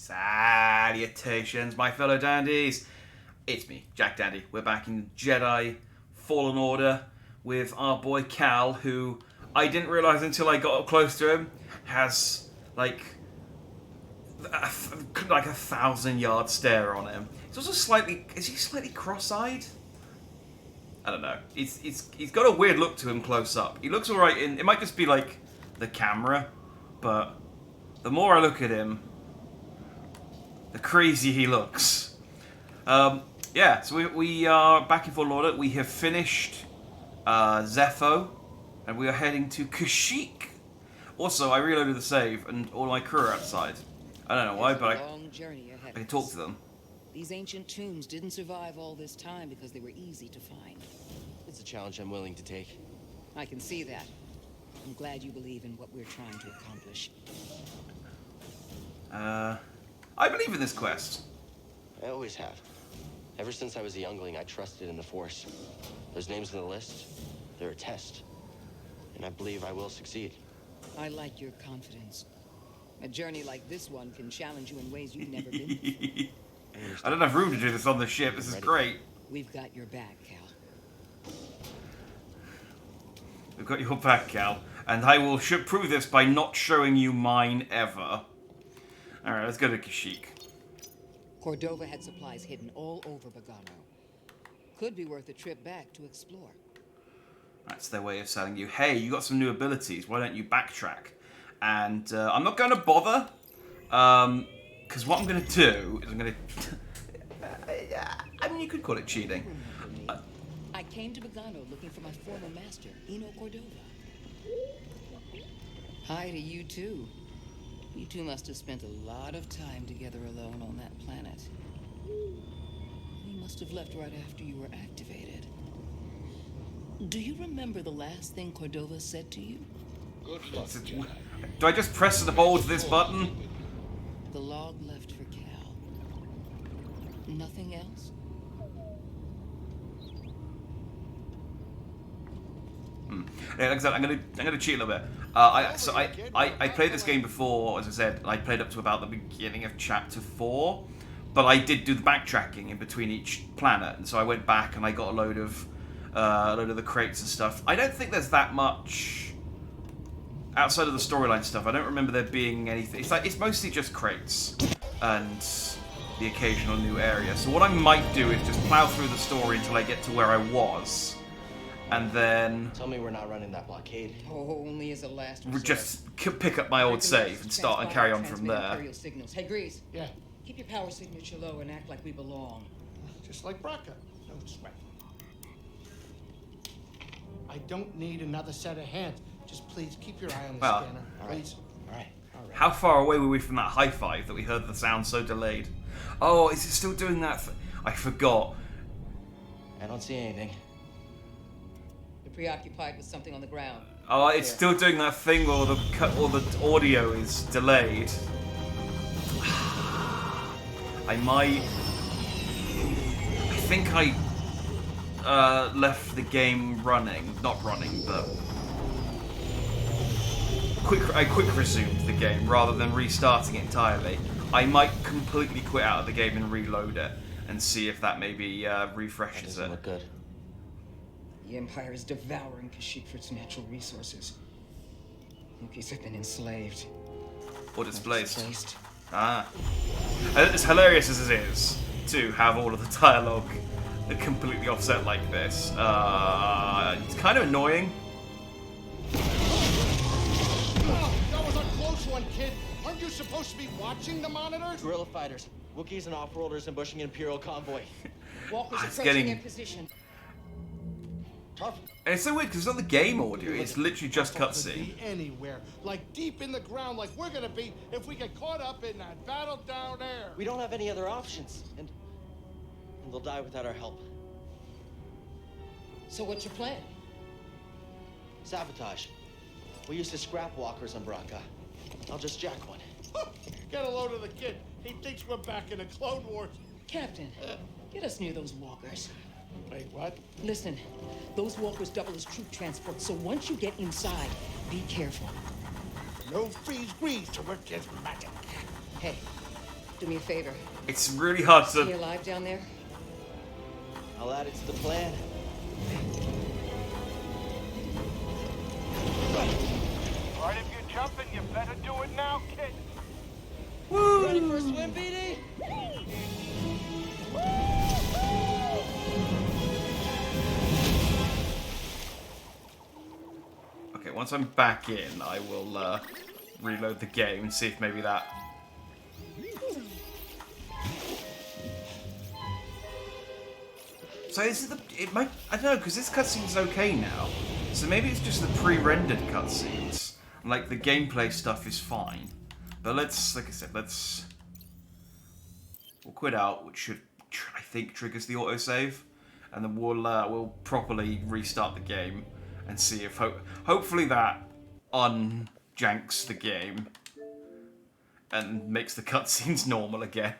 Salutations, my fellow dandies. It's me, Jack Dandy. We're back in Jedi Fallen Order with our boy Cal, who I didn't realise until I got up close to him, has like a 1,000-yard stare on him. He's also is he slightly cross-eyed? I don't know. He's got a weird look to him close up. He looks alright it might just be like the camera, but the more I look at him, the crazy he looks. Yeah, so we are back in Fallen Order. We have finished Zepho, and we are heading to Kashyyyk. Also, I reloaded the save, and all my crew are outside. I don't know why, but I can talk to them. These ancient tombs didn't survive all this time because they were easy to find. It's a challenge I'm willing to take. I can see that. I'm glad you believe in what we're trying to accomplish. I believe in this quest. I always have. Ever since I was a youngling, I trusted in the Force. Those names on the list, they're a test. And I believe I will succeed. I like your confidence. A journey like this one can challenge you in ways you've never been before. I don't have room to do this on the ship. This is great. We've got your back, Cal. We've got your back, Cal. And I will prove this by not showing you mine ever. Alright, let's go to Kashyyyk. Cordova had supplies hidden all over Bogano. Could be worth a trip back to explore. That's their way of telling you, hey, you got some new abilities, why don't you backtrack? And I'm not going to bother, because what I'm going to do is I'm going to... I mean, you could call it cheating. I came to Bogano looking for my former master, Eno Cordova. Hi to you too. You two must have spent a lot of time together alone on that planet. You must have left right after you were activated. Do you remember the last thing Cordova said to you? Good luck, Jedi. Do I just press and hold this button? The log left for Cal. Nothing else? Yeah, like I said, I'm gonna cheat a little bit. I played this game before, as I said. I played up to about the beginning of chapter 4, but I did do the backtracking in between each planet, and so I went back and I got a load of the crates and stuff. I don't think there's that much outside of the storyline stuff. I don't remember there being anything. It's mostly just crates and the occasional new area. So what I might do is just plow through the story until I get to where I was. And then... Tell me we're not running that blockade. Oh, only as a last resort. Just pick up my old save and start and carry on from there. Imperial signals. Hey, Grease. Yeah, Keep your power signature low and act like we belong. just like Braca. No sweat. I don't need another set of hands. Just please keep your eye on the scanner. All right. Please. All right. How far away were we from that high five that we heard the sound so delayed? Oh, is it still doing that? I forgot. I don't see anything. You're preoccupied with something on the ground. Oh, it's still doing that thing where the audio is delayed. I think I left the game running. Not running, but... I quick resumed the game rather than restarting it entirely. I might completely quit out of the game and reload it and see if that maybe refreshes That doesn't it. look good. The Empire is devouring Kashyyyk for its natural resources. Wookiees have been enslaved. Or displaced. Displaced. Ah. As hilarious as it is to have all of the dialogue completely offset like this, it's kind of annoying. Oh, that was a close one, kid. Aren't you supposed to be watching the monitors? Guerrilla fighters, Wookiees and off-worlders ambushing an Imperial convoy. Walkers It's approaching getting- in position. Tough. And it's so weird because it's not the game audio, it's literally just Could cutscene. be anywhere, like deep in the ground, like we're gonna be if we get caught up in that battle down there. We don't have any other options, and they'll die without our help. So what's your plan? Sabotage. We used to scrap walkers on Braca. I'll just jack one. Get a load of the kid. He thinks we're back in the Clone Wars. Captain, get us near those walkers. Wait, what? Listen, those walkers double as troop transport, so once you get inside, be careful. No freeze grease to work his magic. Hey, Do me a favor. It's really hard Stay to... alive down there? I'll add it to the plan. Right, if you're jumping, you better do it now, kid. Ready for a swim, BD? Okay, once I'm back in, I will reload the game and see if maybe that... So is it the... It might... I don't know, because this cutscene's okay now. So maybe it's just the pre-rendered cutscenes. Like, the gameplay stuff is fine. But let's... Like I said, let's... We'll quit out, which should, I think, triggers the autosave. And then we'll properly restart the game and see if... hopefully that unjanks the game and makes the cutscenes normal again.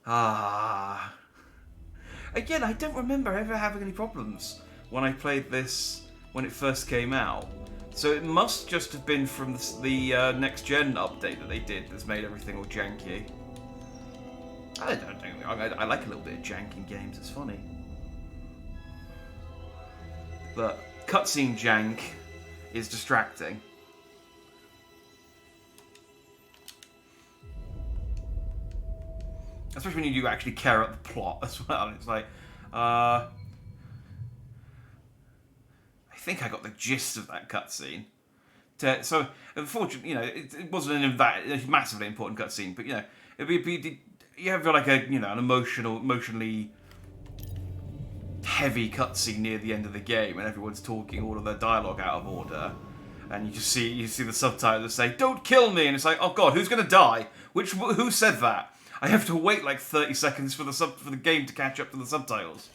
Ah. Again, I don't remember ever having any problems when I played this when it first came out. So it must just have been from the next gen update that they did that's made everything all janky. I don't think I like a little bit of jank in games. It's funny. But cutscene jank is distracting. Especially when you do actually care about the plot as well. It's like, I think I got the gist of that cutscene. So, unfortunately, you know, it wasn't a massively important cutscene, but you know, you have like a an emotionally heavy cutscene near the end of the game, and everyone's talking all of their dialogue out of order, and you see the subtitles that say "Don't kill me," and it's like, oh god, who's gonna die? Who said that? I have to wait like 30 seconds for the game to catch up to the subtitles.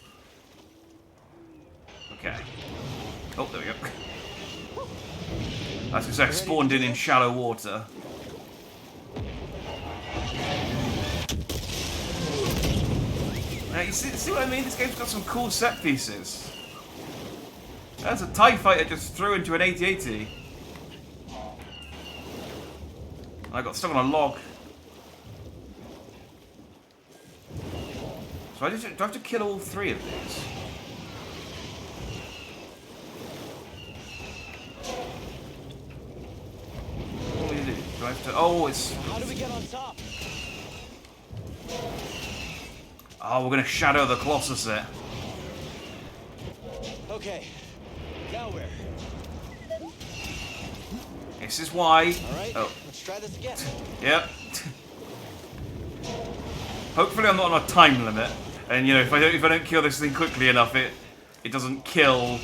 Okay. Oh, there we go. That's because I spawned in shallow water. Now, you see what I mean? This game's got some cool set pieces. That's a TIE fighter just threw into an AT-AT. I got stuck on a log. So do I have to kill all three of these? What do you do? Do I have to... Oh, it's... How do we get on top? Oh, we're going to shadow the Colossus it. Okay. Now where? This is why... All right. Oh. Let's try this again. Yep. Hopefully I'm not on a time limit. And, you know, if I don't kill this thing quickly enough, it doesn't kill...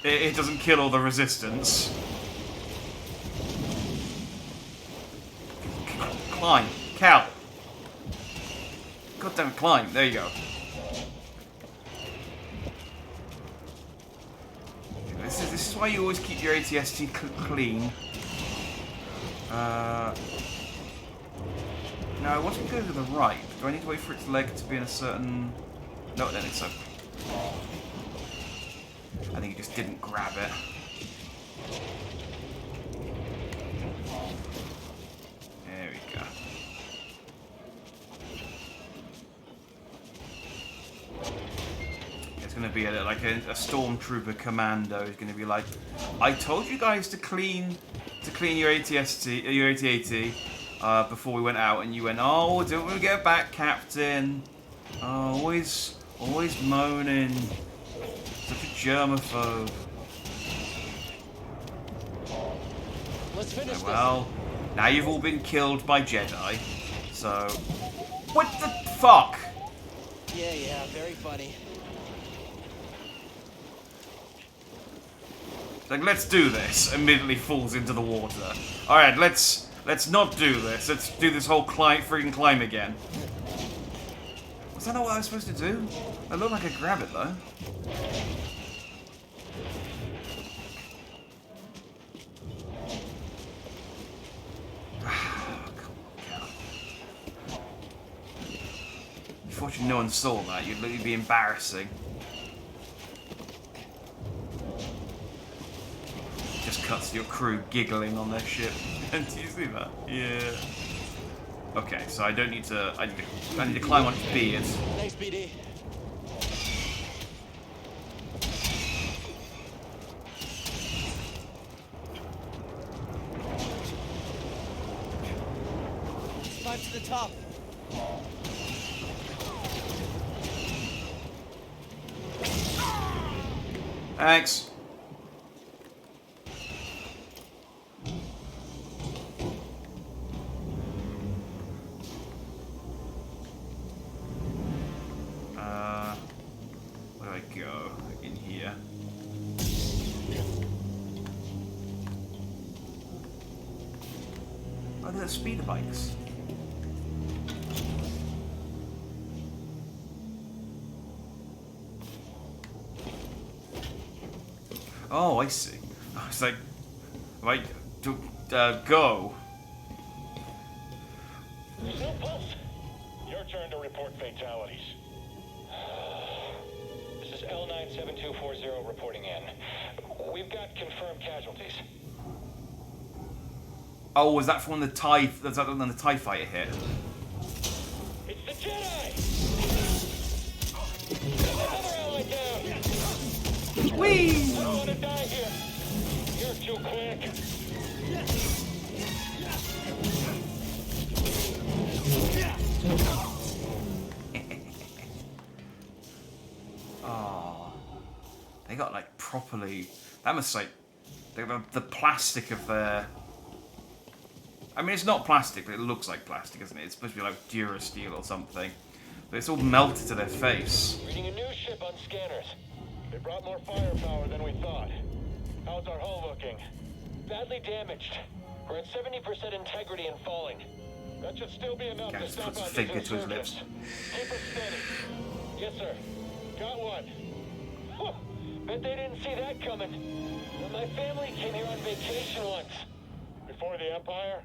It doesn't kill all the resistance. Climb. Cal. God damn it, climb. There you go. This is why you always keep your ATST clean. Now, I want to go to the right. Do I need to wait for its leg to be in a certain... No, I don't think so. I think it just didn't grab it. There we go. It's going to be like a stormtrooper commando. Is going to be like, I told you guys to clean your ATST, your AT-AT before we went out, and you went, oh, don't we get back, Captain? Oh, always moaning. Such a germaphobe. Let's finish this. Well, now you've all been killed by Jedi, so... What the fuck? Yeah, very funny. Like, let's do this. Immediately falls into the water. Alright, let's not do this. Let's do this whole freaking climb again. Was that not what I was supposed to do? It looked like I grab it, though. Unfortunately, no one saw that. You'd be embarrassing. just cuts to your crew giggling on their ship. And do you see that? Yeah. Okay, so I don't need to. I need to climb on its beard. Thanks, BD. Climb to the top. Thanks. Where do I go? In here. Oh, they're speeder bikes. Oh, I see. I was like, go. No pulse. Your turn to report fatalities. This is L97240 reporting in. We've got confirmed casualties. Oh, was that from when the TIE? That's when the TIE fighter hit. It's the Jedi! Another ally down! Whee! I don't want to die here. You're too quick. Oh, they got like properly. That must like the plastic of their. I mean, it's not plastic, but it looks like plastic, isn't it? It's supposed to be like Durasteel or something. But it's all melted to their face. Reading a new ship on scanners. They brought more firepower than we thought. How's our hull looking? Badly damaged. We're at 70% integrity and falling. That should still be enough to Gaz stop puts a our finger to his insurgents. lips. Keep us steady. Yes, sir. Got one. Whew. Bet they didn't see that coming. When my family came here on vacation once. Before the Empire?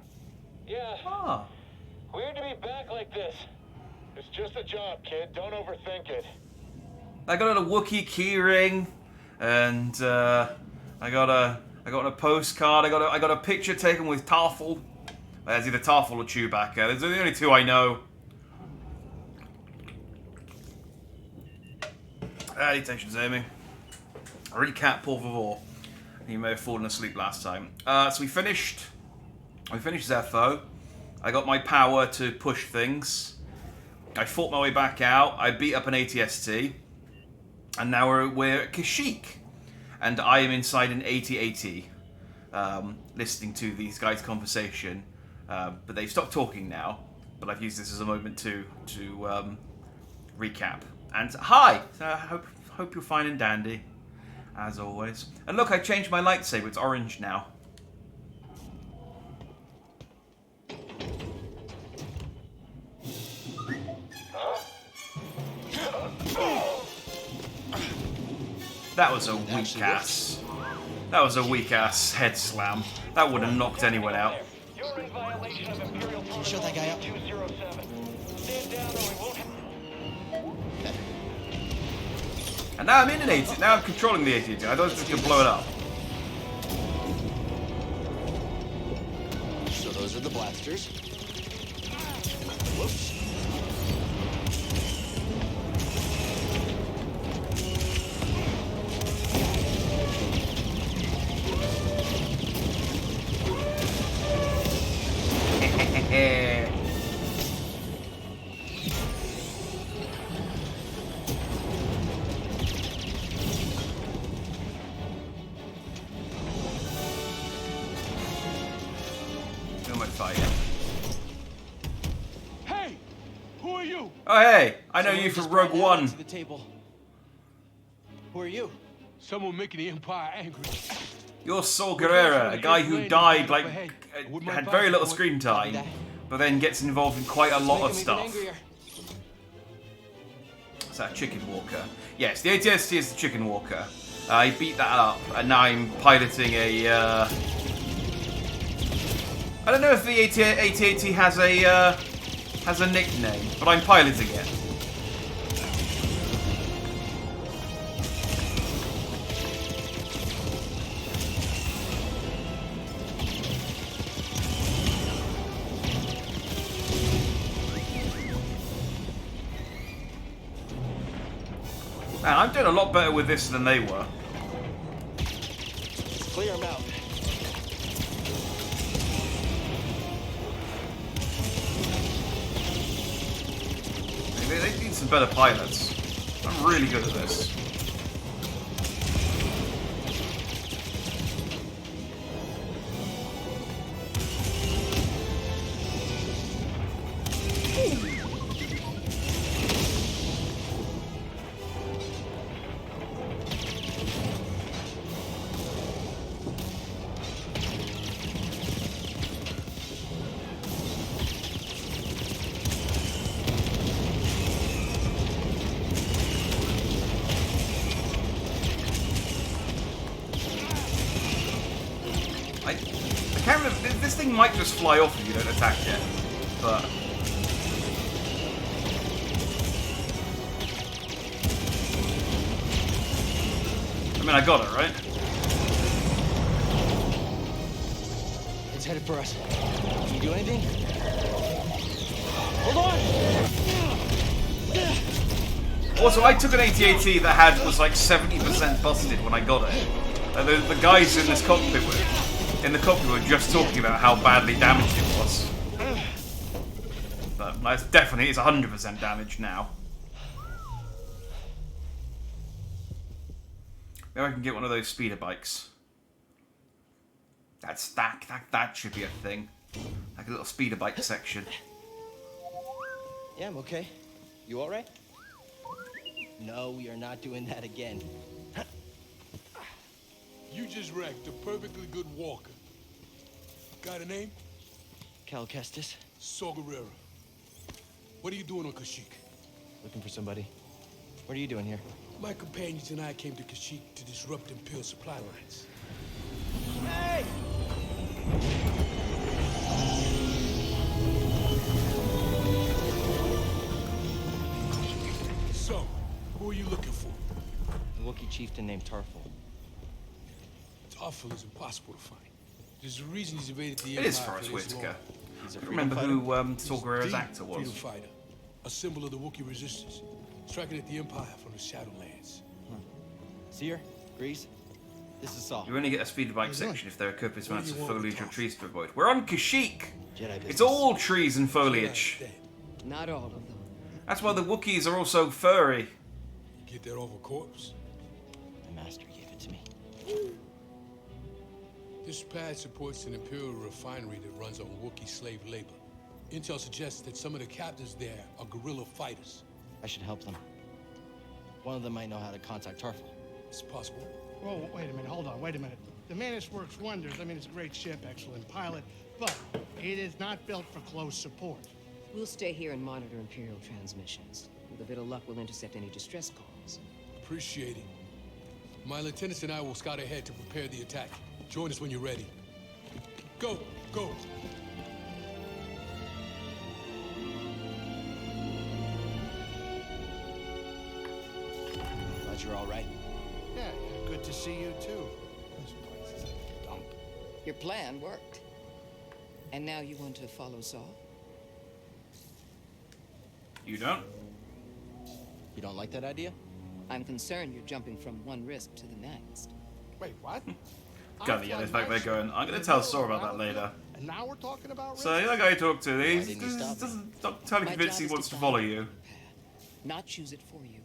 Yeah. Ah. Weird to be back like this. It's just a job, kid. Don't overthink it. I got a Wookiee keyring, and I got a postcard. I got a picture taken with Tarful. There's either Tarful or Chewbacca. Those are the only two I know. Salutations, Amy. Recap, por favor. You may have fallen asleep last time. So we finished Zepho. I got my power to push things. I fought my way back out. I beat up an ATST. And now we're at Kashyyyk. And I am inside an AT-AT, listening to these guys' conversation. But they've stopped talking now. But I've used this as a moment to recap. And hi! So I hope you're fine and dandy, as always. And look, I changed my lightsaber. It's orange now. That was a weak ass. That was a weak ass head slam. That would have knocked anyone out. You're in violation of Imperial Can you shut that guy up? 207. Stand down or we won't. And now I'm in an AT. Now I'm controlling the AT. I thought I was just gonna blow it up. So those are the blasters. Whoops. Who am I fighting? Hey! Who are you? Oh hey, I know Someone you from just Rogue brought One. Alex to the table. Who are you? Someone making the Empire angry. You're Saul Guerrera, a guy who died like had very little screen time, but then gets involved in quite a lot of Making me even stuff. angrier. Is that a chicken walker? Yes, the ATST is the chicken walker. I beat that up, and now I'm piloting a. I don't know if the AT-AT has a nickname, but I'm piloting it. Man, I'm doing a lot better with this than they were. Clear them out. They need some better pilots. I'm really good at this. I can't remember. This thing might just fly off if you don't attack it, but I mean, I got it right. It's headed for us. Can you do anything? Hold on! Also, I took an AT-AT that was like 70% busted when I got it. The guys in this cockpit were just talking about how badly damaged it was. But it's 100% damaged now. Maybe I can get one of those speeder bikes. That should be a thing. Like a little speeder bike section. Yeah, I'm okay. You alright? No, we are not doing that again. You just wrecked a perfectly good walker. Got a name? Cal Kestis. Saw Gerrera. What are you doing on Kashyyyk? Looking for somebody. What are you doing here? My companions and I came to Kashyyyk to disrupt Imperial supply lines. Hey! So, who are you looking for? A Wookiee chieftain named Tarful. Tarful is impossible to find. There's a reason he's evaded the It Empire is Forrest for this Whitaker. long. He's a I remember freedom fighter. who Saw Gerrera's The actor freedom was. fighter, a symbol of the Wookiee resistance, striking at the Empire from the Shadowlands. Seer, Grease, this is Saul. You only get a speeder bike section if there are copious amounts of What do you want foliage or with trees to avoid. We're on Kashyyyk! Jedi business. It's all trees and foliage. Dead. Not all of them. That's why the Wookiees are all so furry. Get that off a corpse? My master gave it to me. This pad supports an Imperial refinery that runs on Wookiee slave labor. Intel suggests that some of the captives there are guerrilla fighters. I should help them. One of them might know how to contact Tarful. It's possible. Whoa, wait a minute, hold on, wait a minute. The Mantis works wonders. I mean, it's a great ship, excellent pilot, but it is not built for close support. We'll stay here and monitor Imperial transmissions. With a bit of luck, we'll intercept any distress calls. Appreciate it. My lieutenants and I will scout ahead to prepare the attack. Join us when you're ready. Go, go. Glad you're all right. Yeah, good to see you too. This place is a dump. Your plan worked. And now you want to follow Saul? You don't? You don't like that idea? I'm concerned you're jumping from one risk to the next. Wait, what? Got the yellows back there going, I'm going to tell Saw about that later. And now we're talking about So, risks? you're the guy you talk to. Why He didn't you stop me? doesn't totally My convinced job he is wants to guide follow you you. on the path, not choose it for you.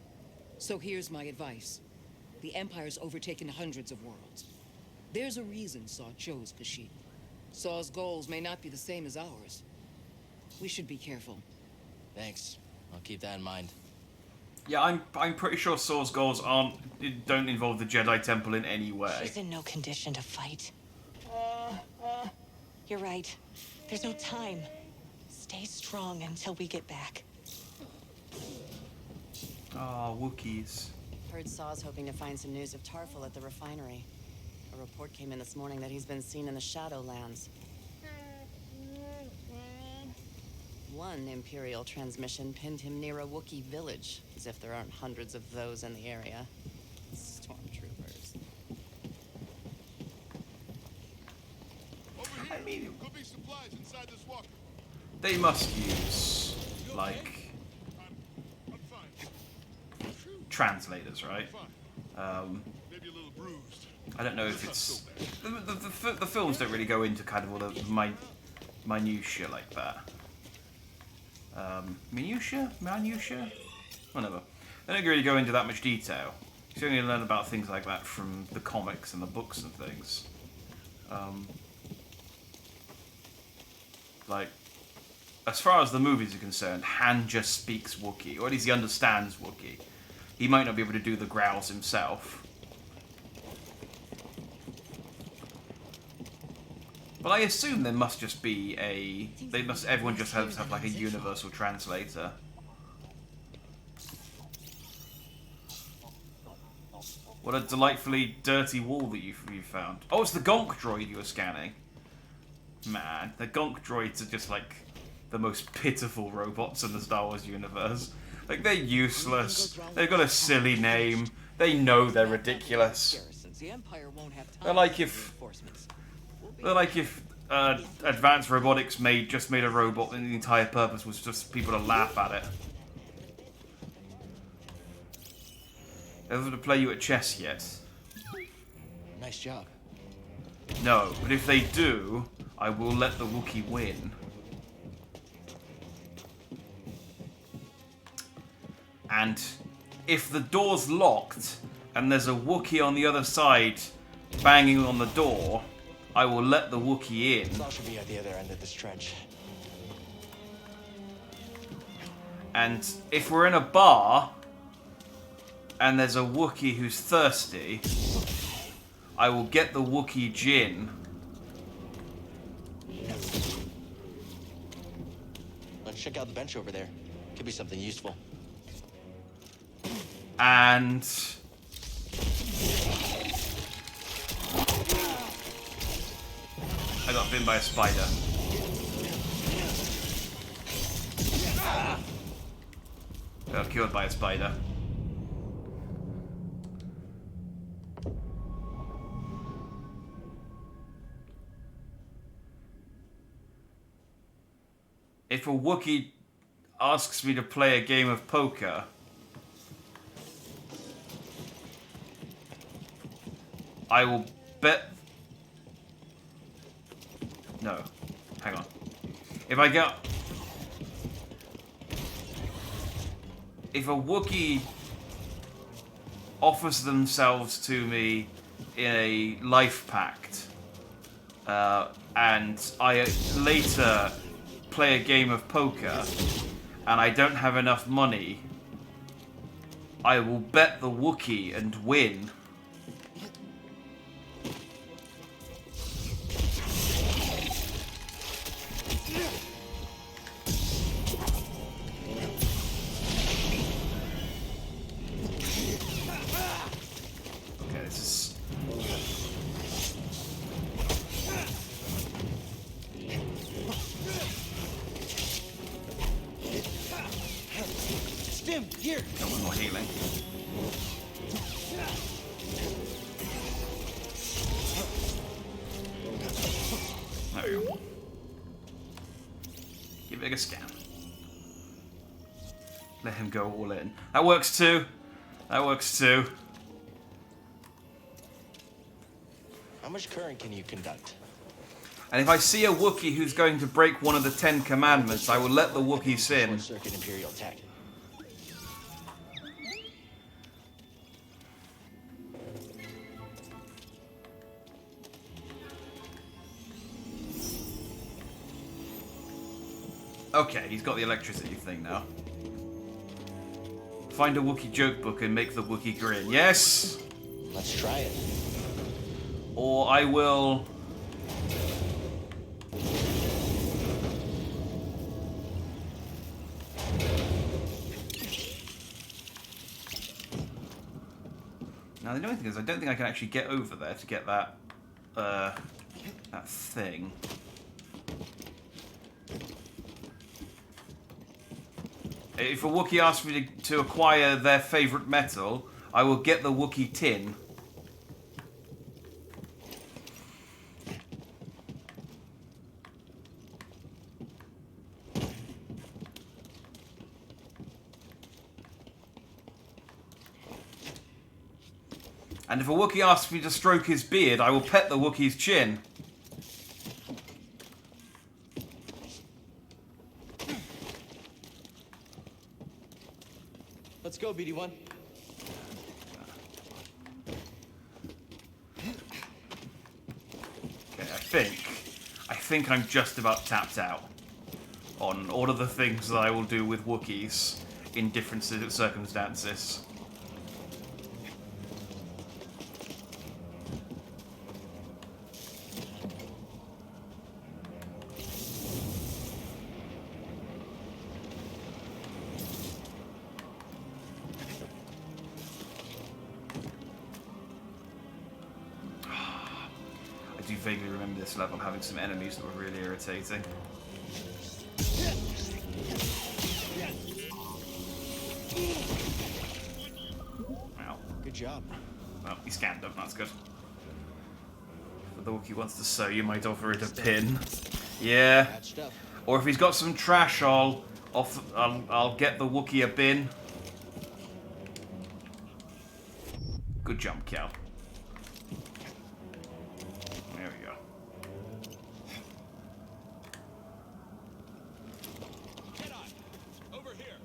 So here's my advice. The Empire's overtaken hundreds of worlds. There's a reason Saw chose Kashyyyk. Saw's goals may not be the same as ours. We should be careful. Thanks. I'll keep that in mind. Yeah, I'm pretty sure Saw's goals don't involve the Jedi Temple in any way. He's in no condition to fight. You're right. There's no time. Stay strong until we get back. Oh, Wookiees. Heard Saw's hoping to find some news of Tarful at the refinery. A report came in this morning that he's been seen in the Shadowlands. One Imperial transmission pinned him near a Wookiee village, as if there aren't hundreds of those in the area. Stormtroopers. Over here. I mean, Could be supplies inside this walker. they must use, like, I'm fine. translators, right? Maybe a little bruised. I don't know if it's the films don't really go into kind of all the minutia like that. Minutia, whatever. They don't really go into that much detail. You only learn about things like that from the comics and the books and things. Like, as far as the movies are concerned, Han just speaks Wookiee, or at least he understands Wookiee. He might not be able to do the growls himself. But I assume there must just be everyone just have like a universal translator. What a delightfully dirty wall that you found. Oh, it's the Gonk droid you were scanning. Man, the Gonk droids are just like the most pitiful robots in the Star Wars universe. Like, they're useless. They've got a silly name. They know they're ridiculous. They're like if Advanced Robotics just made a robot and the entire purpose was just people to laugh at it. Ever to play you at chess yet? Nice job. No, but if they do, I will let the Wookiee win. And if the door's locked and there's a Wookiee on the other side banging on the door, I will let the Wookiee in. Saul should be at the other end of this trench. And if we're in a bar and there's a Wookiee who's thirsty, I will get the Wookiee gin. Let's check out the bench over there. Could be something useful. And I got bitten by a spider. I got killed by a spider. If a Wookiee asks me to play a game of poker, I will bet... No. Hang on. If a Wookiee offers themselves to me in a life pact, and I later play a game of poker, and I don't have enough money, I will bet the Wookiee and win. Okay, this is... Stim, here! No more healing. There we go. Give it a scan. Let him go all in. That works too. That works too. How much current can you conduct? And if I see a Wookiee who's going to break one of the 10 commandments, I will let the Wookiee sin. Short circuit Imperial tech. Okay, he's got the electricity thing now. Find a Wookiee joke book and make the Wookiee grin. Yes! Let's try it. Or I will... Now the only thing is, I don't think I can actually get over there to get that, that thing. If a Wookiee asks me to acquire their favourite metal, I will get the Wookiee tin. And if a Wookiee asks me to stroke his beard, I will pet the Wookiee's chin. Let's go, BD1. Okay, I think I'm just about tapped out on all of the things that I will do with Wookiees in different circumstances. I do vaguely remember this level having some enemies that were really irritating. Wow. Good job. Well, he scanned them, that's good. But the Wookiee wants to sew you might offer it a pin. Yeah. Patched up. Or if he's got some trash, I'll get the Wookiee a bin. Good jump, Cal. There we go. Jedi, over here.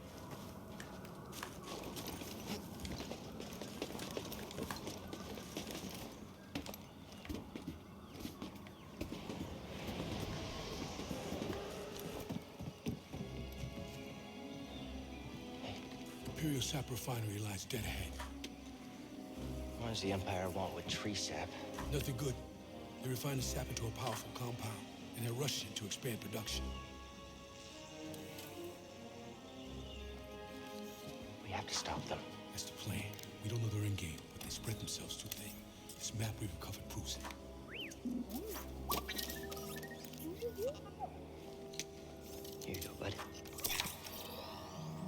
Imperial sap refinery lies dead ahead. What does the Empire want with tree sap? Nothing good. They refine the sap into a powerful compound, and they're rushing to expand production. We have to stop them. That's the plan. We don't know their end game, but they spread themselves too thin. This map we recovered proves it. Here you go, bud.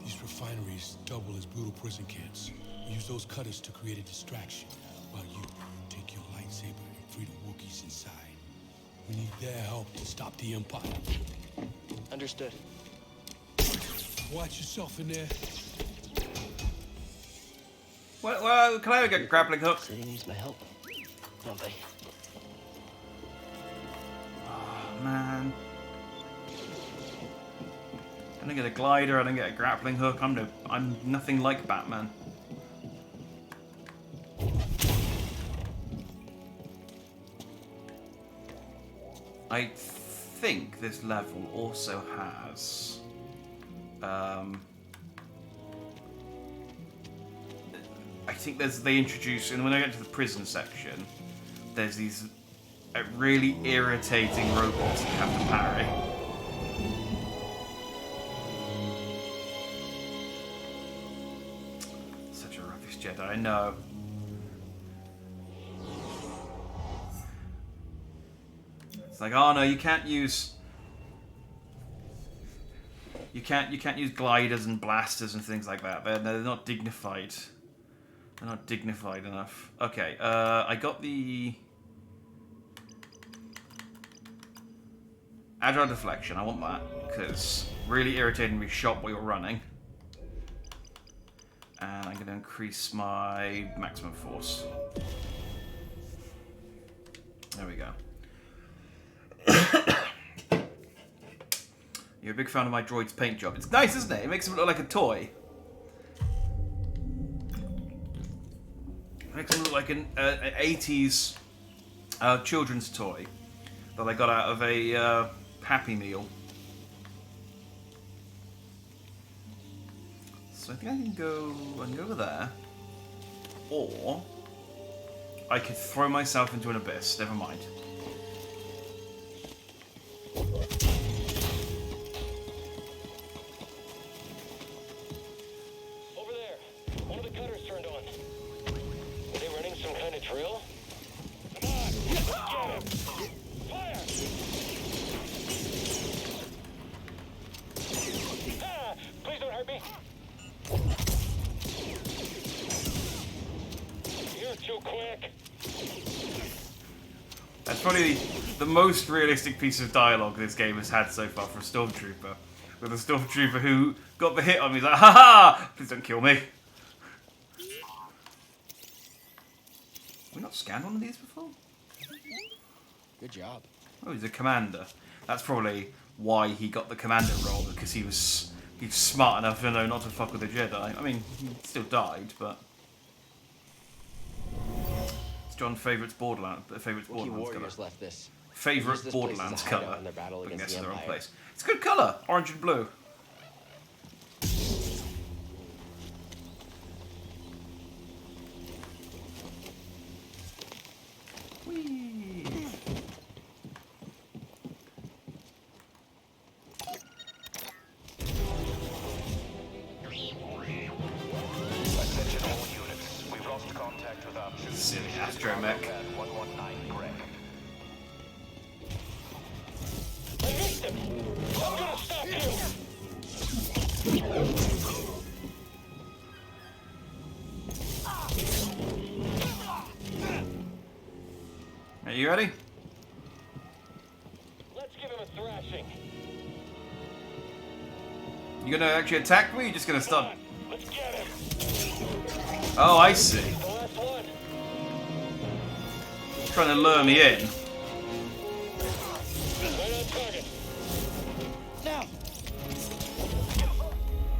These refineries double as brutal prison camps. We use those cutters to create a distraction, while you take your lightsaber and free the Wookiees inside. We need their help to stop the Empire. Understood. Watch yourself in there. Well, can I have a grappling hook? City needs my help, don't they? Oh, man. I don't get a glider, I don't get a grappling hook. I'm nothing like Batman. I think this level also has I think they introduce, and when I get to the prison section, there's these really irritating robots that have to parry. Such a rubbish Jedi, I know. It's like, oh no, you can't use gliders and blasters and things like that. They're not dignified. They're not dignified enough. Okay, I got the agile deflection. I want that because really irritating to be shot while you're running. And I'm going to increase my maximum force. There we go. You're a big fan of my droid's paint job. It's nice, isn't it? It makes him look like a toy. It makes him look like an 80s children's toy that I got out of a Happy Meal. So I think I can go over there. Or I could throw myself into an abyss. Never mind. Over there. One of the cutters turned on. Were they running some kind of drill? Come on, let's get him! Fire! Ah, please don't hurt me. You're too quick. That's probably the most realistic piece of dialogue this game has had so far for a Stormtrooper. With a Stormtrooper who got the hit on me, he's like, ha ha! Please don't kill me. Have we not scanned one of these before? Good job. Oh, he's a commander. That's probably why he got the commander role, because he's smart enough to know not to fuck with the Jedi. I mean, he still died, but it's John's favourite Borderlands Wookiee warriors colour. left this. Favourite Used this place Borderlands as a hideout colour. in their battle Putting against this in the the wrong Empire. place. It's a good colour, orange and blue. Whee! Attention all units. We've lost contact with our Silly astromech. 119 Greg. I missed him! I'm gonna stop you! Are you ready? Let's give him a thrashing. You gonna actually attack me? Or you just gonna Come stop? on, let's get him! Oh, I see. The last one! Trying to lure me in. Right on target. Now!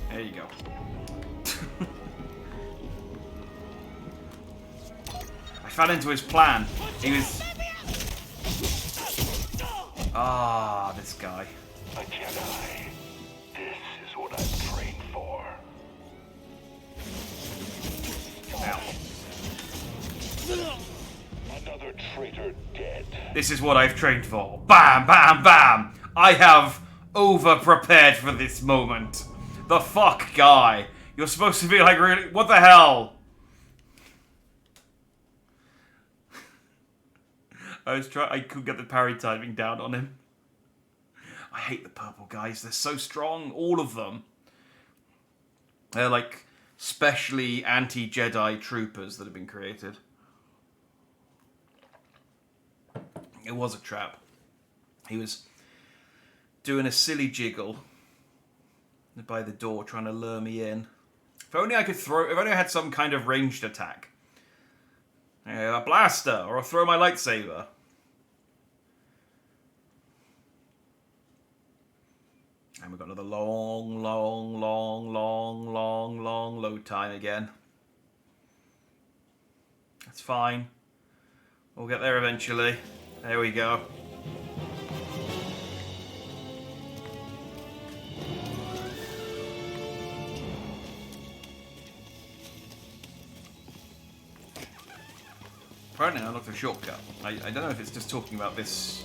There you go. I fell into his plan. He was... Ah, this guy. A Jedi. This is what I've trained for. Ow. Another traitor dead. This is what I've trained for. Bam, bam, bam! I have over-prepared for this moment. The fuck, guy? You're supposed to be like, really? What the hell? I couldn't get the parry timing down on him. I hate the purple guys. They're so strong. All of them. They're like specially anti-Jedi troopers that have been created. It was a trap. He was doing a silly jiggle by the door, trying to lure me in. If only I could throw... If only I had some kind of ranged attack. A blaster, or I'll throw my lightsaber. And we've got another long load time again. That's fine. We'll get there eventually. There we go. Apparently I unlocked a shortcut. I don't know if it's just talking about this.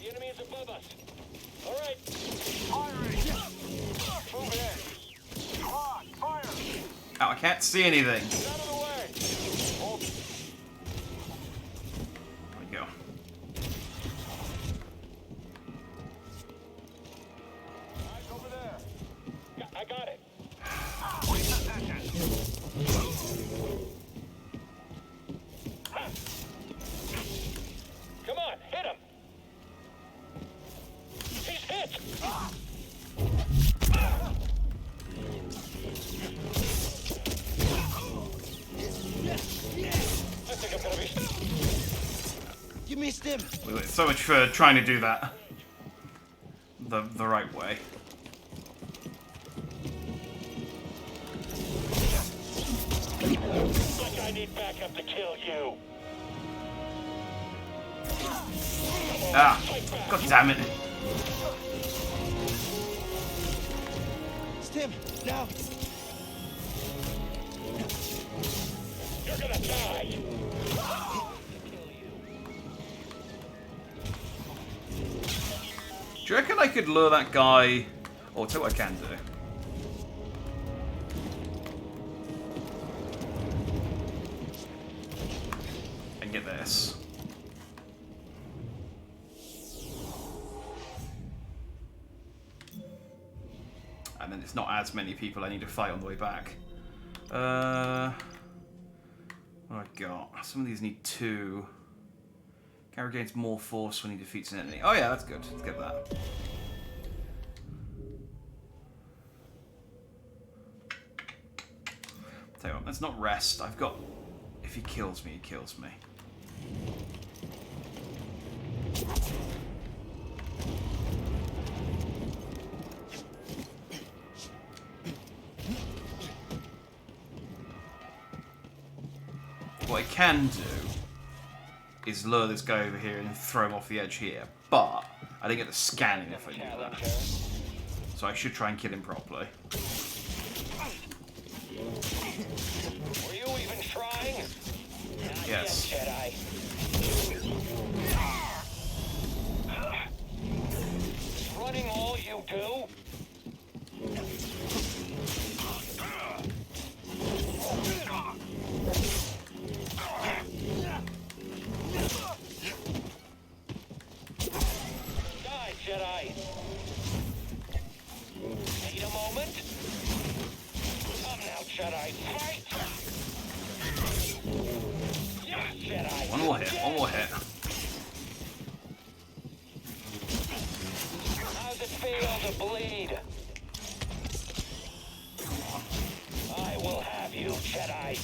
The enemy is above us. All right. Move in. Come on, fire. Oh, I can't see anything. Get out of the way. There we go. Eyes over there. I got it. Come on, hit him. He's hit. I think I'm gonna be. You missed him! So much for trying to do that the right way. Looks like I need backup to kill you. Ah, god damn it. Stim! Now! You're gonna die. Do you reckon I could lure that guy? Or tell you what I can do. And get this. And then it's not as many people I need to fight on the way back. What have I got? Some of these need 2. Character gains more force when he defeats an enemy. Oh yeah, that's good. Let's get that. let's not rest. I've got... If he kills me, he kills me. What I can do is lure this guy over here and throw him off the edge here, but I didn't get the scanning if I do that. So I should try and kill him properly. Were you even trying? Not Yes. yet, Jedi. Is running all you do? Die, Jedi. Need a moment? Come now, Jedi. Fight! Yes, Jedi. One more hit, one more hit. How's it feel to bleed? I will have you, Jedi.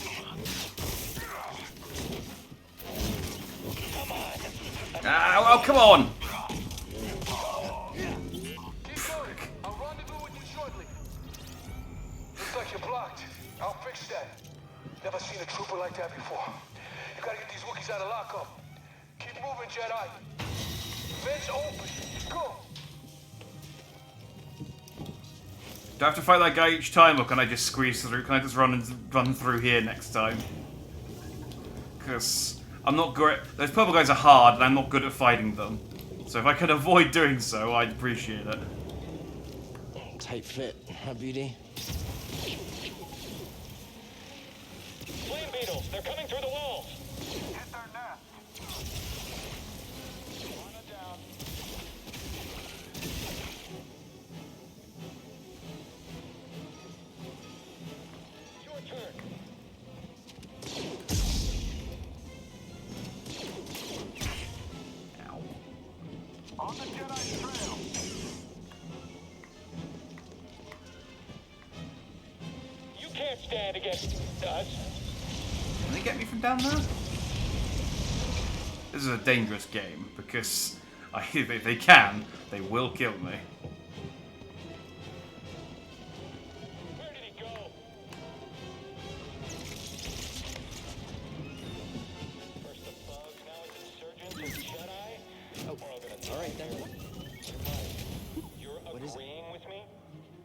Come on. Ah, oh, come on! I'll rendezvous with you shortly. Looks like you're blocked. I'll fix that. Never seen a trooper like that before. You gotta get these Wookiees out of lockup. Keep moving, Jedi. Vents open. Go. Do I have to fight that guy each time, or can I just squeeze through? Can I just run through here next time? Because I'm not great. Those purple guys are hard, and I'm not good at fighting them. So if I could avoid doing so, I'd appreciate it. Tight fit, huh, BD? Flame beetles, they're coming through the walls. Hit their nest. One down. Your turn. Ow. On the Jedi's trail. You can't stand against us. Can they get me from down there? This is a dangerous game, because if they can, they will kill me. Where did he go? First the thugs, now it's insurgents and Jedi. Oh, we're all gonna All right, then. You're agreeing with me?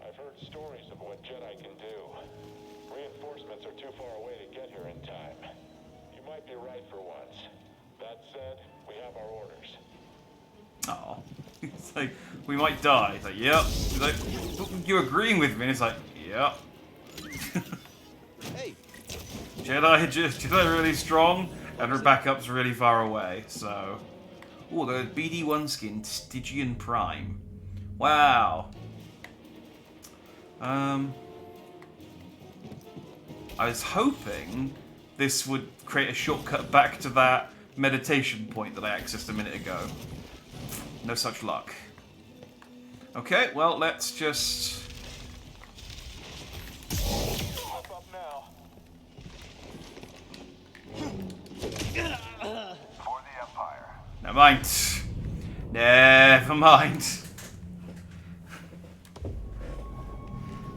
I've heard stories of what Jedi can do. Reinforcements are too far away to get here in time. You might be right for once. That said, we have our orders. Oh, it's like we might die. It's like, yep. It's like, you're agreeing with me, and it's like, yep. Hey. Jedi really strong, and her backup's really far away. So, oh, the BD1 skin, Stygian Prime. Wow. I was hoping this would create a shortcut back to that meditation point that I accessed a minute ago. No such luck. Okay, well, let's just... Up now. For the Empire. Never mind. Never mind.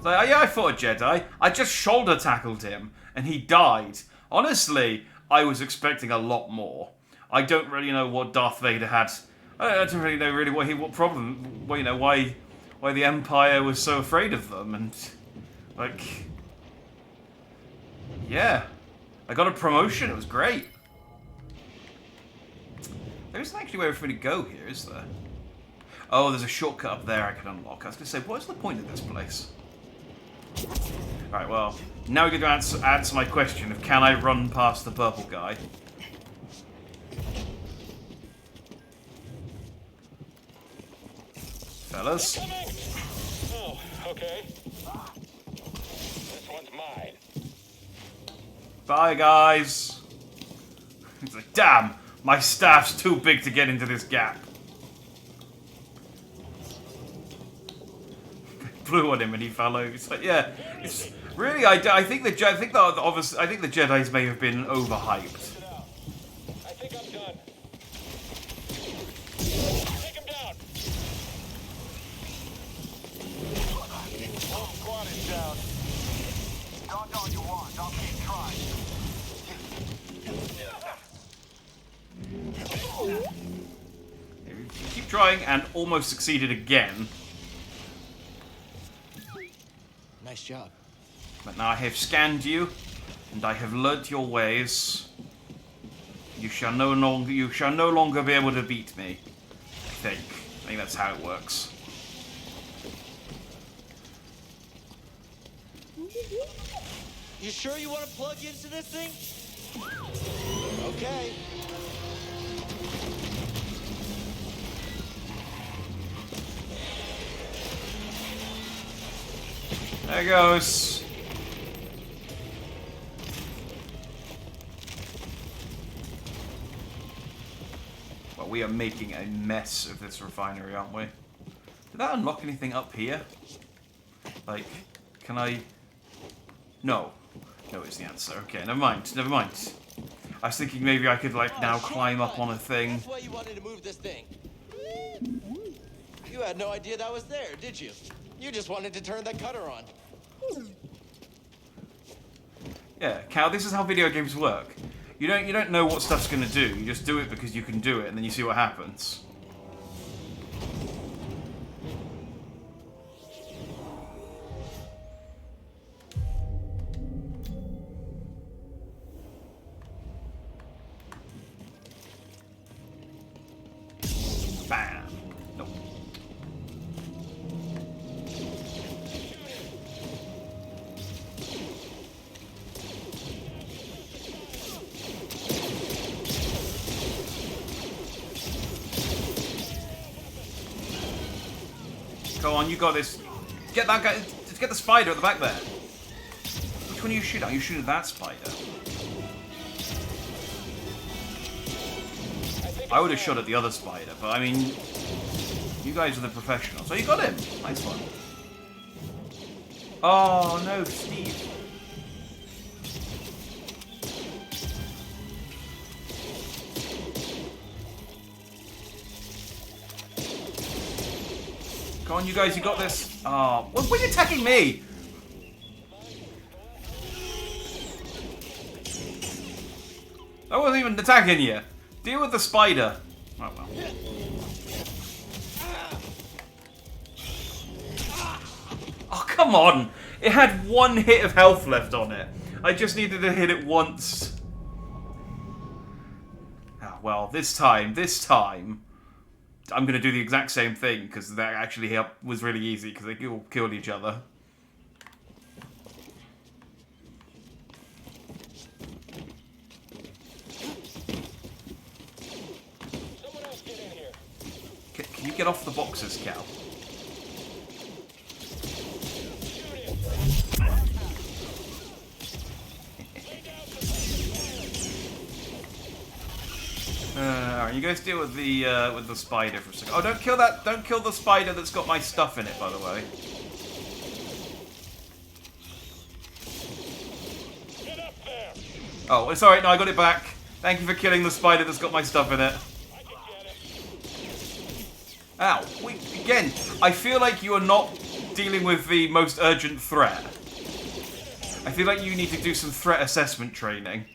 So, yeah, I fought a Jedi. I just shoulder tackled him, and he died. Honestly, I was expecting a lot more. I don't really know what Darth Vader had. I don't really know what problem. Well, you know, why the Empire was so afraid of them, and like, yeah, I got a promotion. It was great. There isn't actually a way for me to go here, is there? Oh, there's a shortcut up there I can unlock. I was going to say, what's the point of this place? Alright, well, now we're going to answer my question of can I run past the purple guy? Fellas? Coming! Oh, okay. This one's mine. Bye, guys! He's like, damn! My staff's too big to get into this gap. Blew on him and he fell over. It's like, yeah, Really, I think the Jedi's may have been overhyped. I think I'm done. Take him down. Whole squad is down. Talk all you want. I'll keep trying. Keep trying, and almost succeeded again. Nice job. But now I have scanned you, and I have learnt your ways. You shall no longer be able to beat me. I think that's how it works. You sure you want to plug into this thing? Okay. There goes. Well, we are making a mess of this refinery, aren't we? Did that unlock anything up here? Like, can I... No. No is the answer. Okay, never mind. Never mind. I was thinking maybe I could, like, now climb up on a thing. That's why you wanted to move this thing. You had no idea that was there, did you? You just wanted to turn that cutter on. Yeah, Cal, this is how video games work. You don't know what stuff's gonna do. You just do it because you can do it, and then you see what happens. Bam. Nope. Go on, you got this. Get that guy. Get the spider at the back there. Which one are you shooting at? You shooting at that spider? I would have shot at the other spider, but I mean, you guys are the professionals. So you got him. Nice one. Oh no, Steve. Come on, you guys, you got this. Oh, why are you attacking me? I wasn't even attacking you. Deal with the spider. Oh well. Oh, come on. It had one hit of health left on it. I just needed to hit it once. Oh, well, this time, I'm going to do the exact same thing, because that actually was really easy, because they all killed each other. Someone else get in here. Can you get off the boxes, Cal? Alright, you guys deal with the spider for a second. Oh, don't kill that! Don't kill the spider that's got my stuff in it, by the way. Get up there. Oh, it's alright. No, I got it back. Thank you for killing the spider that's got my stuff in it. I can get it. Ow! Wait, again, I feel like you are not dealing with the most urgent threat. I feel like you need to do some threat assessment training.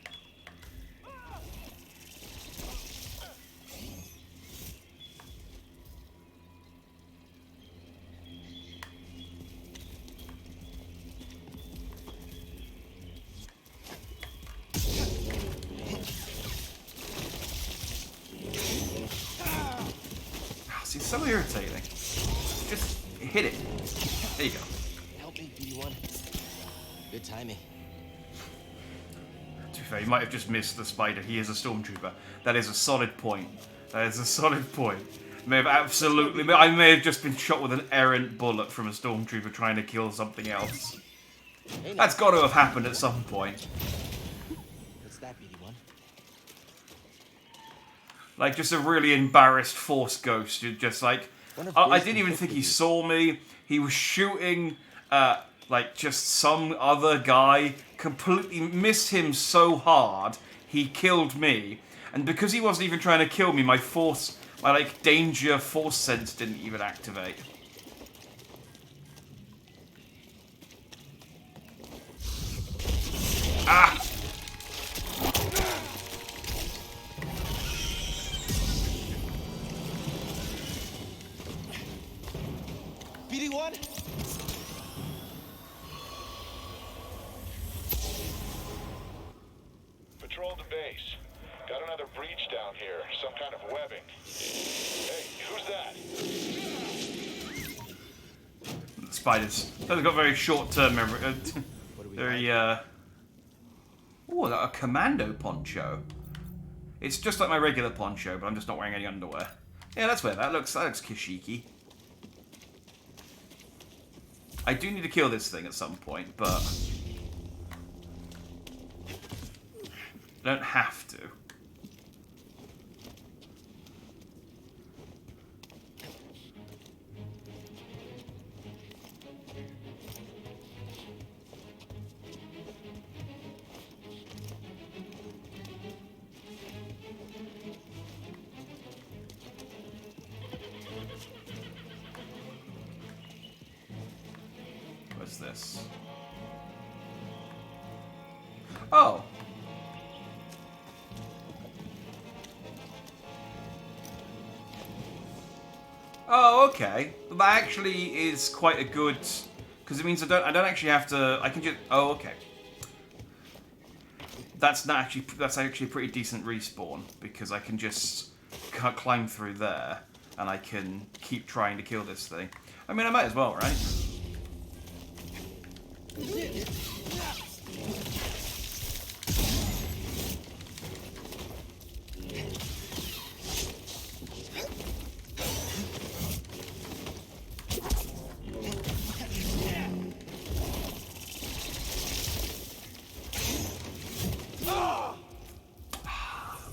It's so irritating. Just hit it. There you go. Help me, B1. Good timing. To be fair, you might have just missed the spider. He is a stormtrooper. That is a solid point. That is a solid point. I may have just been shot with an errant bullet from a stormtrooper trying to kill something else. That's got to have happened at some point. What's that, BD1? Like, just a really embarrassed Force ghost. Just like, I didn't even think he saw me. He was shooting Like, just some other guy completely missed him so hard, he killed me. And because he wasn't even trying to kill me, my like, danger force sense didn't even activate. Ah! BD1? Patrol the base. Got another breach down here. Some kind of webbing. Hey, who's that? Spiders. They've got very short-term memory. Very, Oh, a commando poncho. It's just like my regular poncho, but I'm just not wearing any underwear. Yeah, that's where that looks kishiki. I do need to kill this thing at some point, but I don't have to. What's this? Oh. Oh, okay. That actually is quite a good, because it means I don't actually have to. I can just. Oh, okay. That's actually a pretty decent respawn because I can just climb through there and I can keep trying to kill this thing. I mean, I might as well, right?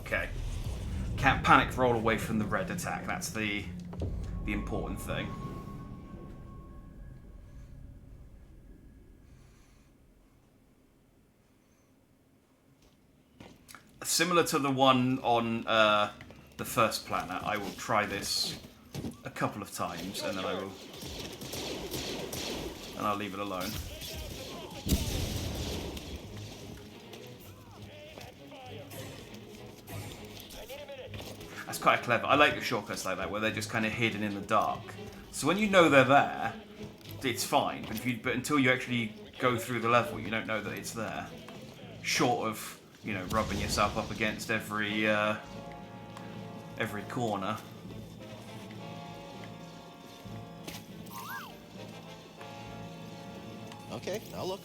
Okay. Can't panic roll away from the red attack. That's the important thing. Similar to the one on the first planet, I will try this a couple of times and then I'll leave it alone. That's quite clever. I like the shortcuts like that, where they're just kind of hidden in the dark. So when you know they're there, it's fine. But until you actually go through the level, you don't know that it's there. Short of, you know, rubbing yourself up against every corner. Okay, I'll look.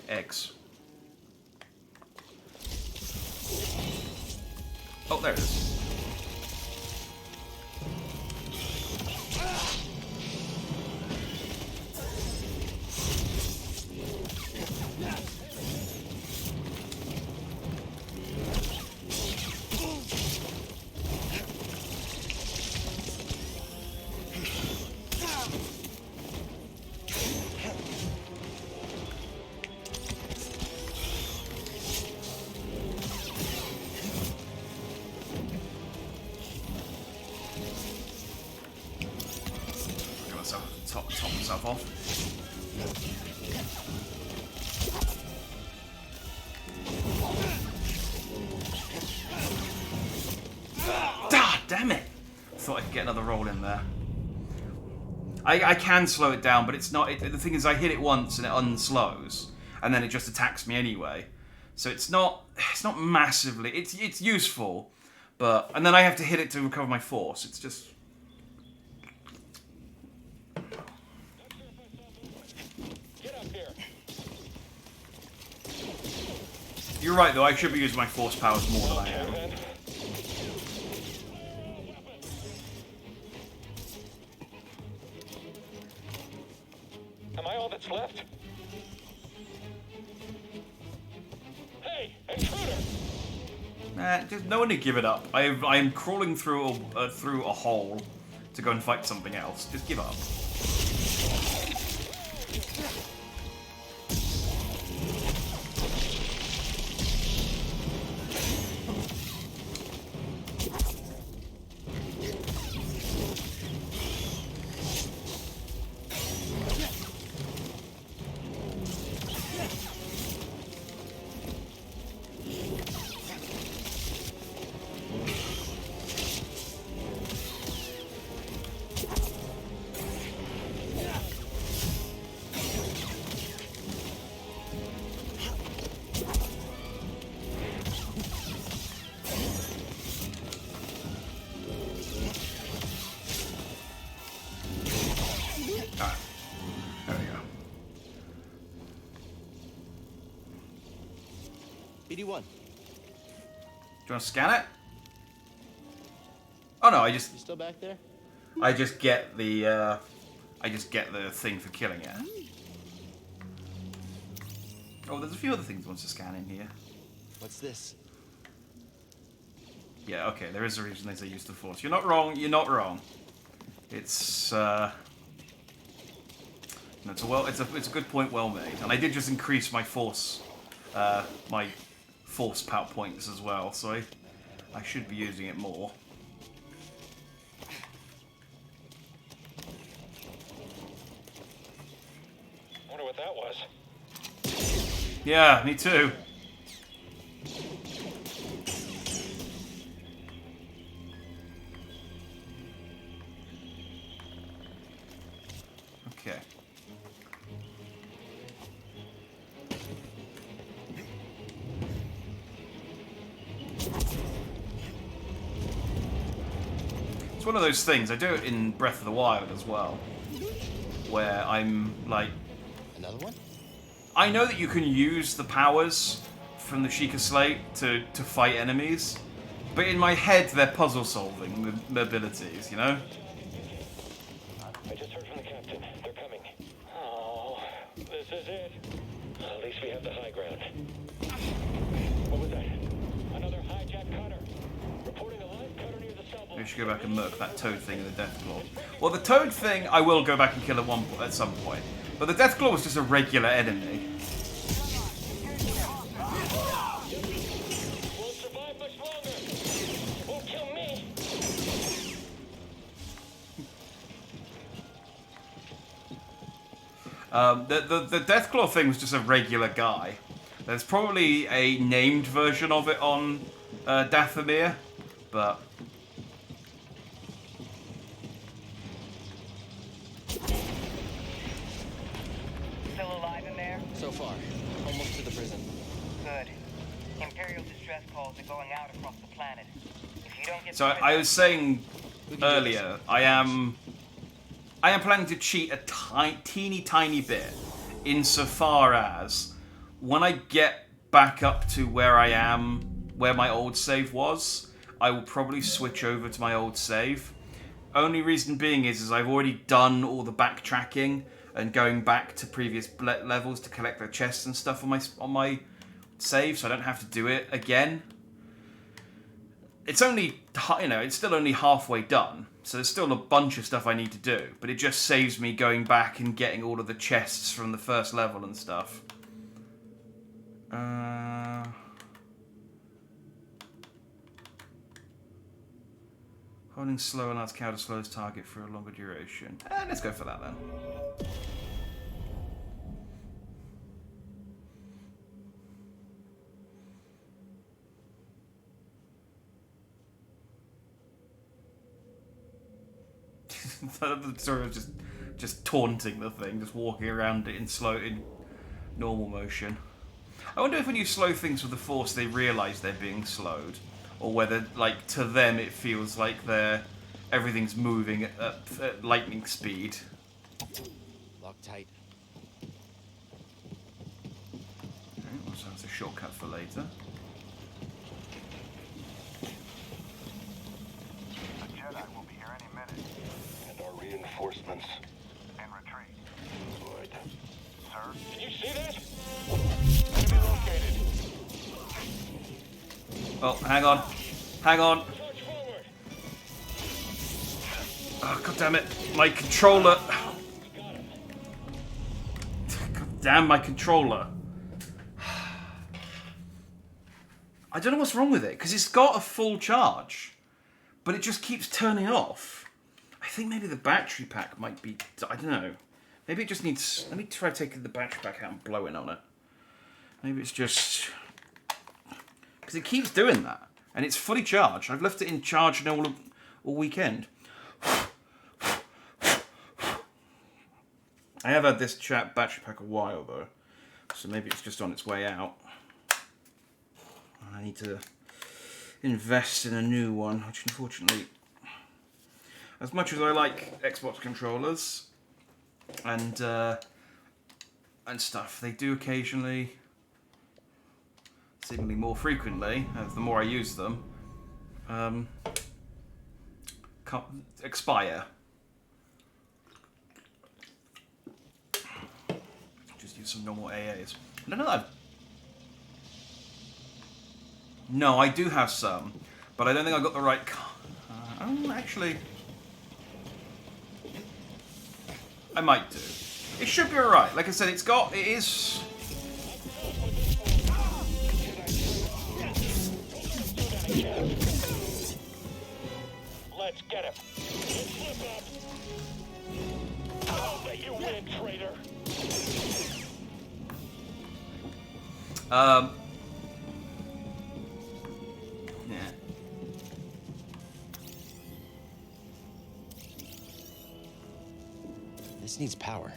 Eggs. Oh, there it is. Top myself off. Ah, damn it! Thought I could get another roll in there. I can slow it down, but it's not. The thing is, I hit it once and it unslows, and then it just attacks me anyway. So it's not massively. It's useful, but and then I have to hit it to recover my force. It's just. You're right, though. I should be using my force powers more than I am. Am I all that's left? Just no one to give it up. I am crawling through a hole to go and fight something else. Just give up. BD1. Do you want to scan it? Oh no, You still back there? I just get the thing for killing it. Oh, there's a few other things I want to scan in here. What's this? Yeah, okay, there is a reason they use the Force. You're not wrong. You're not wrong. It's it's a good point, well made. And I did just increase my Force power points as well, so I should be using it more. Wonder what that was. Yeah, me too. Okay. It's one of those things. I do it in Breath of the Wild as well, where I'm like... Another one? I know that you can use the powers from the Sheikah Slate to fight enemies, but in my head they're puzzle-solving abilities, you know? I just heard from the captain. They're coming. Oh, this is it. At least we have the high ground. What was that? Another hijacked cutter. Reporting a live cutter near the stubble. We should go back and murk that Toad thing in the Deathclaw. Well, the Toad thing I will go back and kill at some point. But the Deathclaw was just a regular enemy. Won't survive much longer. Won't kill me. The Deathclaw thing was just a regular guy. There's probably a named version of it on Dathomir, but... Still alive in there? So far. Almost to the prison. Good. Imperial distress calls are going out across the planet. If you don't get So I was saying earlier, I am planning to cheat a teeny tiny bit, insofar as when I get back up to where I am, where my old save was, I will probably switch over to my old save. Only reason being is I've already done all the backtracking and going back to previous levels to collect the chests and stuff on my save, so I don't have to do it again. It's only, it's still only halfway done, so there's still a bunch of stuff I need to do, but it just saves me going back and getting all of the chests from the first level and stuff. Holding slow allows counter slows target for a longer duration. Let's go for that then. Sort of just taunting the thing, just walking around it in normal motion. I wonder if when you slow things with the Force, they realise they're being slowed, or whether, like, to them it feels like everything's moving at lightning speed. Lock tight. Okay, well, so that's a shortcut for later. The Jedi will be here any minute. And our reinforcements. In retreat. Good. Sir? Can you see that? Enemy located. Oh, hang on. Hang on. Oh, God damn it. My controller. God damn my controller. I don't know what's wrong with it, because it's got a full charge, but it just keeps turning off. I think maybe the battery pack might be... I don't know. Maybe it just needs... Let me try taking the battery pack out and blowing on it. Maybe it's just... Because it keeps doing that, and it's fully charged. I've left it in charge all weekend. I have had this battery pack a while, though, so maybe it's just on its way out. I need to invest in a new one, which unfortunately, as much as I like Xbox controllers and stuff, they do occasionally, seemingly more frequently, the more I use them, expire. Just use some normal AAs. I don't know that No, I do have some, but I don't think I got the right. Actually, I might do. It should be alright. Like I said, it is. Let's get him. Slip up. I'll let you win, traitor. Yeah. This needs power.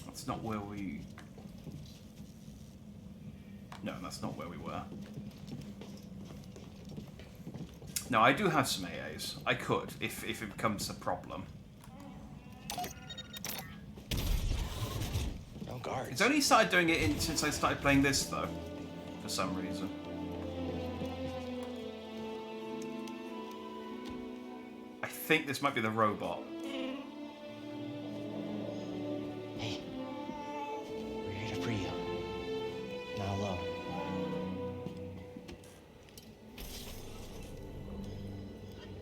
That's not where we... No, that's not where we were. No, I do have some AAs. I could, if it becomes a problem. No guards. It's only started doing it since I started playing this, though, for some reason. I think this might be the robot. Hey, we're here to free you. Not alone.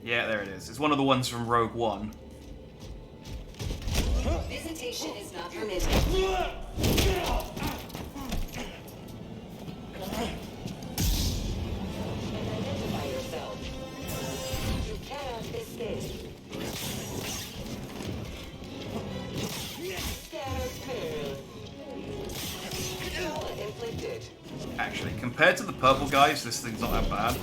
Yeah, there it is. It's one of the ones from Rogue One. Visitation is not permitted. Identify yourself. You cannot escape. Trauma inflicted. Actually, compared to the purple guys, this thing's not that bad.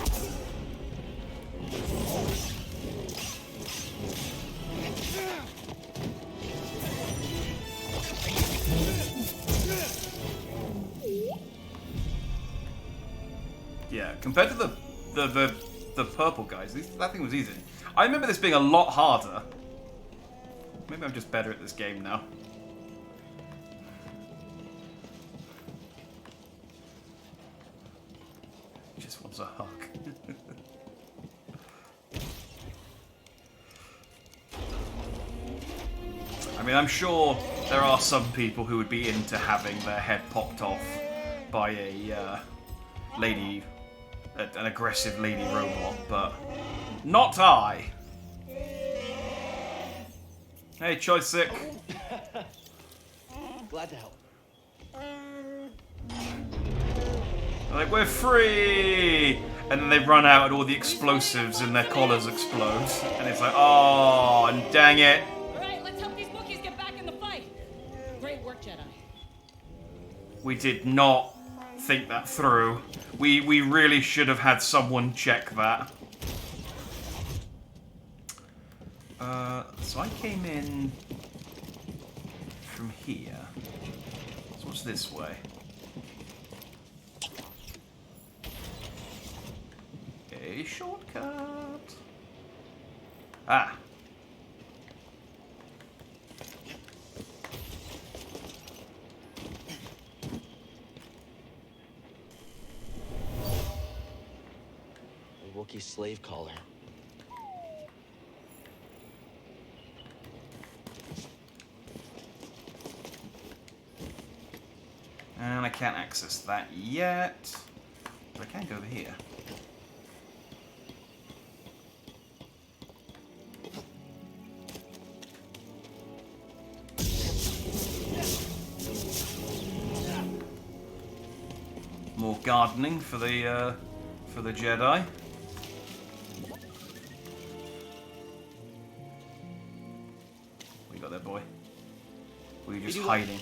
Yeah, compared to the purple guys, that thing was easy. I remember this being a lot harder. Maybe I'm just better at this game now. He just wants a hug. I mean, I'm sure there are some people who would be into having their head popped off by a lady, an aggressive lady robot, but not I. Hey, Choice Sick. Glad to help. Like, we're free! And then they run out and all the explosives and their collars explode. And it's like, oh, and dang it. Alright, let's help these Wookiees get back in the fight. Great work, Jedi. We did not think that through. We really should have had someone check that. So I came in from here. So what's this way? A shortcut. Ah. A Wookiee slave caller. And I can't access that yet. But I can go over here. More gardening for the Jedi. What you got there, boy? Were you just hiding?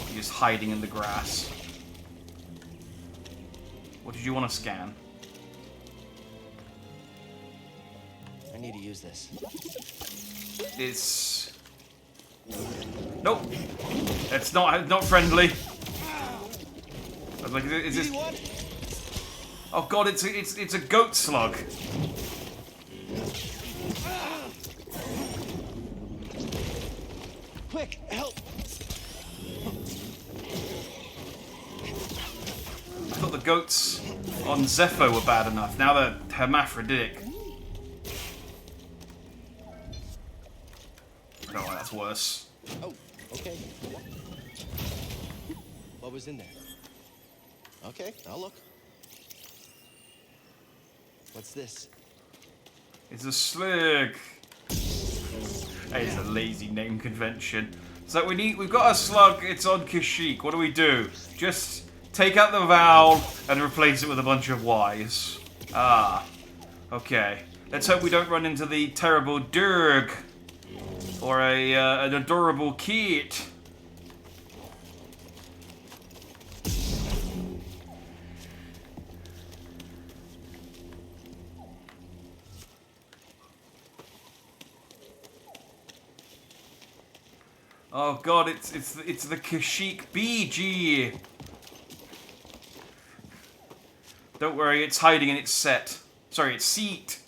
You're just hiding in the grass. What did you want to scan? I need to use this. It's... Nope. It's not friendly. I was like, is this... Oh god, it's a goat slug. Quick, help! I thought the goats on Zepho were bad enough. Now they're hermaphroditic. Oh, that's worse. Oh, okay. What was in there? Okay, I'll look. What's this? It's a slug. Hey, it's a lazy name convention. So we've got a slug. It's on Kashyyyk. What do? Just take out the vowel and replace it with a bunch of Y's. Ah, okay. Let's hope we don't run into the terrible Durg or an adorable kit. Oh god, it's the Kashyyyk BG. Don't worry, it's hiding in its set. Sorry, its seat.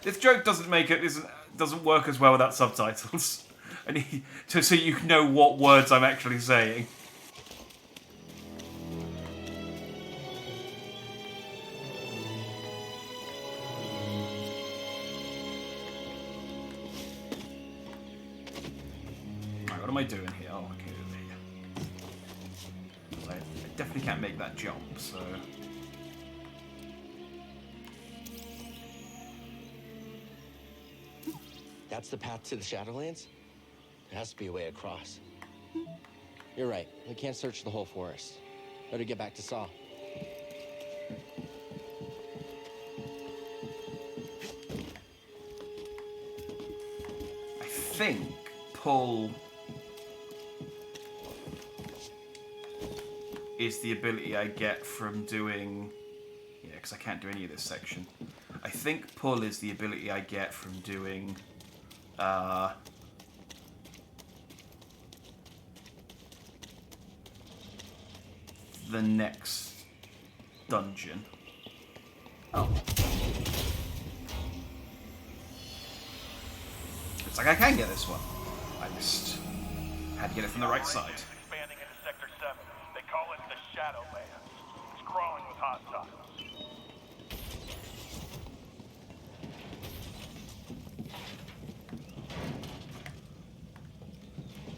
This joke doesn't work as well without subtitles. I need so you know what words I'm actually saying. What am I doing here? Oh, okay, over here. I definitely can't make that jump, so... That's the path to the Shadowlands? There has to be a way across. You're right. We can't search the whole forest. Better get back to Saw. I think pull is the ability I get from doing... Yeah, because I can't do any of this section. I think pull is the ability I get from doing... the next dungeon. Oh. Looks like I can get this one. I just had to get it from the right side. Expanding into Sector 7. They call it the Shadowlands. It's crawling with hostiles.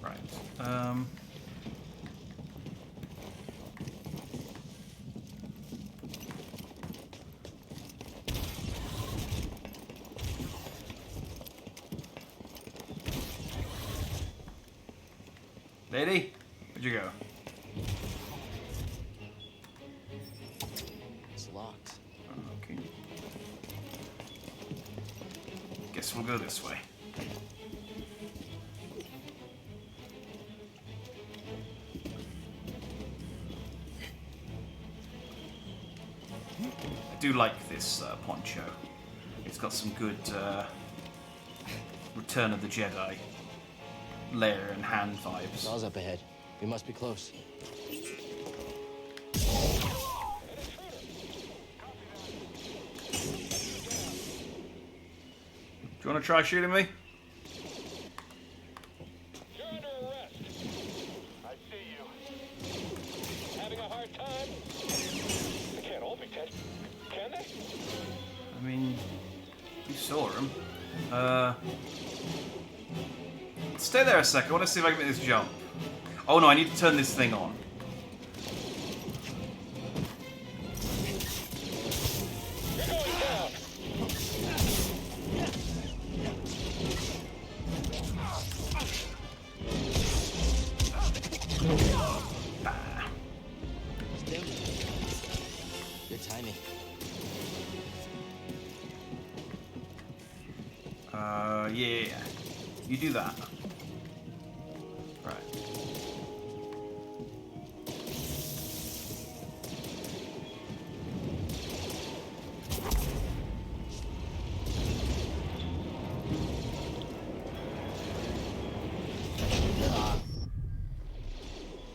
Right. Lady, where'd you go? It's locked. Okay. Guess we'll go this way. I do like this poncho. It's got some good Return of the Jedi layer and hand vibes. Saw's up ahead. We must be close. Do you want to try shooting me? You're under arrest. I see you. Having a hard time? They can't all be tested, can they? I mean, you saw him. Stay there a second. I want to see if I can make this jump. Oh no, I need to turn this thing on. You're going down. Good timing. Yeah. You do that. Right.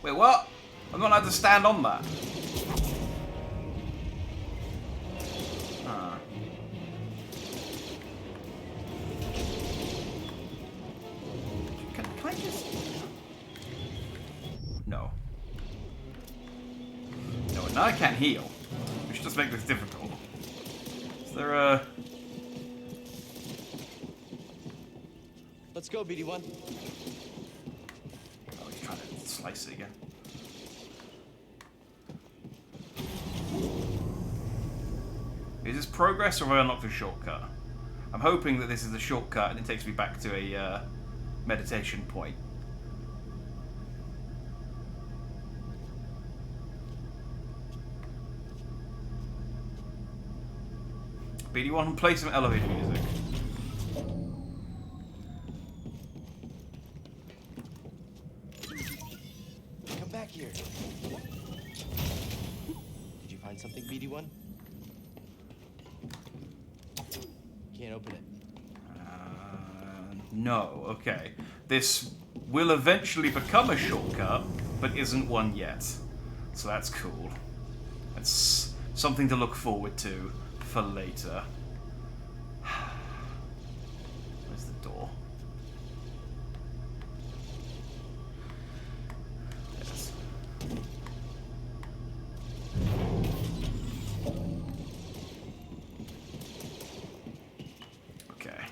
Wait, what? I'm not allowed to stand on that. Ah. Can I just... No. No, now I can't heal. Which does make this difficult. Is there a... Let's go, BD1. Oh, he's trying to slice it again. Is this progress or have I unlocked a shortcut? I'm hoping that this is a shortcut and it takes me back to a meditation point. BD1, play some elevator music. Come back here. Did you find something, BD1? Can't open it. No, okay. This will eventually become a shortcut, but isn't one yet. So that's cool. That's something to look forward to for later. Where's the door? Yes. Okay.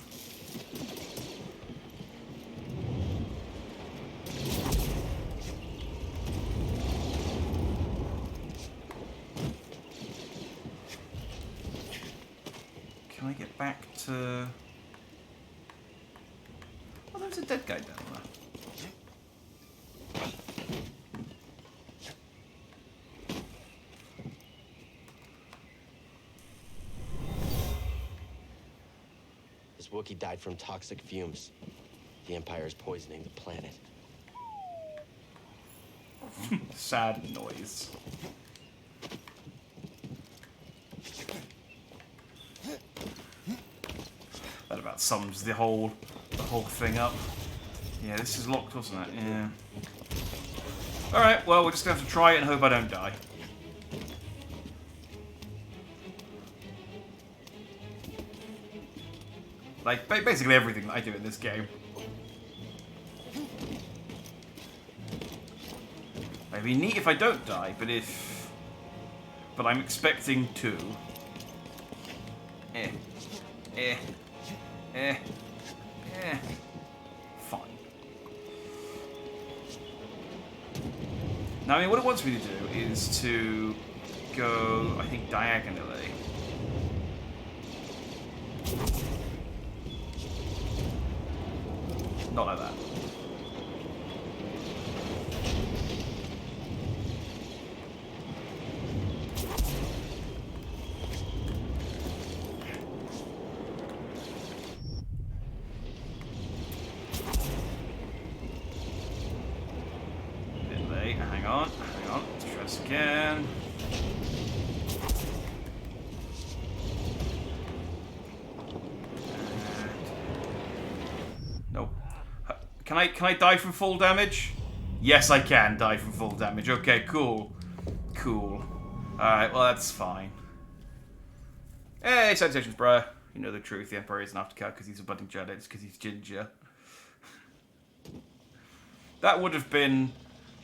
Can I get back to... Oh, there's a dead guy down there. This Wookiee died from toxic fumes. The Empire is poisoning the planet. Sad noise. That about sums the whole thing up. Yeah, this is locked, wasn't it? Yeah. Alright, well, we're just gonna have to try it and hope I don't die. Like, basically everything that I do in this game. It'd be neat if I don't die, but if... But I'm expecting to. Fine. Now, I mean, what it wants me to do is to go, I think, diagonally. Not like that. Bit late. Hang on. Let's try this again. Nope. Can I die from full damage? Yes, I can die from full damage. Okay, cool. Alright, well, that's fine. Hey, salutations, bruh. You know the truth. The Emperor isn't after Cal because he's a budding Jedi. It's because he's ginger. That would have been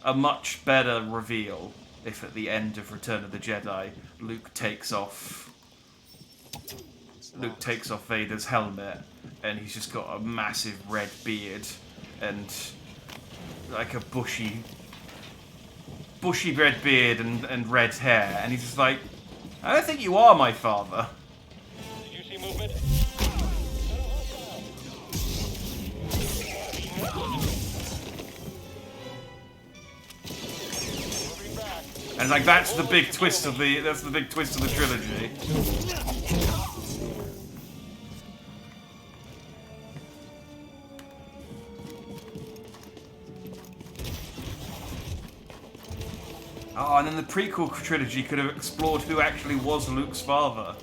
a much better reveal if at the end of Return of the Jedi, Luke takes off Vader's helmet and he's just got a massive red beard and like a bushy red beard and red hair, and he's just like, I don't think you are my father. Did you see movement? And like that's the big twist of the trilogy. Oh, and then the prequel trilogy could have explored who actually was Luke's father.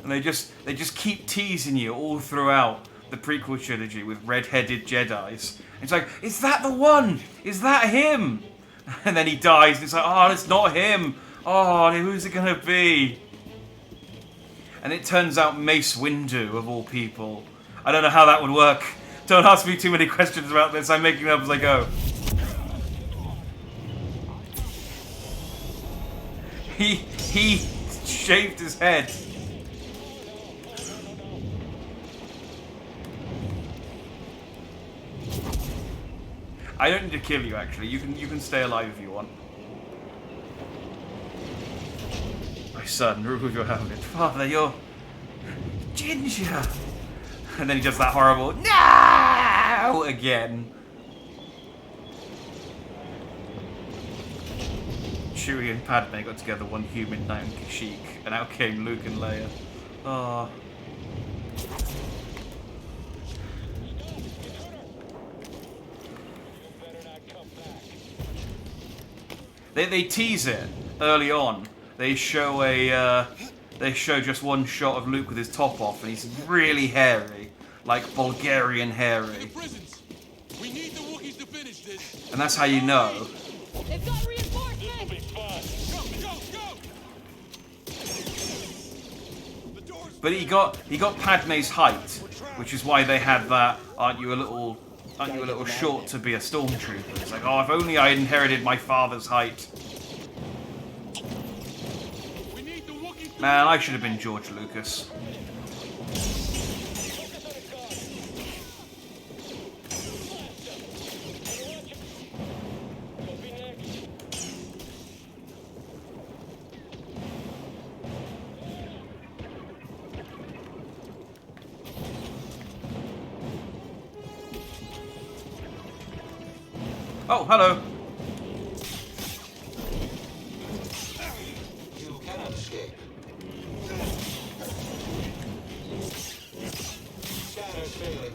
And they just keep teasing you all throughout the prequel trilogy with red-headed Jedis. It's like, is that the one? Is that him? And then he dies, and it's like, oh, it's not him. Oh, who's it gonna be? And it turns out Mace Windu, of all people. I don't know how that would work. Don't ask me too many questions about this. I'm making it up as I go. He shaved his head. I don't need to kill you, actually. You can stay alive if you want. My son, remove your helmet. Father, you're ginger. And then he does that horrible no again. Chewie and Padme got together one human night in Kashyyyk, and out came Luke and Leia. Oh. They tease it early on. They show just one shot of Luke with his top off, and he's really hairy, like Bulgarian hairy. We need the Wookiees to finish this. And that's how you know. They've got reinforcements! But he got Padme's height, which is why they had that. Aren't you a little short to be a stormtrooper? It's like, oh, if only I inherited my father's height. Man, I should have been George Lucas. Oh, hello. You cannot escape. Scanner failing.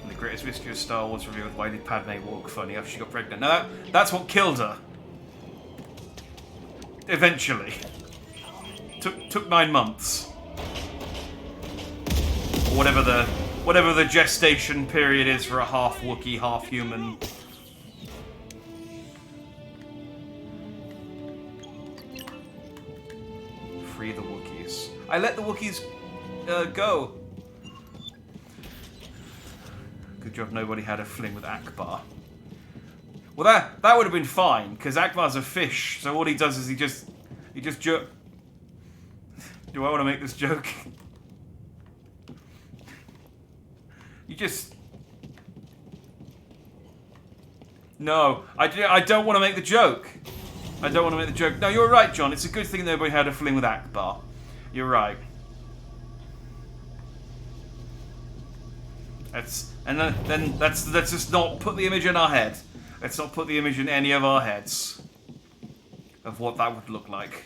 The greatest mystery of Star Wars revealed, why did Padme walk funny after she got pregnant? Now that's what killed her. Eventually. Took 9 months. Or whatever the gestation period is for a half Wookiee, half human. Free the Wookiees. I let the Wookiees go. Good job nobody had a fling with Akbar. Well, that would have been fine, because Akbar's a fish, so all he does is he just jerk. Do I want to make this joke? You just... No, I don't want to make the joke. I don't want to make the joke. No, you're right, John. It's a good thing nobody had a fling with Akbar. You're right. Let's just not put the image in our head. Let's not put the image in any of our heads of what that would look like.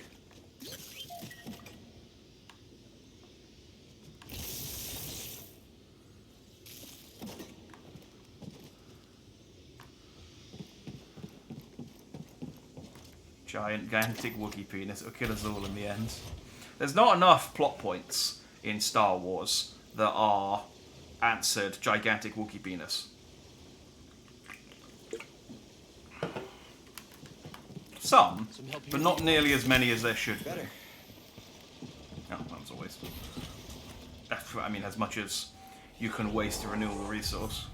Gigantic Wookiee penis. It'll kill us all in the end. There's not enough plot points in Star Wars that are answered gigantic Wookiee penis. Some, but not nearly as many as there should be. No, that's a waste. I mean, as much as you can waste a renewable resource.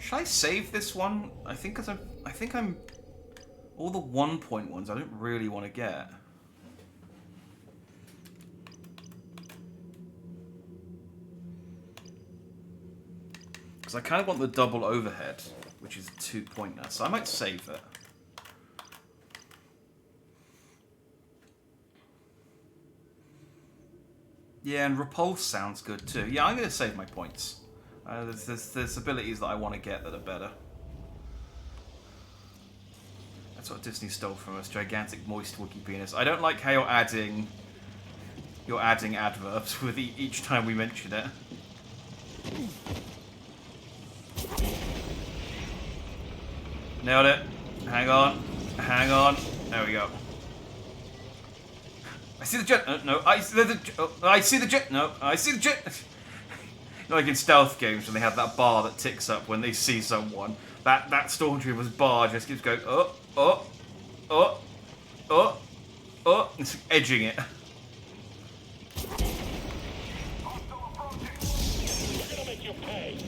Should I save this one? I think I'm all the 1-point ones I don't really want to get. Because I kind of want the double overhead, which is a 2-point now, so I might save it. Yeah, and repulse sounds good too. Yeah, I'm going to save my points. There's abilities that I want to get that are better. That's what Disney stole from us. Gigantic moist Wookiee penis. I don't like how you're adding adverbs with each time we mention it. Nailed it. Hang on. Hang on. There we go. I see the jet. No, I see the jet. No, I see the jet. You know, like in stealth games when they have that bar that ticks up when they see someone. That Stormtrooper's bar just keeps going it's edging it. We're gonna make you pay.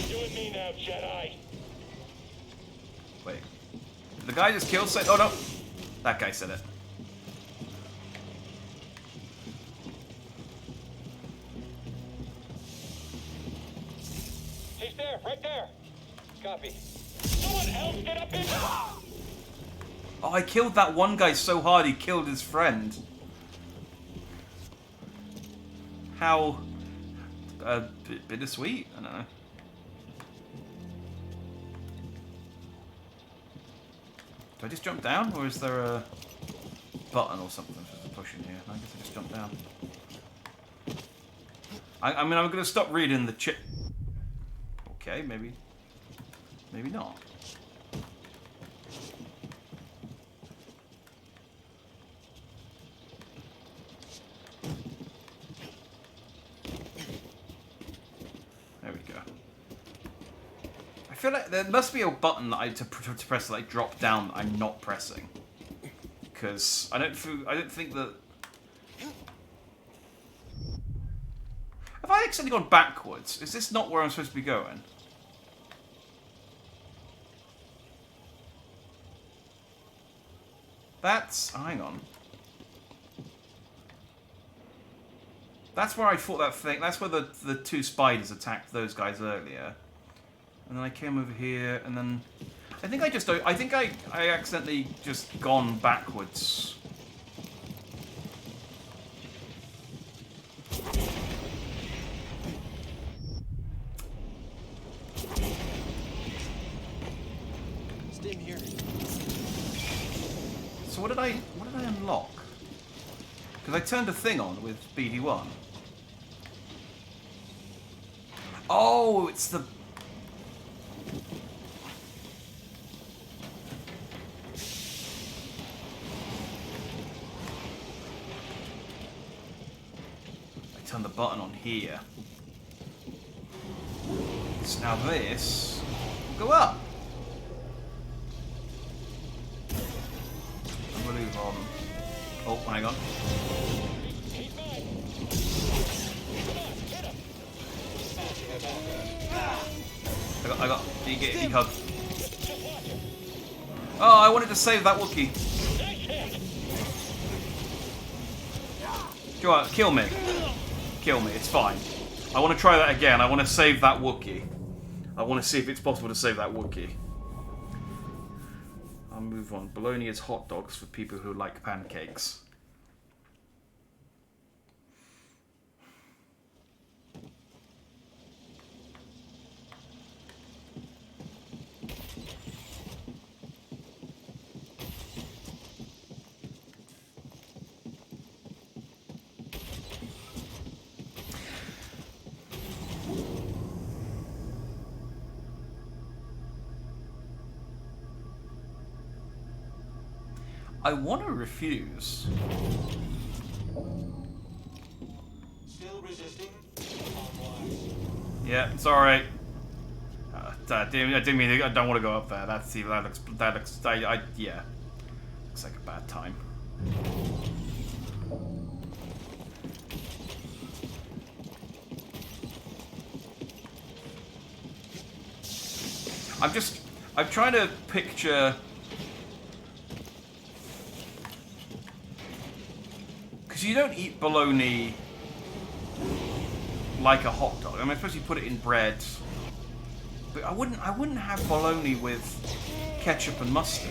You and me now, Jedi. Wait. Did the guy just kill say? Oh no. That guy said it. He's there, right there. Copy. Someone else get up in. Oh, I killed that one guy so hard he killed his friend. How bittersweet. I don't know. Do I just jump down, or is there a button or something to push in here? I guess I just jump down. I mean, I'm going to stop reading the chip. Okay, maybe not. There we go. I feel like there must be a button that to press to like drop down that I'm not pressing, because I don't think that. Have I accidentally gone backwards? Is this not where I'm supposed to be going? That's... Oh, hang on. That's where I fought that thing. That's where the two spiders attacked those guys earlier. And then I came over here, and then... I think I accidentally just gone backwards. Stay here. So what did I unlock? Because I turned a thing on with BD1. Oh, it's the... I turned the button on here. So now this will go up. I'm gonna move on. Oh, hang on. I got, he hugged. Oh, I wanted to save that Wookiee. Go on, kill me. Kill me, it's fine. I want to try that again. I want to save that Wookiee. I want to see if it's possible to save that Wookiee. I'll move on. Bologna is hot dogs for people who like pancakes. I want to refuse. Still resisting? Yeah, it's alright. I didn't mean I don't want to go up there. That looks yeah. Looks like a bad time. I'm trying to picture. Because you don't eat bologna like a hot dog. I mean, I suppose you put it in bread. But I wouldn't have bologna with ketchup and mustard.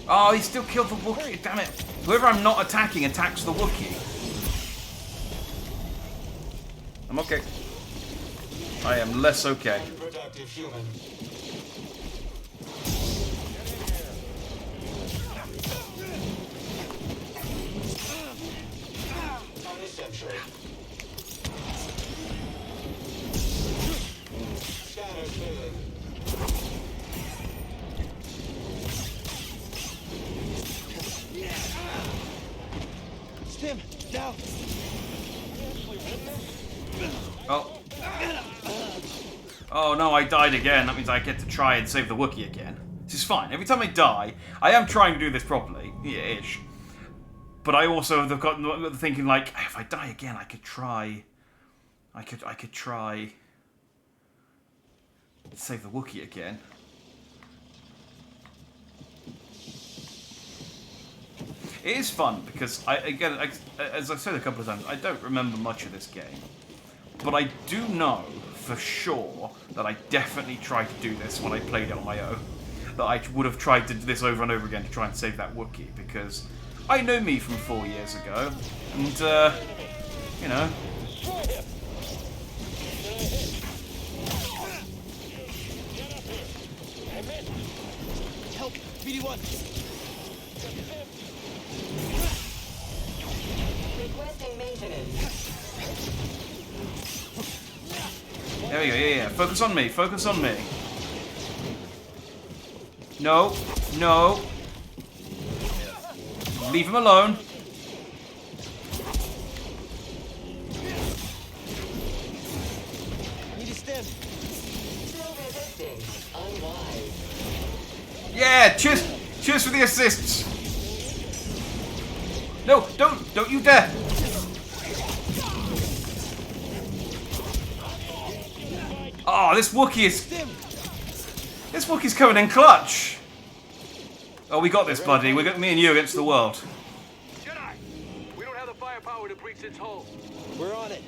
Oh, he still killed the Wookiee, damn it. Whoever I'm not attacking attacks the Wookiee. I'm okay. I am less okay. Unproductive human. Unessential. Scanner failing. Stim, down. Oh. Oh no, I died again. That means I get to try and save the Wookiee again. This is fine. Every time I die, I am trying to do this properly. Yeah, ish. But I also have got thinking like, if I die again, I could try. I could try. Save the Wookiee again. It is fun because as I've said a couple of times, I don't remember much of this game, but I do know for sure that I definitely tried to do this when I played it on my own. That I would have tried to do this over and over again to try and save that Wookiee because I know me from 4 years ago, and you know. Help, BD1. Requesting maintenance. There we go, yeah. Focus on me, focus on me. No, no. Leave him alone. Need a stim. Still resisting. Unwise. Yeah, cheers for the assists. No, don't you dare. Oh, this Wookiee's coming in clutch. Oh, we got this, buddy. We got me and you against the world. Jedi, we don't have the firepower to breach its hull. We're on it.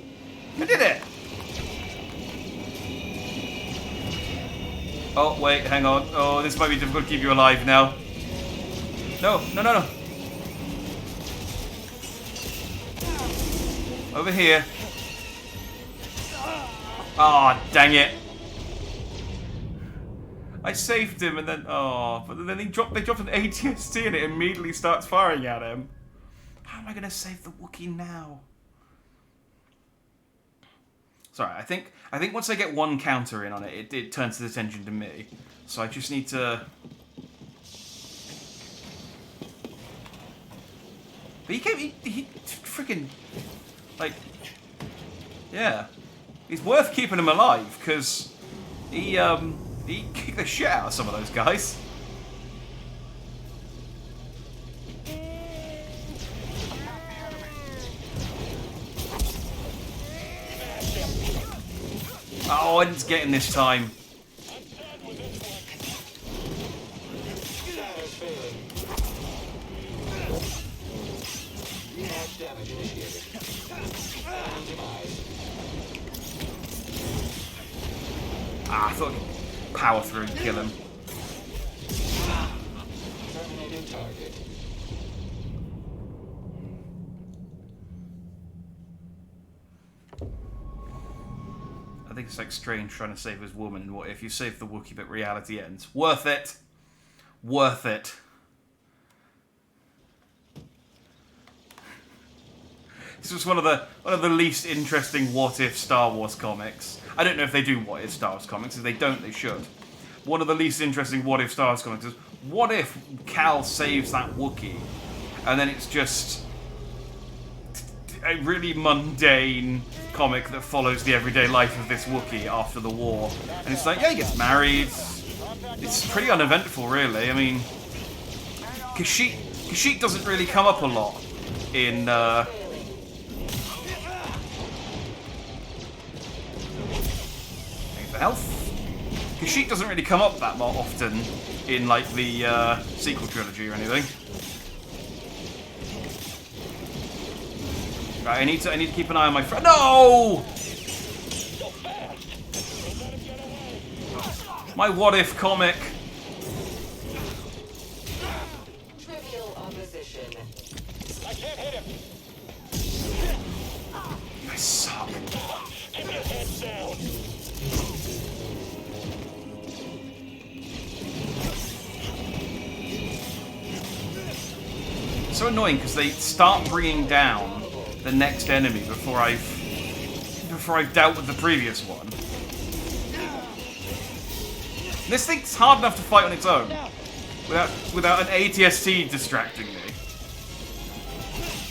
We did it. Oh, wait, hang on. Oh, this might be difficult to keep you alive now. No. Over here. Oh, dang it. I saved him and then, but then they dropped an ATST and it immediately starts firing at him. How am I going to save the Wookiee now? Sorry, I think once I get one counter in on it, it turns his attention to me. So I just need to... But he freaking, like, yeah. He's worth keeping him alive, because he kicked the shit out of some of those guys. Oh, I didn't get him this time. I thought I could power through and kill him. Terminating target. I think it's like Strange trying to save his woman. What if you save the Wookiee but reality ends? Worth it. Worth it. This was one of the least interesting what if Star Wars comics. I don't know if they do what if Star Wars comics. If they don't, they should. One of the least interesting what if Star Wars comics is, what if Cal saves that Wookiee and then it's just a really mundane comic that follows the everyday life of this Wookiee after the war. And it's like, yeah, he gets married. It's pretty uneventful, really. I mean, Kashyyyk doesn't really come up a lot in for health. Kashyyyk doesn't really come up that more often in like the sequel trilogy or anything. Right, I need to keep an eye on my friend. No! My what if comic. Trivial opposition. I can't hit him. You guys suck. Keep your head down. It's so annoying because they start bringing down the next enemy before I've dealt with the previous one. This thing's hard enough to fight on its own without an ATST distracting me.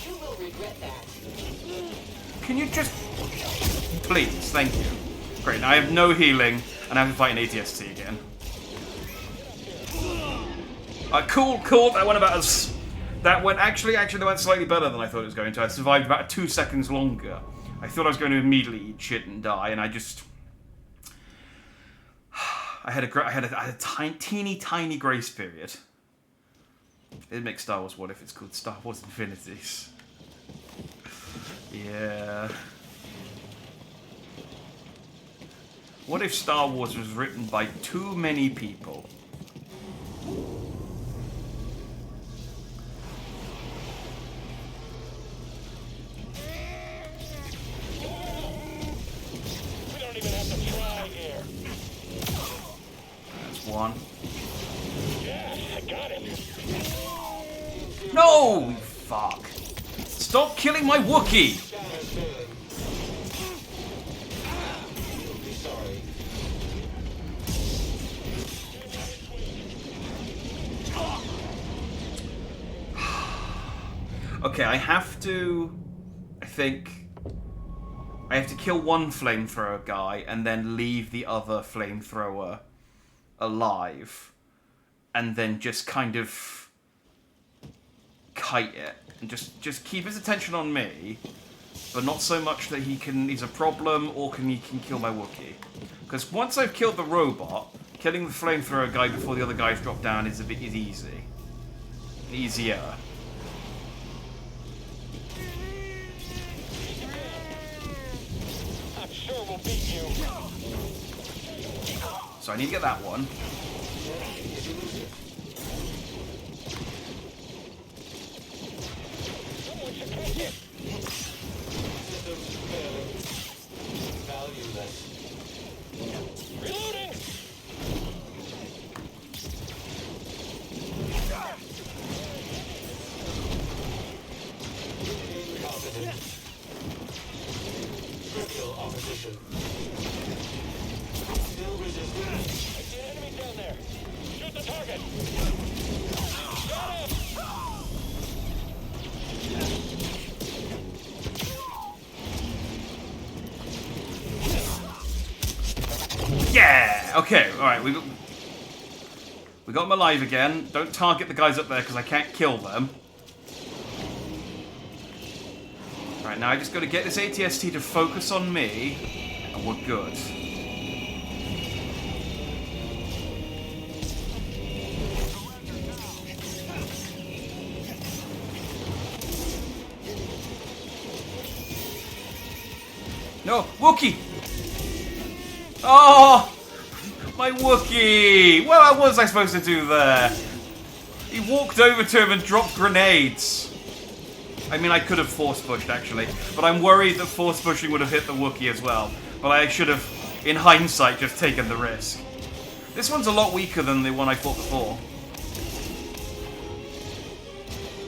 You will regret that. Can you just please? Thank you. Great. Now I have no healing and I have to fight an ATST again. Cool. That went about as. That went actually that went slightly better than I thought it was going to. I survived about 2 seconds longer. I thought I was going to immediately eat shit and die, and I just. I had a teeny grace period. It makes Star Wars What If it's called Star Wars Infinities. Yeah. What if Star Wars was written by too many people? We don't even have to try here. That's one. Yeah, I got him. No! Fuck. Stop killing my Wookiee! Okay, I have to kill one flamethrower guy and then leave the other flamethrower alive. And then just kind of kite it. And just keep his attention on me, but not so much that he's a problem or he can kill my Wookiee. Because once I've killed the robot, killing the flamethrower guy before the other guys drop down is easy. Easier. I'm sure we'll beat you. So I need to get that one. Someone should catch it. Reloading. Trivial opposition. Still resisting. I see an enemy down there. Shoot the target. Got him. Yeah! Okay, alright, we got him alive again. Don't target the guys up there because I can't kill them. Alright, now I just got to get this ATST to focus on me, and we're good. No! Wookiee! Oh! My Wookiee! What was I supposed to do there? He walked over to him and dropped grenades. I mean, I could have force pushed, actually. But I'm worried that force pushing would have hit the Wookiee as well. But I should have, in hindsight, just taken the risk. This one's a lot weaker than the one I fought before.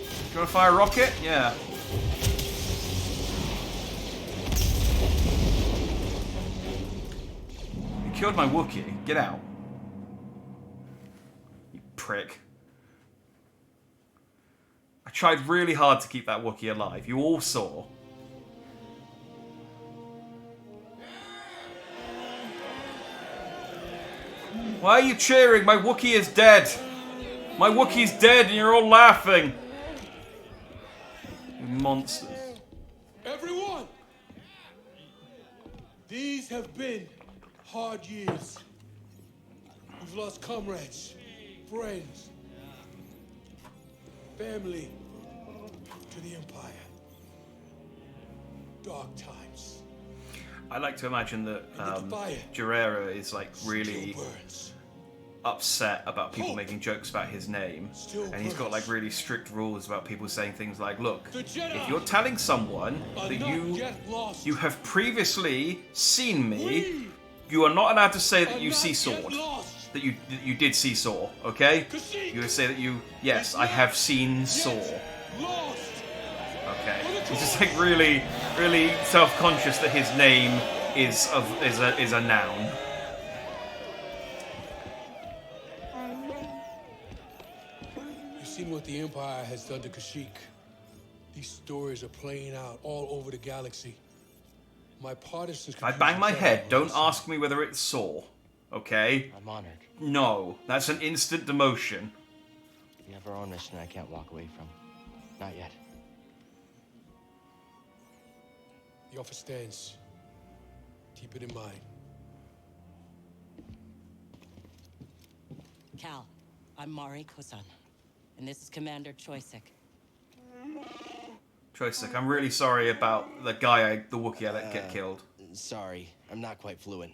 Do you want to fire a rocket? Yeah. You killed my Wookiee. Get out. You prick. I tried really hard to keep that Wookiee alive. You all saw. Why are you cheering? My Wookiee is dead. My Wookiee's dead and you're all laughing. You monsters. Everyone! These have been hard years. We've lost comrades, friends, family to the Empire. Dark times. I like to imagine that Guerrero is like really upset about people making jokes about his name, and he's got like really strict rules about people saying things like, look, if you're telling someone that you have previously seen me, you are not allowed to say that you see sword, that you did see Saw, okay? You would say that yes, I have seen Saw. Okay, he's just like really self-conscious that his name is a noun. You've seen what the Empire has done to Kashyyyk. These stories are playing out all over the galaxy. My partisans. If I bang my head, don't ask me whether it's Saw, okay? I'm honored. No, that's an instant demotion. We have our own mission I can't walk away from. Not yet. The offer stands. Keep it in mind. Cal, I'm Mari Kosan, and this is Commander Choisik. Choisik, I'm really sorry about the Wookiee I let get killed. Sorry, I'm not quite fluent.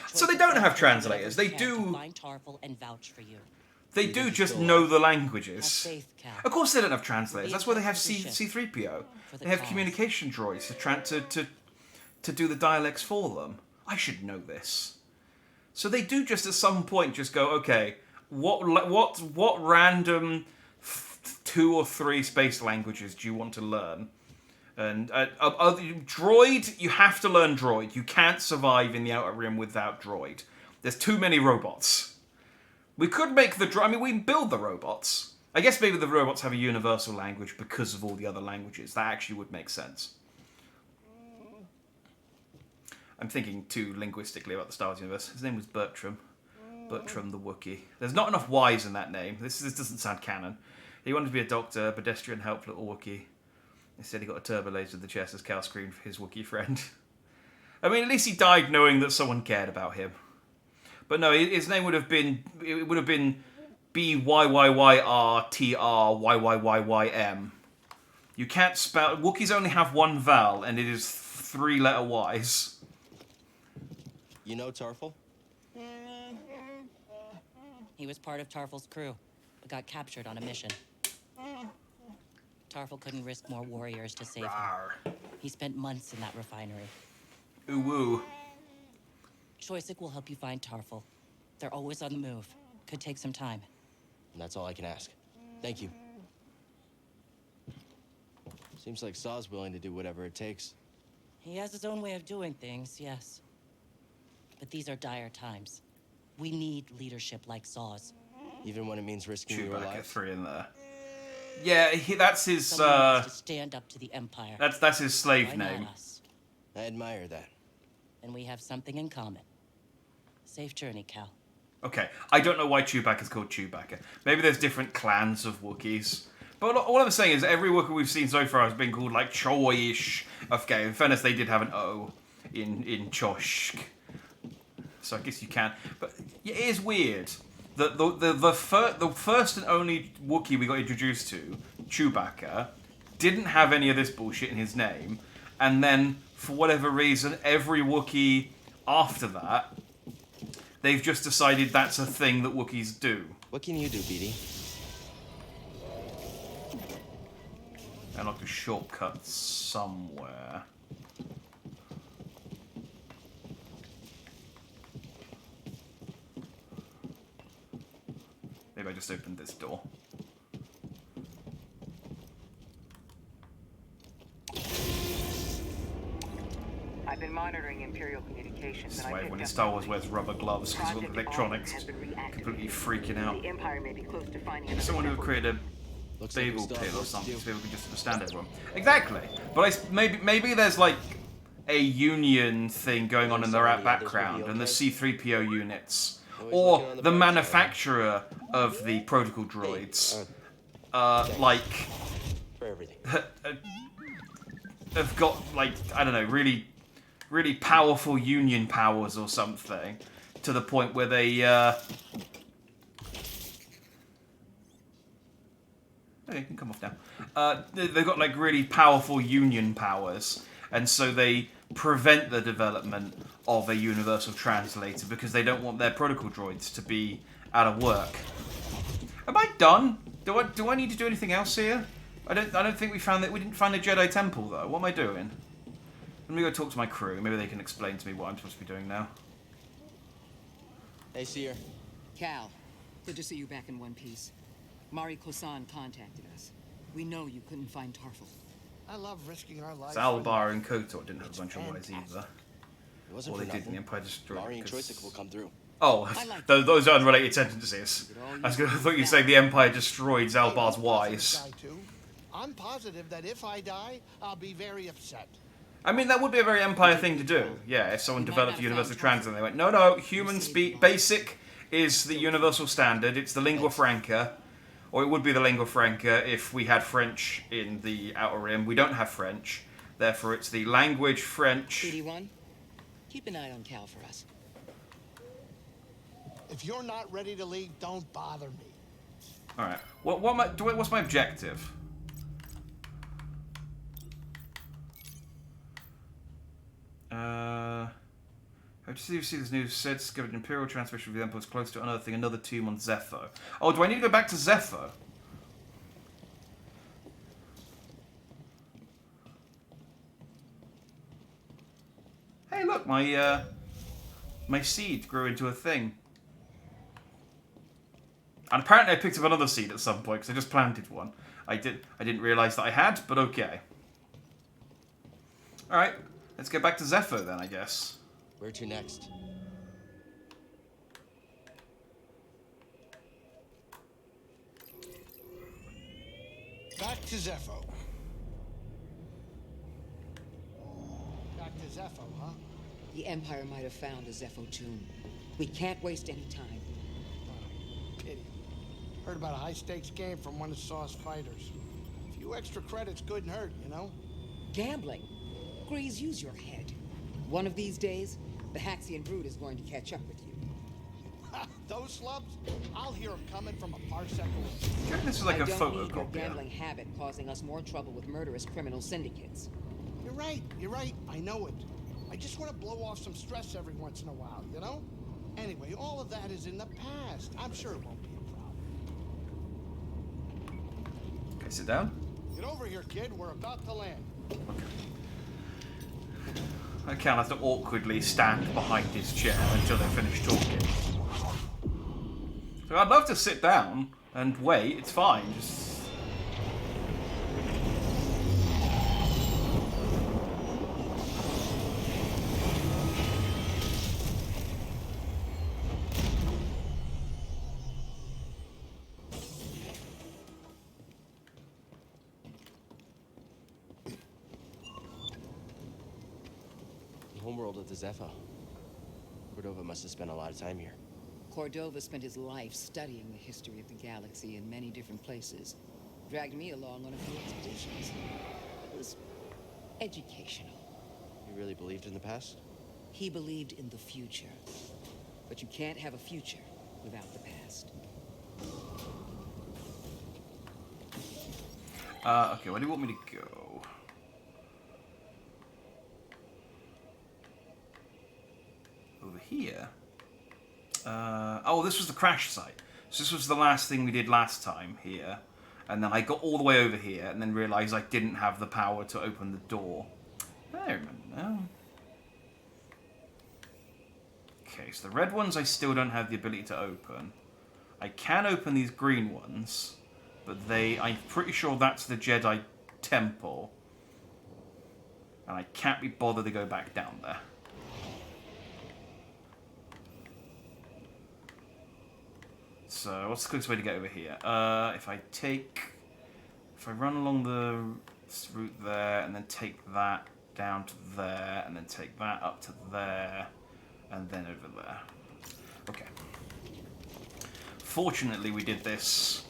So they don't have translators. They do. Find Tarful and vouch for you. They do just know the languages. Have faith, Cal. Of course they don't have translators. That's why they have C3PO. For the They have cause. communication droids to do the dialects for them. I should know this. So they do just at some point just go, okay, what random 2 or 3 space languages do you want to learn? And droid, you have to learn droid. You can't survive in the Outer Rim without droid. There's too many robots. We could make the droid. I mean, we can build the robots. I guess maybe the robots have a universal language because of all the other languages. That actually would make sense. I'm thinking too linguistically about the Star Wars universe. His name was Bertram. Bertram the Wookiee. There's not enough Y's in that name. This doesn't sound canon. He wanted to be a doctor, pedestrian, helpful little Wookiee. Instead, he got a turbo laser to the chest as Cal screamed for his Wookiee friend. I mean, at least he died knowing that someone cared about him. But no, his name would have been BYYYRTRYYYYM. You can't spell. Wookiees only have one vowel, and it is 3-letter Y's. You know Tarful? He was part of Tarful's crew, but got captured on a mission. Tarful couldn't risk more warriors to save him. He spent months in that refinery. Ooh woo. Choisik will help you find Tarful. They're always on the move. Could take some time. And that's all I can ask. Thank you. Seems like Saw's willing to do whatever it takes. He has his own way of doing things, yes. But these are dire times. We need leadership like Saw's. Even when it means risking your Chewbacca life. 3 in there. Yeah, that's his. Someone has to stand up to the Empire. That's his slave Why not name. us? I admire that. And we have something in common. Safe journey, Cal. Okay, I don't know why Chewbacca's called Chewbacca. Maybe there's different clans of Wookiees. But all I'm saying is every Wookiee we've seen so far has been called like Choish. Okay, in fairness, they did have an O in Choshk. So I guess you can. But yeah, it is weird that the first and only Wookiee we got introduced to, Chewbacca, didn't have any of this bullshit in his name. And then, for whatever reason, every Wookiee after that, they've just decided that's a thing that Wookiees do. What can you do, BD? Unlock a shortcut somewhere. Maybe I just opened this door. I've been monitoring Imperial communications. This is and why I everyone in picked Star up Wars wears rubber gloves because of all the Project electronics. Alpha has been reactivated. Completely freaking out. The Empire may be close to finding another Someone who would temple. create a Looks like we Babel still pit have or work to something do. so people can just understand everyone. Exactly. But maybe there's like a union thing going on in the background and the C3PO units. Or the manufacturer of the protocol droids. For everything. have got, like, I don't know, really, really powerful union powers or something, to the point where they, okay, you can come off now. They've got, like, really powerful union powers, and so they prevent the development of a universal translator because they don't want their protocol droids to be out of work. Am I done? Do I need to do anything else here? I don't think we didn't find the Jedi Temple though. What am I doing? Let me go talk to my crew. Maybe they can explain to me what I'm supposed to be doing now. Hey, Seer. Cal, good to see you back in one piece. Mari Kosan contacted us. We know you couldn't find Tarful. I love risking our lives. Zalbar and Kotor didn't have a bunch of Ys either. It wasn't Or for they did nothing. in the Empire Destroyed. Mari and Choysic will come through. Oh, those are unrelated sentences. I thought you were saying the Empire destroyed Zalbar's Ys. I'm positive that if I die, I'll be very upset. I mean, that would be a very Empire thing to do. Yeah, if someone developed a universal translate and they went, no, human speak, basic is the universal standard, it's the lingua franca. Or it would be the lingua franca if we had French in the Outer Rim. We don't have French, therefore it's the language French. PD1, keep an eye on Cal for us. If you're not ready to leave, don't bother me. Alright, what's my objective? How do you see this news? Said discovered an Imperial transmission of the Emperor was close to unearthing another tomb on Zepho. Oh, do I need to go back to Zepho? Hey, look, my seed grew into a thing. And apparently I picked up another seed at some point because I just planted one. I didn't realise that I had, but okay. Alright, let's get back to Zepho then, I guess. Where to next? Back to Zepho. Back to Zepho, huh? The Empire might have found the Zepho tomb. We can't waste any time. Pity. Heard about a high-stakes game from one of Saw's fighters. A few extra credits couldn't hurt, you know? Gambling. Grease, use your head. One of these days, the Haxian brood is going to catch up with you. Those slubs? I'll hear them coming from a parsec away. I reckon this is like a Your photocopy. gambling habit causing us more trouble with murderous criminal syndicates. You're right. I know it. I just want to blow off some stress every once in a while, you know? Anyway, all of that is in the past. I'm sure it won't be a problem. Okay, sit down. Get over here, kid. We're about to land. I can't have to awkwardly stand behind his chair until they finish talking. So I'd love to sit down and wait, it's fine, just... The homeworld of the Zepho. Cordova must have spent a lot of time here. Cordova spent his life studying the history of the galaxy in many different places. Dragged me along on a few expeditions. It was educational. You really believed in the past? He believed in the future. But you can't have a future without the past. Okay, where do you want me to go? Over here? Oh, this was the crash site. So this was the last thing we did last time here. And then I got all the way over here and then realised I didn't have the power to open the door. I remember now. Okay, so the red ones I still don't have the ability to open. I can open these green ones, but I'm pretty sure that's the Jedi Temple. And I can't be bothered to go back down there. So, what's the quickest way to get over here? If I run along the route there, and then take that down to there, and then take that up to there, and then over there. Okay. Fortunately, we did this.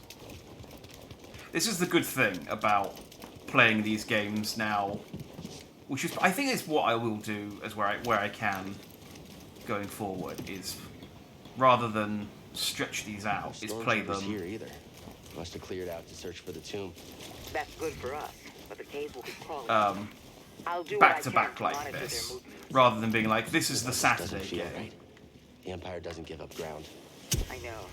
This is the good thing about playing these games now which is, I think, is what I will do as where I can going forward, is rather than stretch these out, is play them. Here either. Must have cleared out to search for the tomb. That's good for us, but the cave will be crawling. I'll do back what to I back can like monitor their this, movements. rather than being like, this is the Doesn't Saturday feel game. right. The Empire doesn't give up ground. I know.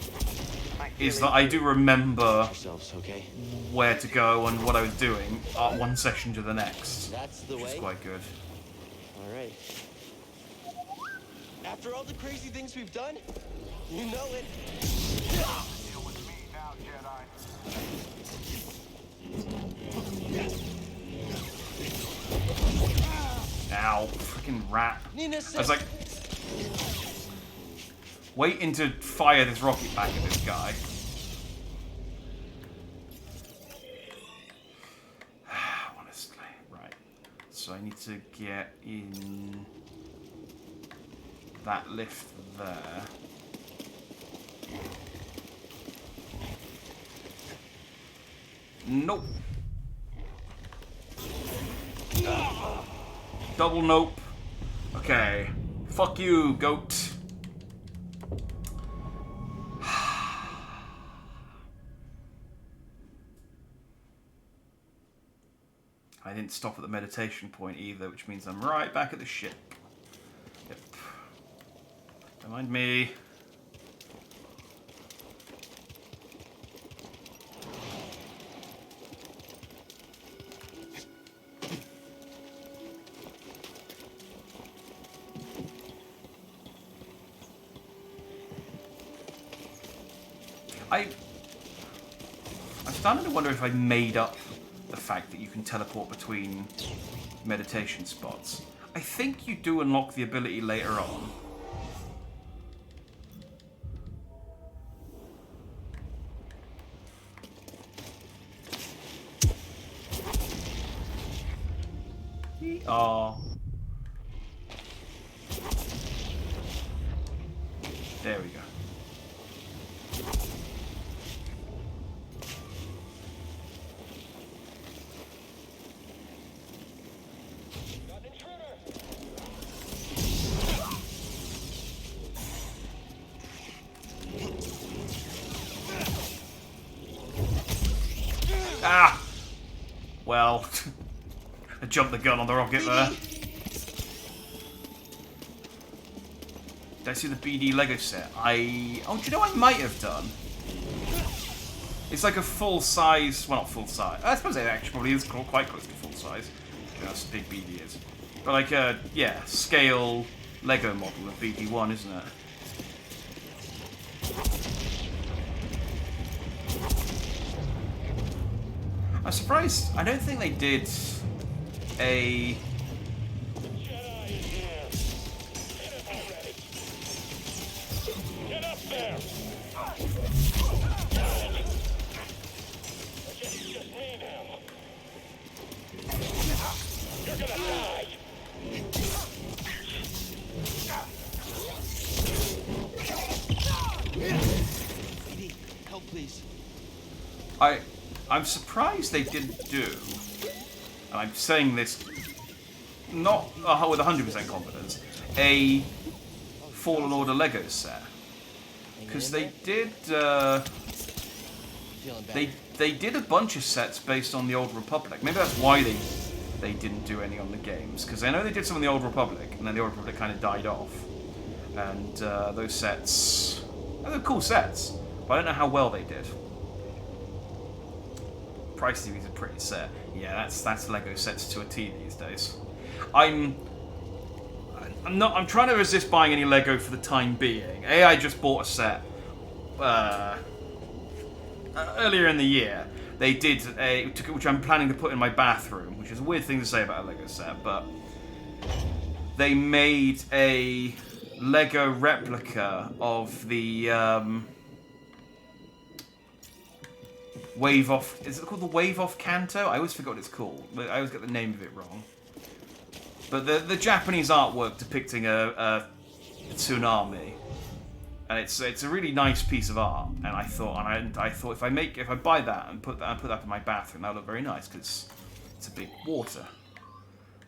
Is that I do remember Ourselves, okay? where to go and what I was doing one session to the next. That's the which way. is quite good. All right. After all the crazy things we've done, you know it. Deal with me now, Jedi. Ow, freaking rat. Nina, I was like, waiting to fire this rocket back at this guy. Honestly, right. So I need to get in that lift there. Nope. Double nope. Okay. Fuck you, goat. I didn't stop at the meditation point either, which means I'm right back at the ship. Yep. Don't mind me. I'm starting to wonder if I made up the fact that you can teleport between meditation spots. I think you do unlock the ability later on. Oh. There we go. Ah! Well, I jumped the gun on the rocket there. Did I see the BD Lego set? Oh, do you know what I might have done? It's like a full-size, well, not full-size. I suppose it actually probably is quite close to full-size. That's how big BD is. But like a, yeah, scale Lego model of BD1, isn't it? I'm surprised. I don't think they did a... Get up there! It's just me now. You're gonna die! Help, please. I'm surprised they didn't do, and I'm saying this not with 100% confidence, a Fallen Order Lego set. Because they did, they did a bunch of sets based on the Old Republic. Maybe that's why they didn't do any on the games. Because I know they did some on the Old Republic, and then the Old Republic kind of died off. And those sets, they're cool sets, but I don't know how well they did. Price TVs are pretty set. Yeah, that's Lego sets to a T these days. I'm trying to resist buying any Lego for the time being. I just bought a set earlier in the year. They did which I'm planning to put in my bathroom, which is a weird thing to say about a Lego set, but they made a Lego replica of the Wave Off. Is it called the Wave Off Kanto? I always forget what it's called. I always get the name of it wrong. But the Japanese artwork depicting a tsunami, and it's a really nice piece of art. And I thought if I buy that and put that in my bathroom, that'll look very nice because it's a big water.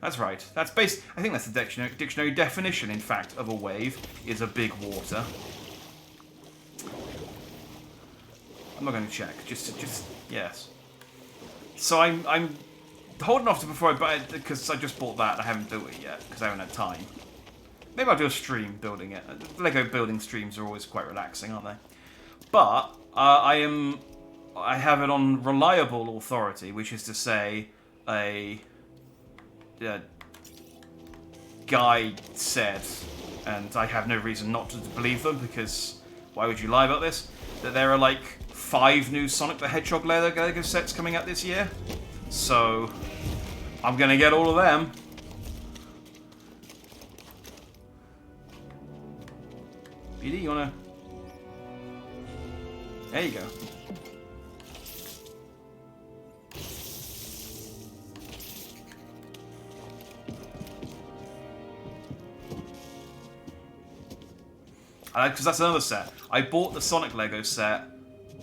That's right. That's based. I think that's the dictionary definition, in fact, of a wave is a big water. I'm not going to check. Just yes. So I'm holding off to before I buy it because I just bought that and I haven't built it yet because I haven't had time. Maybe I'll do a stream building it. Lego building streams are always quite relaxing, aren't they? But I have it on reliable authority, which is to say, a guy said, and I have no reason not to believe them because why would you lie about this? That there are like 5 new Sonic the Hedgehog Lego sets coming out this year, so I'm gonna get all of them. BD, you wanna? There you go. Because that's another set. I bought the Sonic Lego set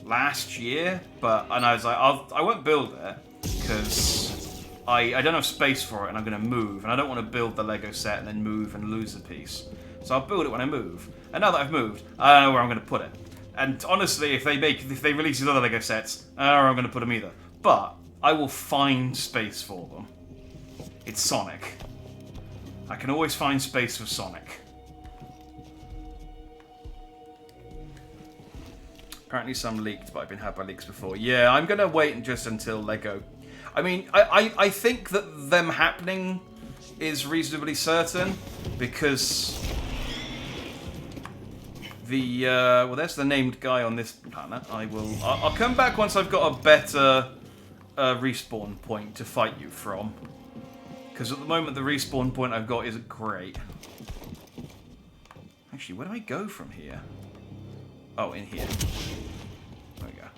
last year, and I was like, I won't build it because I don't have space for it, and I'm going to move, and I don't want to build the Lego set and then move and lose a piece. So I'll build it when I move. And now that I've moved, I don't know where I'm going to put it. And honestly, if they release these other Lego sets, I don't know where I'm going to put them either. But I will find space for them. It's Sonic. I can always find space for Sonic. Apparently some leaked, but I've been had by leaks before. Yeah, I'm going to wait just until Lego... I mean, I think that them happening is reasonably certain, because... well, there's the named guy on this planet. I'll come back once I've got a better respawn point to fight you from. Because at the moment, the respawn point I've got isn't great. Actually, where do I go from here? Oh, in here. There we go.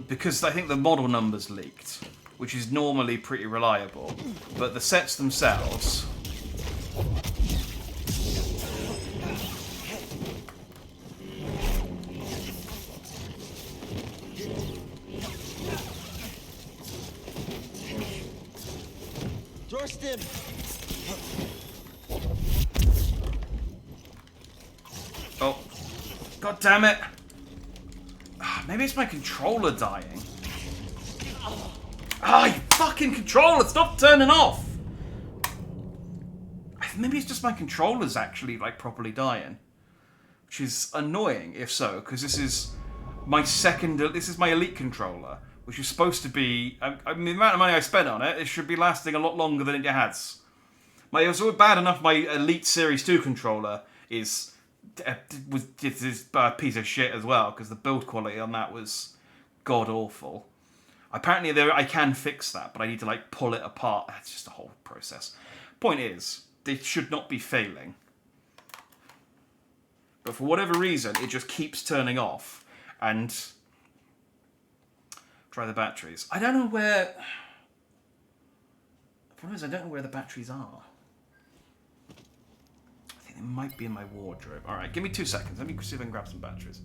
Because I think the model numbers leaked, which is normally pretty reliable, but the sets themselves... Doorstep. Oh. God damn it. Maybe it's my controller dying. Ah, you fucking controller! Stop turning off! Maybe it's just my controller's actually, like, properly dying. Which is annoying, if so, because this is my Elite controller, which is supposed to be... I mean, the amount of money I spent on it, it should be lasting a lot longer than it has. It was bad enough my Elite Series 2 controller is a piece of shit as well, because the build quality on that was god-awful. Apparently I can fix that, but I need to like pull it apart. That's just a whole process. Point is, it should not be failing. But for whatever reason, it just keeps turning off. And... try the batteries. I don't know where... The problem is I don't know where the batteries are. I think they might be in my wardrobe. Alright, give me 2 seconds. Let me see if I can grab some batteries.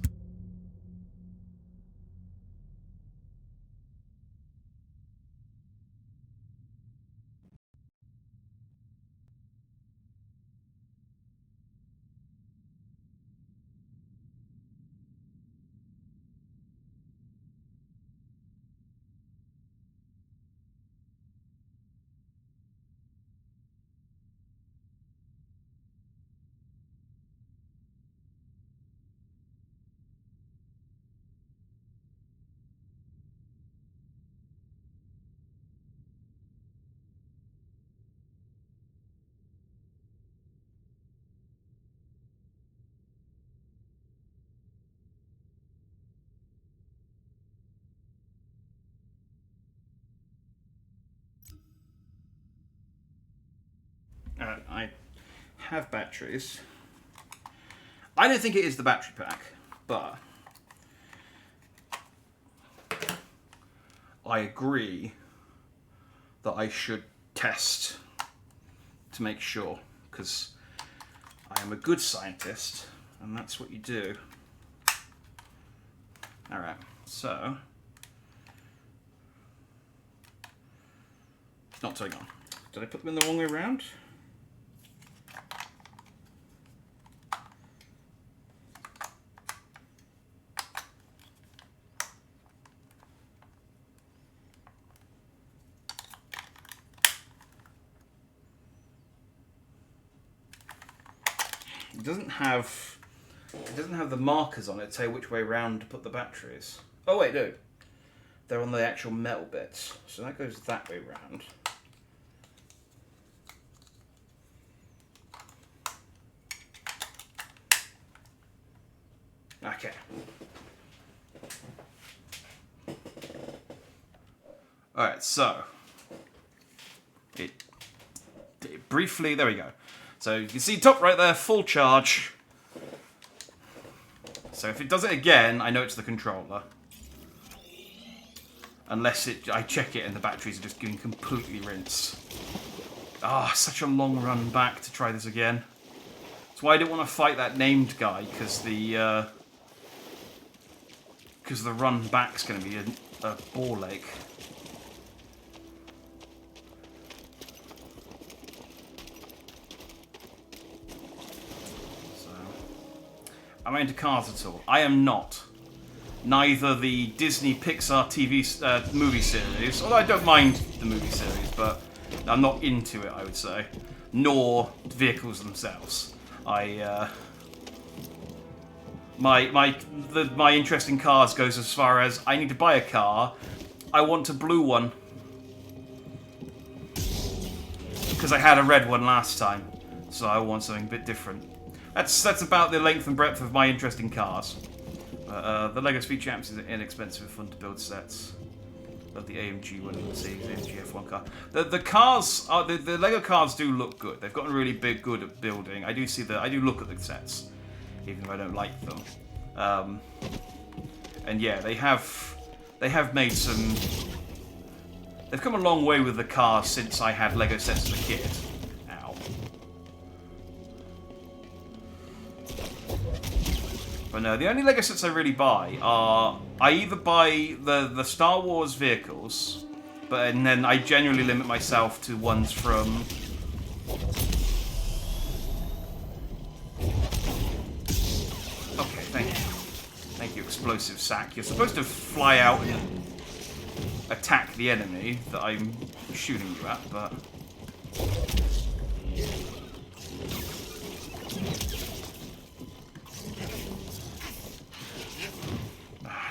I have batteries. I don't think it is the battery pack, but I agree that I should test to make sure, because I am a good scientist, and that's what you do. Alright, so... Not turning on. Did I put them in the wrong way around? It doesn't have the markers on it to tell you which way round to put the batteries. Oh wait, no. They're on the actual metal bits. So that goes that way round. Okay. Alright, so it briefly, there we go. So you can see top right there, full charge. So if it does it again, I know it's the controller. Unless I check it and the batteries are just getting completely rinsed. Ah, such a long run back to try this again. That's why I didn't want to fight that named guy, because the run back's going to be a ball ache. Am I into cars at all? I am not. Neither the Disney Pixar TV movie series, although I don't mind the movie series, but I'm not into it, I would say. Nor vehicles themselves. My interest in cars goes as far as I need to buy a car. I want a blue one because I had a red one last time, so I want something a bit different. That's about the length and breadth of my interest in cars. The LEGO Speed Champs is inexpensive and fun to build sets. Love the AMG one and the Mercedes AMG F1 car. The cars, the LEGO cars do look good. They've gotten really good at building. I do look at the sets, even if I don't like them. And yeah, they have made some. They've come a long way with the cars since I had LEGO sets as a kid. Ow. But no, the only LEGO sets I really buy are... I either buy the Star Wars vehicles, and then I genuinely limit myself to ones from... Okay, thank you. Thank you, Explosive Sack. You're supposed to fly out and attack the enemy that I'm shooting you at, but...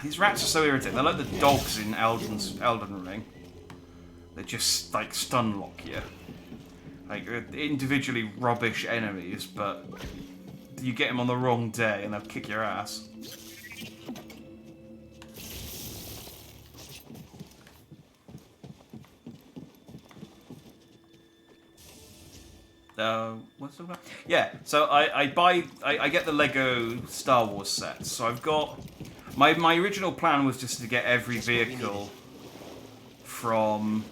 These rats are so irritating. They're like the dogs in Elden Ring. They just, like, stun lock you. Like, individually rubbish enemies, but you get them on the wrong day and they'll kick your ass. What's it about? Yeah, so I get the LEGO Star Wars sets. So I've got... My original plan was just to get every vehicle from...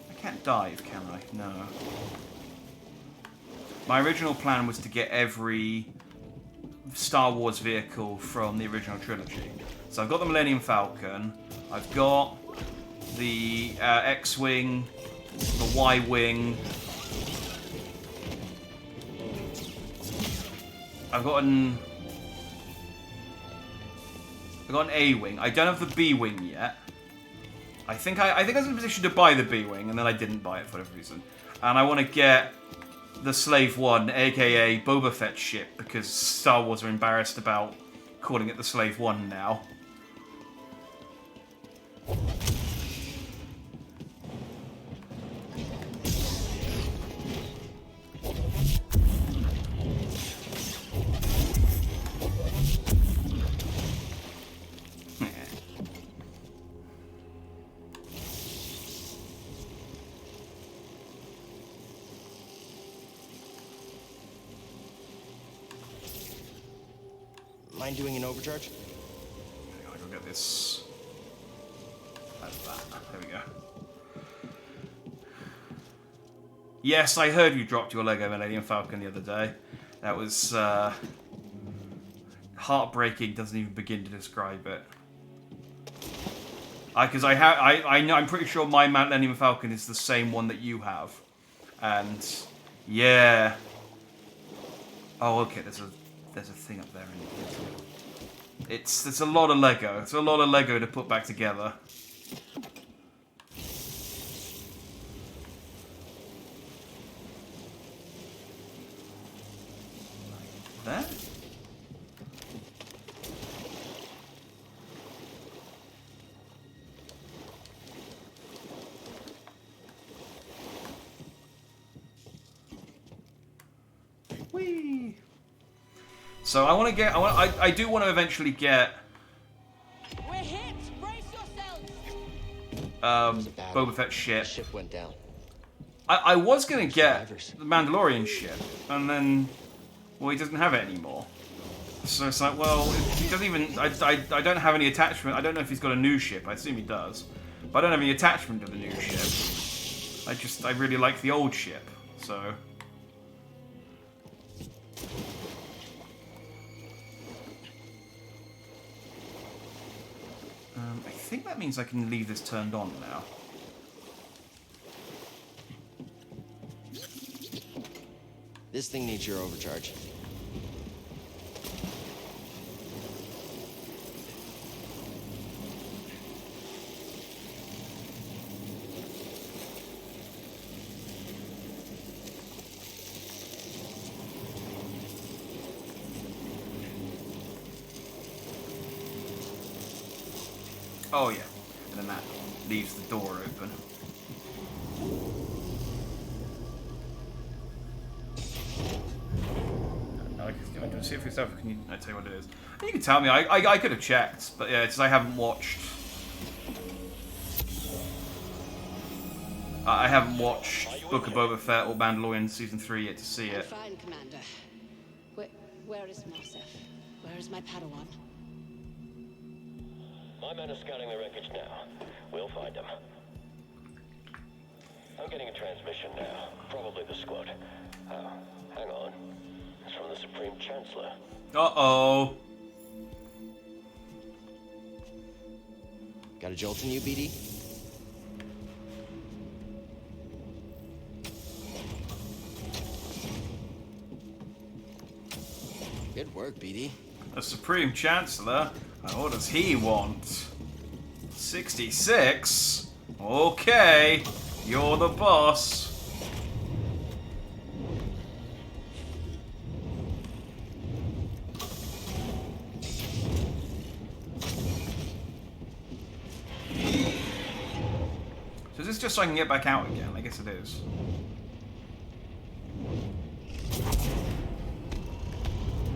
I can't dive, can I? No. My original plan was to get every Star Wars vehicle from the original trilogy. So I've got the Millennium Falcon, I've got the X-Wing, the Y-Wing, I've got an A-Wing. I don't have the B-Wing yet. I think I was in a position to buy the B-Wing, and then I didn't buy it for whatever reason. And I want to get the Slave One, aka Boba Fett's ship, because Star Wars are embarrassed about calling it the Slave One now. Mind doing an overcharge? I gotta go get this. There we go. Yes, I heard you dropped your Lego Millennium Falcon the other day. That was heartbreaking. Doesn't even begin to describe it. Because I know, I'm pretty sure my Millennium Falcon is the same one that you have, and yeah. Oh, okay. There's a thing up there. It's a lot of Lego. It's a lot of Lego to put back together. There? Whee! So I want to get. I do want to eventually get. We're hit. Brace yourselves. Boba Fett's ship. Ship went down. I was gonna get the Mandalorian ship, and then, well, he doesn't have it anymore. So it's like, well, he doesn't even. I don't have any attachment. I don't know if he's got a new ship. I assume he does, but I don't have any attachment to the new ship. I really like the old ship, so. I think that means I can leave this turned on now. This thing needs your overcharge. Oh yeah, and then that leaves the door open. I can see it for yourself. Can you? I tell you what it is. You can tell me. I could have checked, but yeah, it's I haven't watched. I haven't watched Book of Boba Fett or Mandalorian season 3 yet to see it. Fine, Commander. Where is Morsef? Where is my Padawan? My men are scouting the wreckage now. We'll find them. I'm getting a transmission now. Probably the squad. Hang on. It's from the Supreme Chancellor. Uh-oh. Got a jolt in you, BD? Good work, BD. The Supreme Chancellor? What does he want? 66? Okay. You're the boss. So is this just so I can get back out again? I guess it is.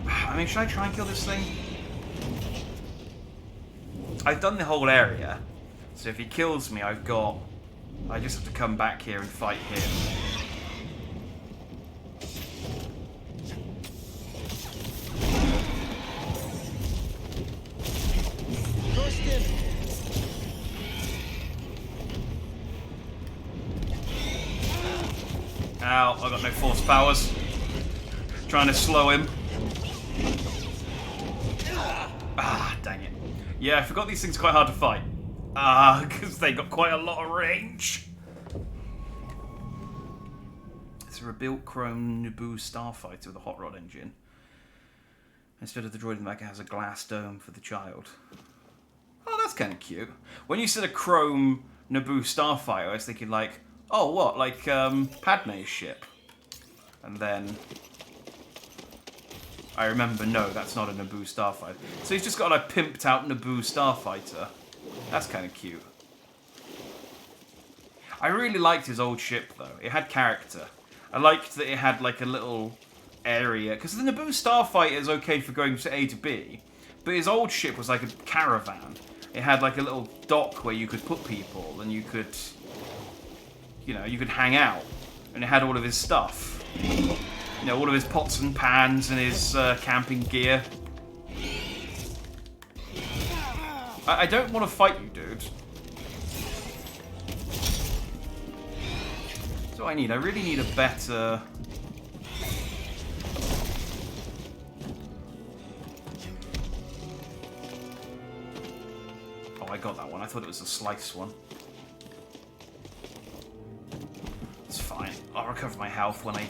I mean, should I try and kill this thing? I've done the whole area, so if he kills me, I just have to come back here and fight him. Burst in. Ow, I got no force powers. Trying to slow him. Ah, dang it. Yeah, I forgot these things are quite hard to fight. Because they got quite a lot of range. It's a rebuilt chrome Naboo starfighter with a hot rod engine. Instead of the droid in the back, it has a glass dome for the child. Oh, that's kind of cute. When you said a chrome Naboo starfighter, I was thinking like, oh, what? Like Padme's ship. And then I remember, no, that's not a Naboo starfighter. So he's just got a pimped out Naboo starfighter. That's kind of cute. I really liked his old ship, though. It had character. I liked that it had, like, a little area. Because the Naboo starfighter is okay for going from A to B. But his old ship was like a caravan. It had, like, a little dock where you could put people. And you could, you know, you could hang out. And it had all of his stuff. You know, all of his pots and pans and his camping gear. I don't want to fight you, dude. What do I need? I really need a better... Oh, I got that one. I thought it was a slice one. It's fine. I'll recover my health when I...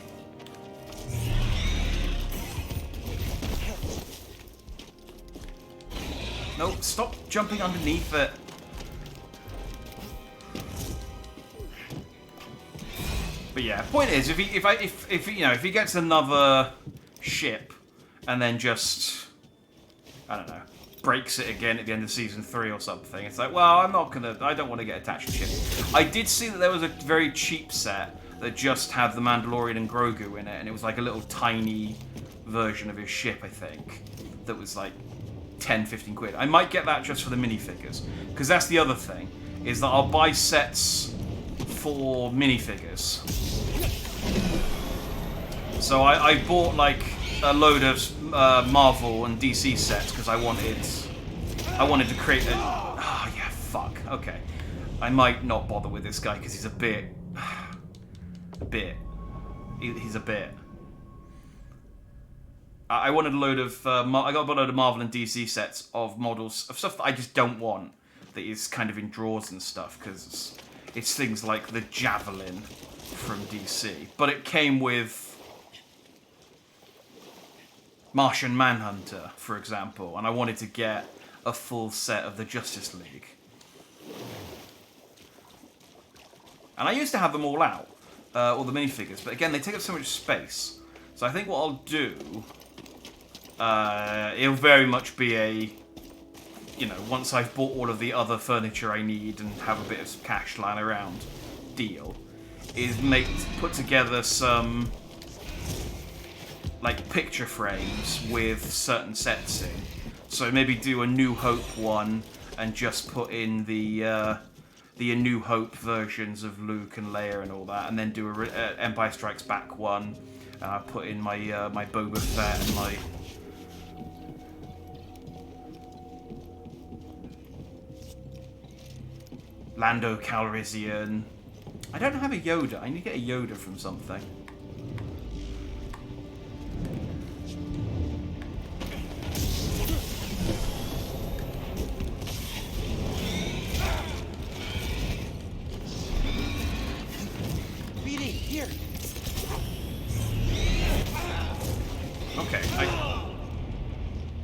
No, stop jumping underneath it. But yeah, point is, if he gets another ship and then just, I don't know, breaks it again at the end of season 3 or something, it's like, well, I don't want to get attached to ship. I did see that there was a very cheap set that just had the Mandalorian and Grogu in it, and it was like a little tiny version of his ship, I think, that was like 10, 15 quid. I might get that just for the minifigures, because that's the other thing, is that I'll buy sets for minifigures. So I bought like a load of Marvel and DC sets because I wanted to create a... Oh yeah, fuck. Okay. I might not bother with this guy because he's a bit... He's a bit... I wanted a load of... I got a load of Marvel and DC sets of models, of stuff that I just don't want, that is kind of in drawers and stuff, because it's things like the Javelin from DC. But it came with Martian Manhunter, for example, and I wanted to get a full set of the Justice League. And I used to have them all out, all the minifigures, but again, they take up so much space. So I think what I'll do, it'll very much be a, once I've bought all of the other furniture I need and have a bit of cash lying around, deal, is put together some, like, picture frames with certain sets in. So maybe do a New Hope one and just put in the A New Hope versions of Luke and Leia and all that, and then do a Empire Strikes Back one, and I'll put in my my Boba Fett and my... Lando Calrissian. I don't have a Yoda. I need to get a Yoda from something. BD, here. Okay,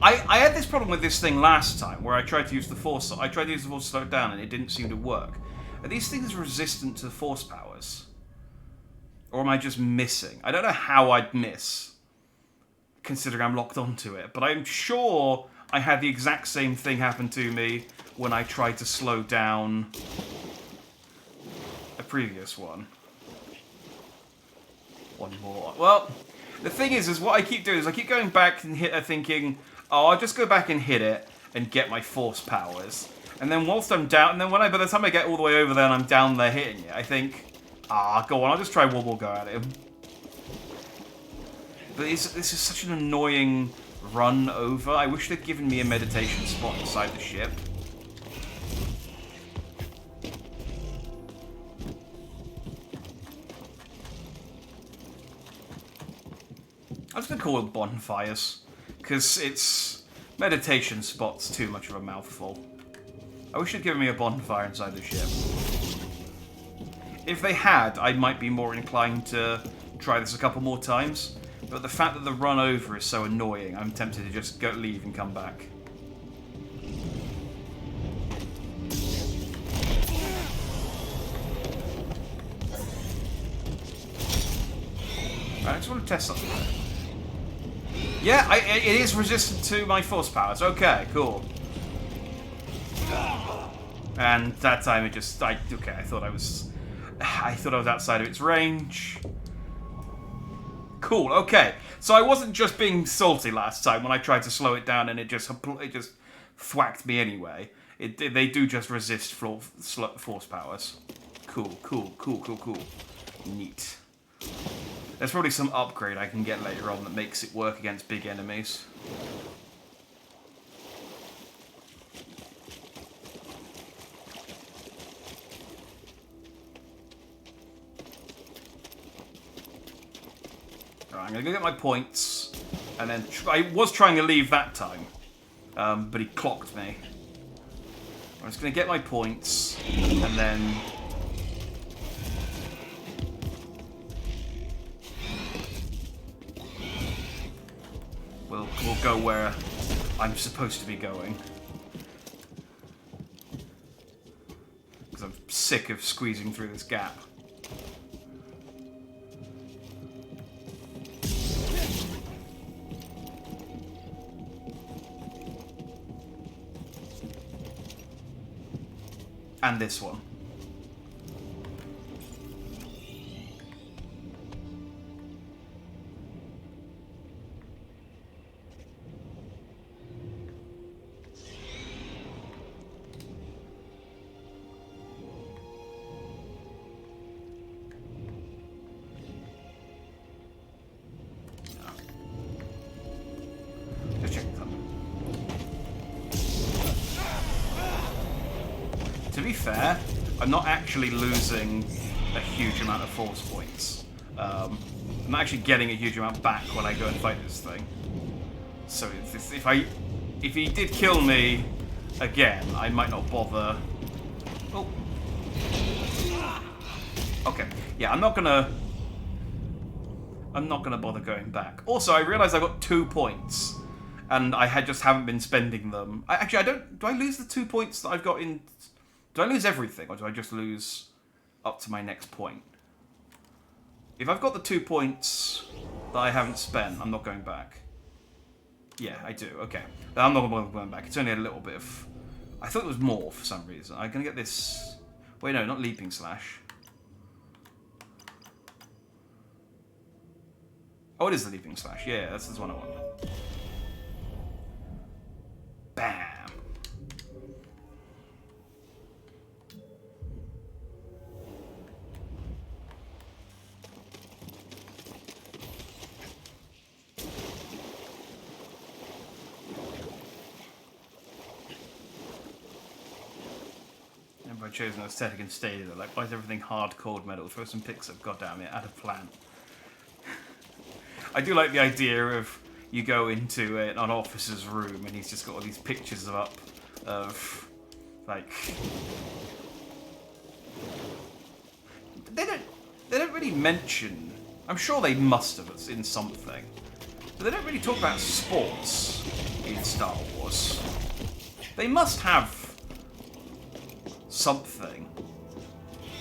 I had this problem with this thing last time, where I tried to use the Force. I tried to use the Force to slow it down, and it didn't seem to work. Are these things resistant to the Force powers? Or am I just missing? I don't know how I'd miss, considering I'm locked onto it, but I'm sure I had the exact same thing happen to me when I tried to slow down a previous one. One more. Well, the thing is what I keep doing is I keep going back and thinking, oh, I'll just go back and hit it and get my Force powers. And then whilst I'm down, and then by the time I get all the way over there and I'm down there hitting it, I think, go on, I'll just try one more go at him. But this is such an annoying run over. I wish they'd given me a meditation spot inside the ship. I was going to call it bonfires, because it's meditation spots too much of a mouthful. I wish they'd given me a bonfire inside the ship. If they had, I might be more inclined to try this a couple more times, but the fact that the run over is so annoying, I'm tempted to just leave and come back. I just want to test something. Yeah, it is resistant to my Force powers. Okay, cool. And that time it just... I thought I was outside of its range. Cool, okay. So I wasn't just being salty last time when I tried to slow it down and it just thwacked me anyway. They do just resist Force powers. Cool. Neat. There's probably some upgrade I can get later on that makes it work against big enemies. I'm gonna go get my points, and then I was trying to leave that time, but he clocked me. I'm just gonna get my points, and then we'll go where I'm supposed to be going. Because I'm sick of squeezing through this gap. And this one. Just check them. To be fair, I'm not actually losing a huge amount of force points. I'm not actually getting a huge amount back when I go and fight this thing. So if he did kill me again, I might not bother. Oh. Okay. Yeah, I'm not gonna bother going back. Also, I realized I got 2 points, and I just haven't been spending them. I don't. Do I lose the 2 points that I've got in? Do I lose everything, or do I just lose up to my next point? If I've got the 2 points that I haven't spent, I'm not going back. Yeah, I do. Okay. I'm not going back. It's only a little bit of... I thought it was more for some reason. I'm going to get this... Wait, no, not Leaping Slash. Oh, it is the Leaping Slash. Yeah, that's the one I want. Bam. I chose an aesthetic and stated it. Like, why is everything hard cold metal? Throw some pics up, goddamn it, add a plant. I do like the idea of you go into an officer's room and he's just got all these pictures of like they don't really mention. I'm sure they must have in something, but they don't really talk about sports in Star Wars. They must have something.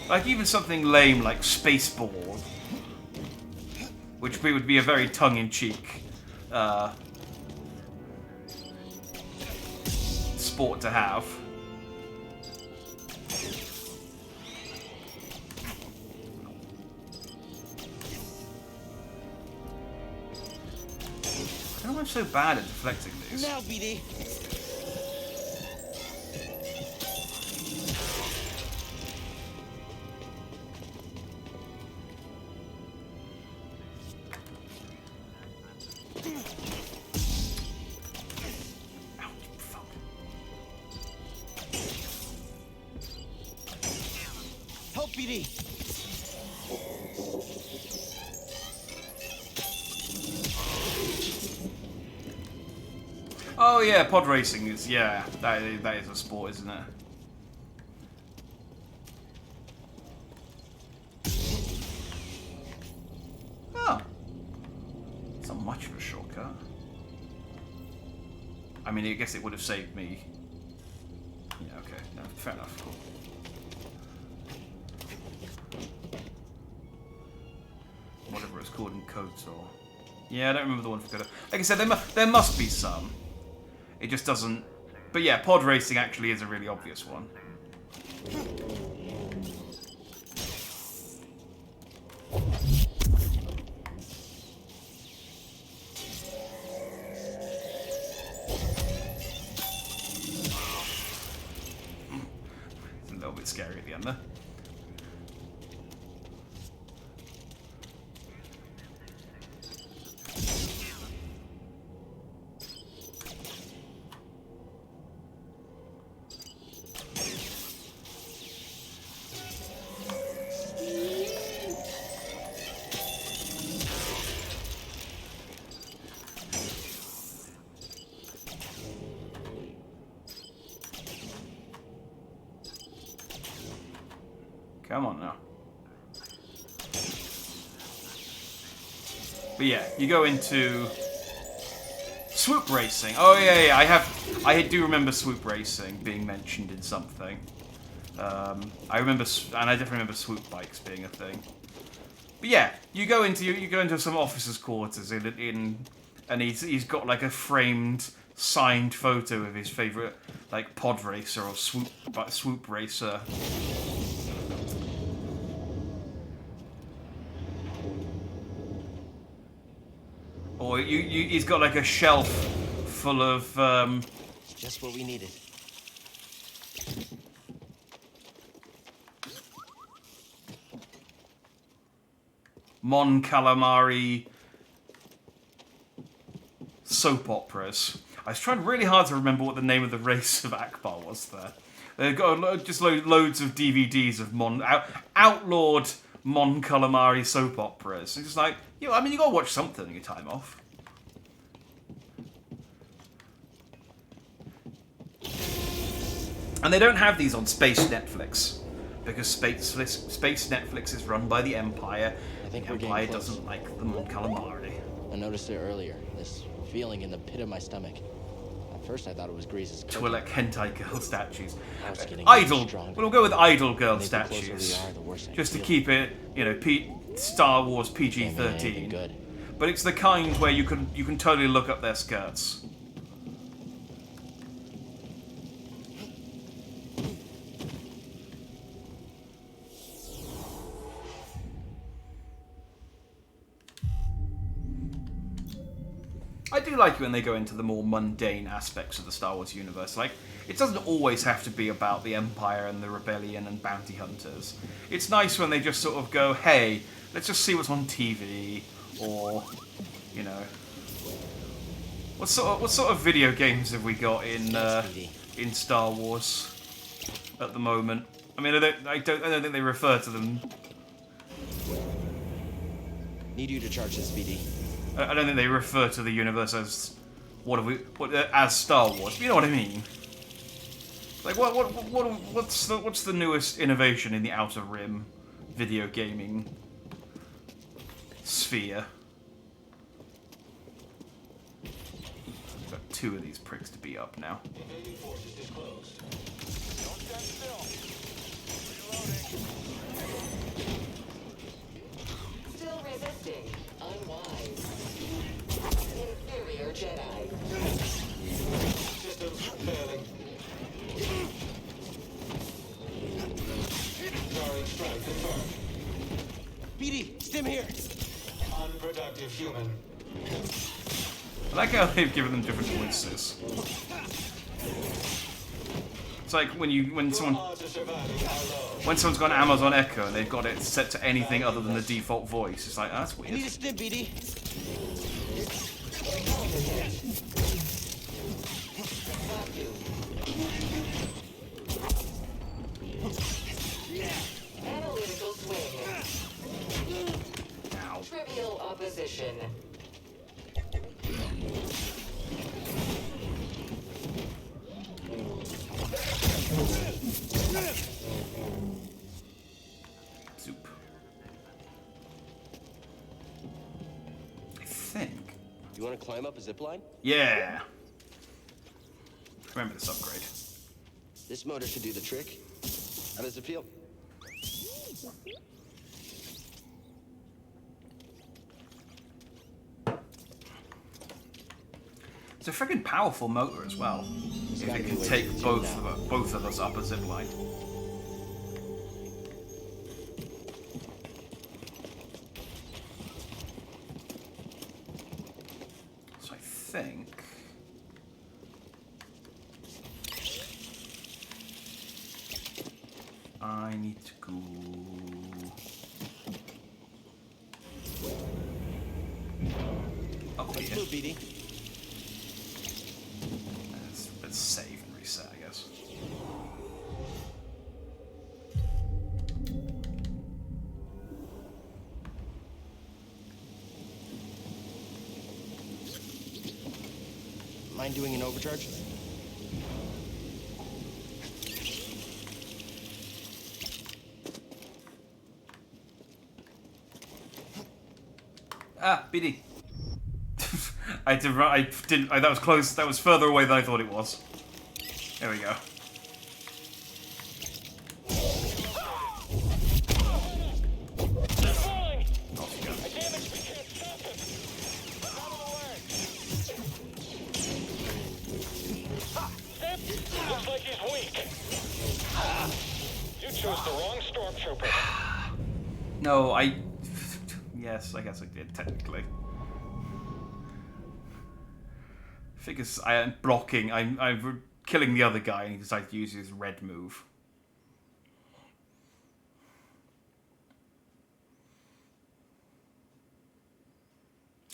Like even something lame like Spaceball, which would be a very tongue-in-cheek sport to have. I don't know why I'm so bad at deflecting these. Now, BD. BD. Oh yeah, pod racing is, yeah, that is a sport, isn't it? Oh. It's not much of a shortcut. I mean, I guess it would have saved me. Yeah, okay, no, fair enough. Cool. Whatever it's called in KOTOR. Yeah, I don't remember the one for KOTOR. Like I said, there must be some. It just doesn't... But yeah, pod racing actually is a really obvious one. It's a little bit scary at the end there. Come on now. But yeah, you go into swoop racing. Oh yeah, I do remember swoop racing being mentioned in something. I remember, and I definitely remember swoop bikes being a thing. But yeah, you go into some officer's quarters and he's got like a framed, signed photo of his favorite like pod racer or swoop racer. Or he's got like a shelf full of. It's just what we needed. Mon Calamari soap operas. I was trying really hard to remember what the name of the race of Akbar was there. They've got just loads of DVDs of outlawed Mon Calamari soap operas. It's just like, you gotta watch something in your time off. And they don't have these on Space Netflix. Because Space Netflix is run by the Empire. I think the Empire doesn't like the Mon Calamari. I noticed it earlier. This feeling in the pit of my stomach. At first I thought it was Grease's cooking. Twi'lek hentai girl statues. Idol. We'll go with idol girl statues. Just to keep it, Star Wars PG-13. But it's the kind where you can totally look up their skirts. I do like it when they go into the more mundane aspects of the Star Wars universe. Like, it doesn't always have to be about the Empire and the Rebellion and bounty hunters. It's nice when they just sort of go, hey, let's just see what's on TV, or, what sort of video games have we got in Star Wars at the moment? I mean, I don't think they refer to them. Need you to charge this, BD. I don't think they refer to the universe as as Star Wars. But you know what I mean? Like what's the newest innovation in the Outer Rim video gaming sphere? Got 2 of these pricks to beat up now. Still resisting. Unwise. Inferior Jedi. Systems failing. Jarring strike confirmed. BD, stim here. Unproductive human. I like how they've given them different voices. It's like when someone's got an Amazon Echo and they've got it set to anything other than the default voice. It's like, oh, that's weird. I need a stim, BD. Analytical swing. Ow. Trivial opposition. Soup. I think. You want to climb up a zip line? Yeah. Remember this upgrade. This motor should do the trick. How does it feel? It's a freaking powerful motor as well. If it can take both of us up a zip line. So I think I need to go. Up Let's here. move, BD. Let's save and reset, I guess. Mind doing an overcharge? Ah, BD. I had to run. I didn't. That was close. That was further away than I thought it was. There we go. Looks like he's weak. You chose the wrong stormtrooper. No, I... Yes, I guess I did, technically. Figures I am blocking, I'm killing the other guy and he decided to use his red move.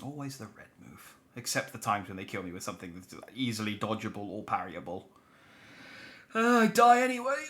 Always the red move. Except the times when they kill me with something that's easily dodgeable or parryable. I die anyway.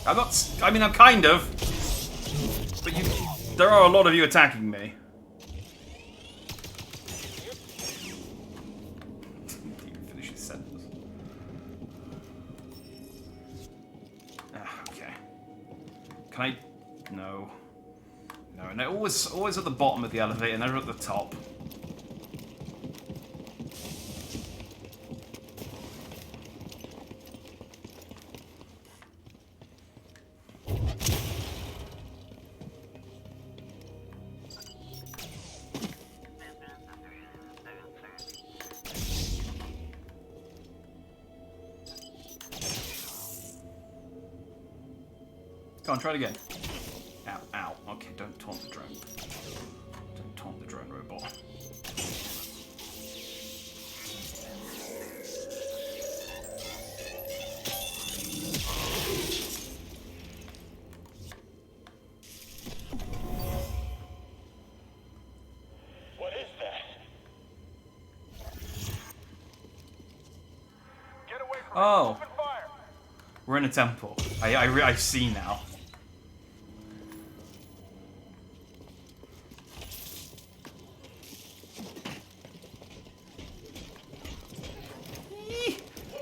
I'm not... I mean, I'm kind of. But you... There are a lot of you attacking me. Didn't even finish his sentence. Ah, okay. Can I... No. No, no. Always at the bottom of the elevator, never at the top. Go on, try it again. Ow, ow. Okay, don't taunt the drone. Don't taunt the drone robot. What is that? Get away from Oh. We're in a temple. I see now.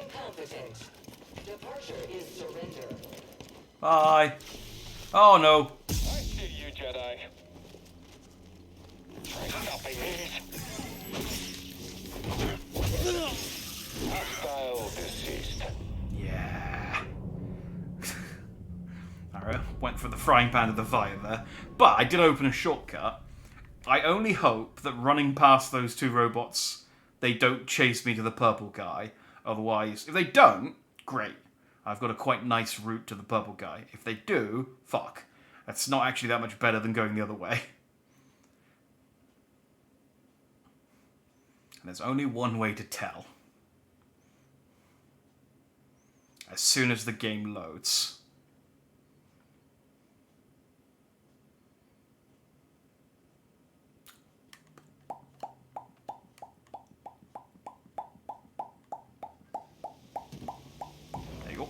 Incompetent. Departure is surrender. Bye. Oh no. I see you, Jedi. Try stopping these. Hostile deceased. Yeah. Alright, went for the frying pan to the fire there. But I did open a shortcut. I only hope that running past those two robots, they don't chase me to the purple guy. Otherwise, if they don't, great. I've got a quite nice route to the purple guy. If they do, fuck. That's not actually that much better than going the other way. And there's only one way to tell. As soon as the game loads. There you go.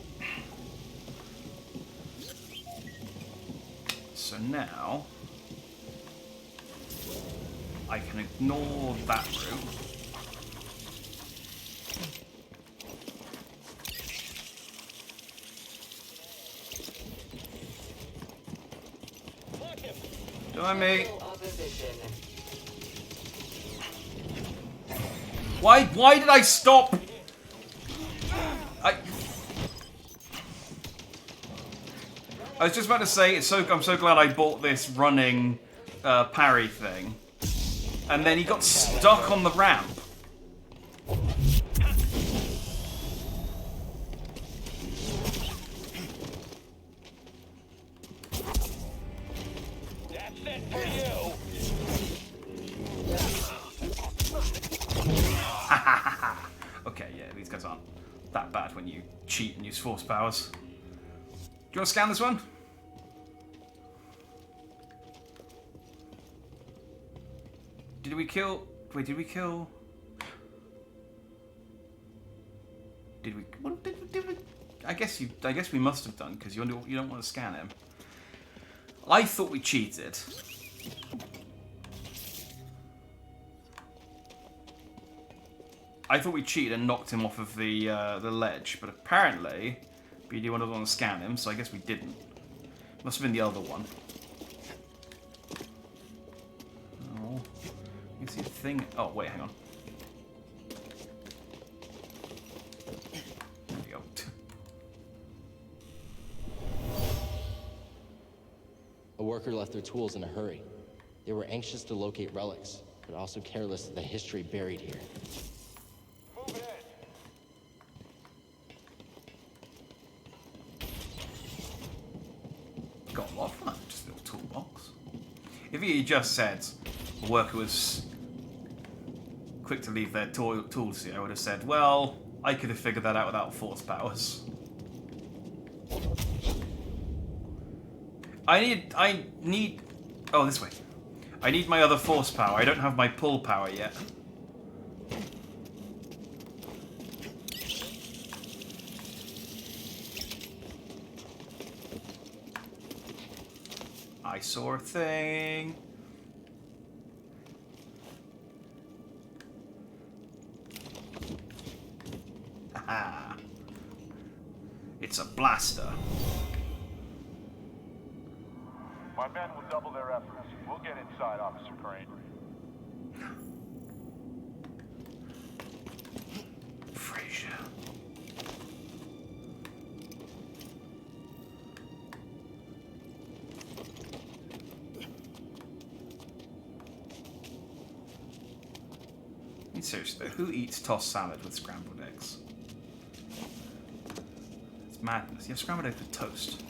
So now I can ignore that route. Don't mind me. Why did I stop? I was just about to say I'm so glad I bought this running parry thing. And then he got stuck on the ramp. Okay, yeah, these guys aren't that bad when you cheat and use force powers. you want to scan this one? Did we kill... Wait, did we kill... Did we... What did we... I guess we must have done, because you don't want to scan him. I thought we cheated. I thought we cheated and knocked him off of the ledge, but apparently BD wanted to scan him, so I guess we didn't. Must have been the other one. Oh, you see the thing. Oh wait, hang on. There we go. A worker left their tools in a hurry. They were anxious to locate relics, but also careless of the history buried here. Got a lot from that, just a little toolbox. If he just said a worker was quick to leave their tools here, I would have said, well, I could have figured that out without force powers. I need... Oh, this way. I need my other force power. I don't have my pull power yet. I saw a thing. Haha. It's a blaster. My men will double their efforts. We'll get inside, Officer Crane. Frazier. Seriously though, who eats tossed salad with scrambled eggs? It's madness. You have scrambled eggs with toast.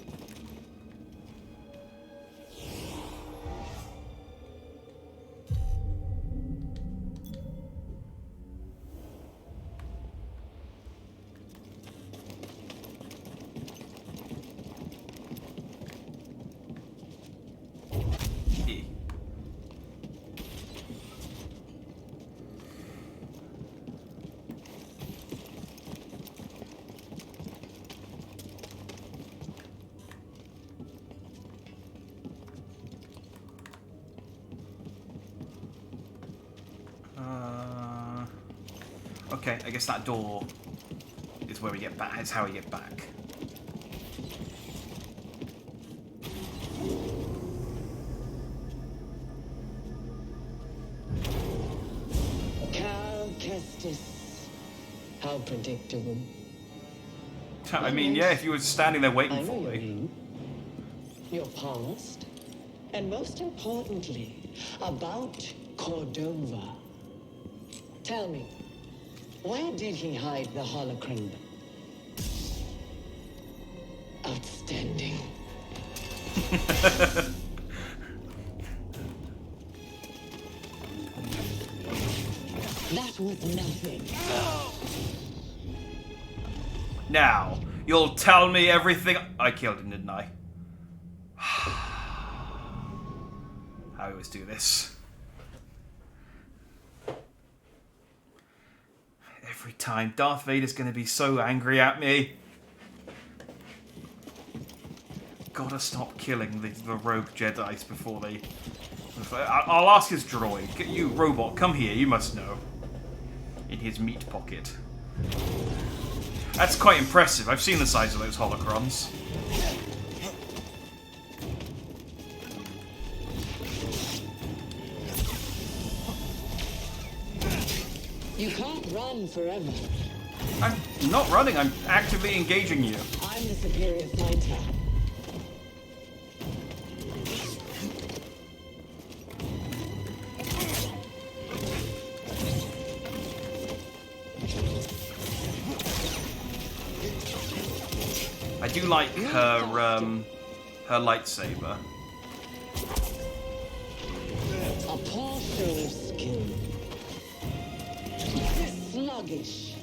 Okay, I guess that door is where we get back. It's how we get back. Cal Kestis. How predictable. I mean, yeah, if you were standing there waiting for me. Your past, and most importantly, about Cordova. Tell me, where did he hide the holocron? Outstanding. That was nothing. Now, you'll tell me everything. I killed him, didn't I? I always do this. Every time. Darth Vader's going to be so angry at me. Gotta stop killing the rogue Jedis before they... I'll ask his droid. You, robot, come here. You must know. In his meat pocket. That's quite impressive. I've seen the size of those holocrons. You can't run forever. I'm not running. I'm actively engaging you. I'm the superior fighter. I do like her lightsaber. A partial skill. Sluggish.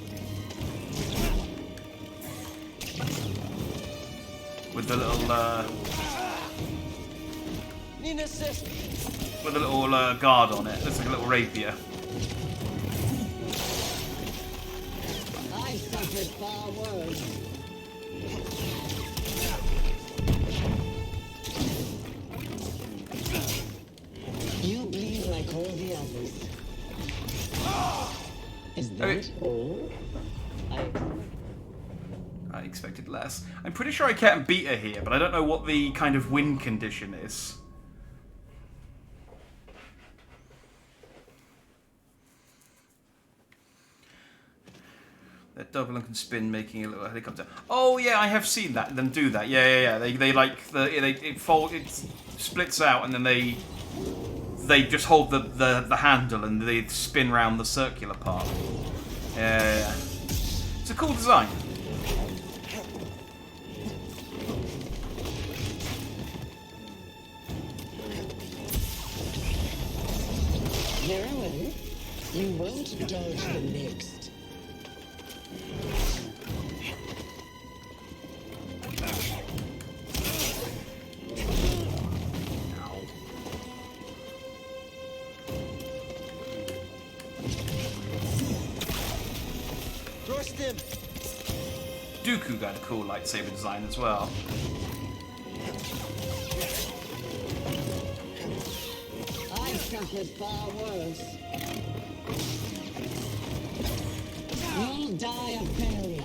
With with the little Need assist. with a little guard on it. Looks like a little rapier. I suffered far worse. You bleed like all the others. Is that all? I expected less. I'm pretty sure I can't beat her here, but I don't know what the kind of win condition is. That double and can spin, making a little helicopter. Oh yeah, I have seen that. Them do that. Yeah. They like it splits out, and then they just hold the handle and they spin round the circular part. Yeah. It's a cool design. Heroin, you won't dodge the next. Thrust him. Dooku got a cool lightsaber design as well. I suffered far worse. You'll die of failure.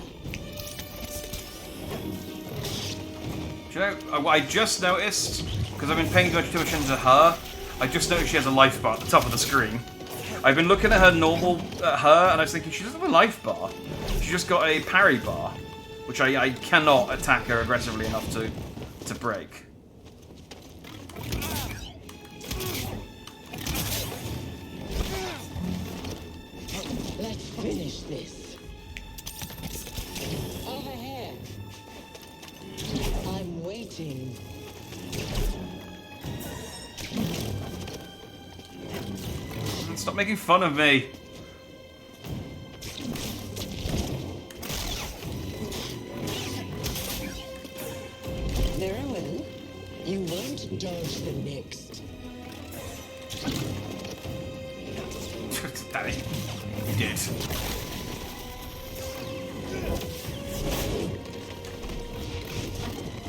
Do you know, I just noticed, because I've been paying too much attention to her, I just noticed she has a life bar at the top of the screen. I've been looking at her and I was thinking, she doesn't have a life bar. She's just got a parry bar, which I cannot attack her aggressively enough to break. Let's finish this. Over here. I'm waiting. Stop making fun of me. Very well. You won't dodge the next. Damn it. You did.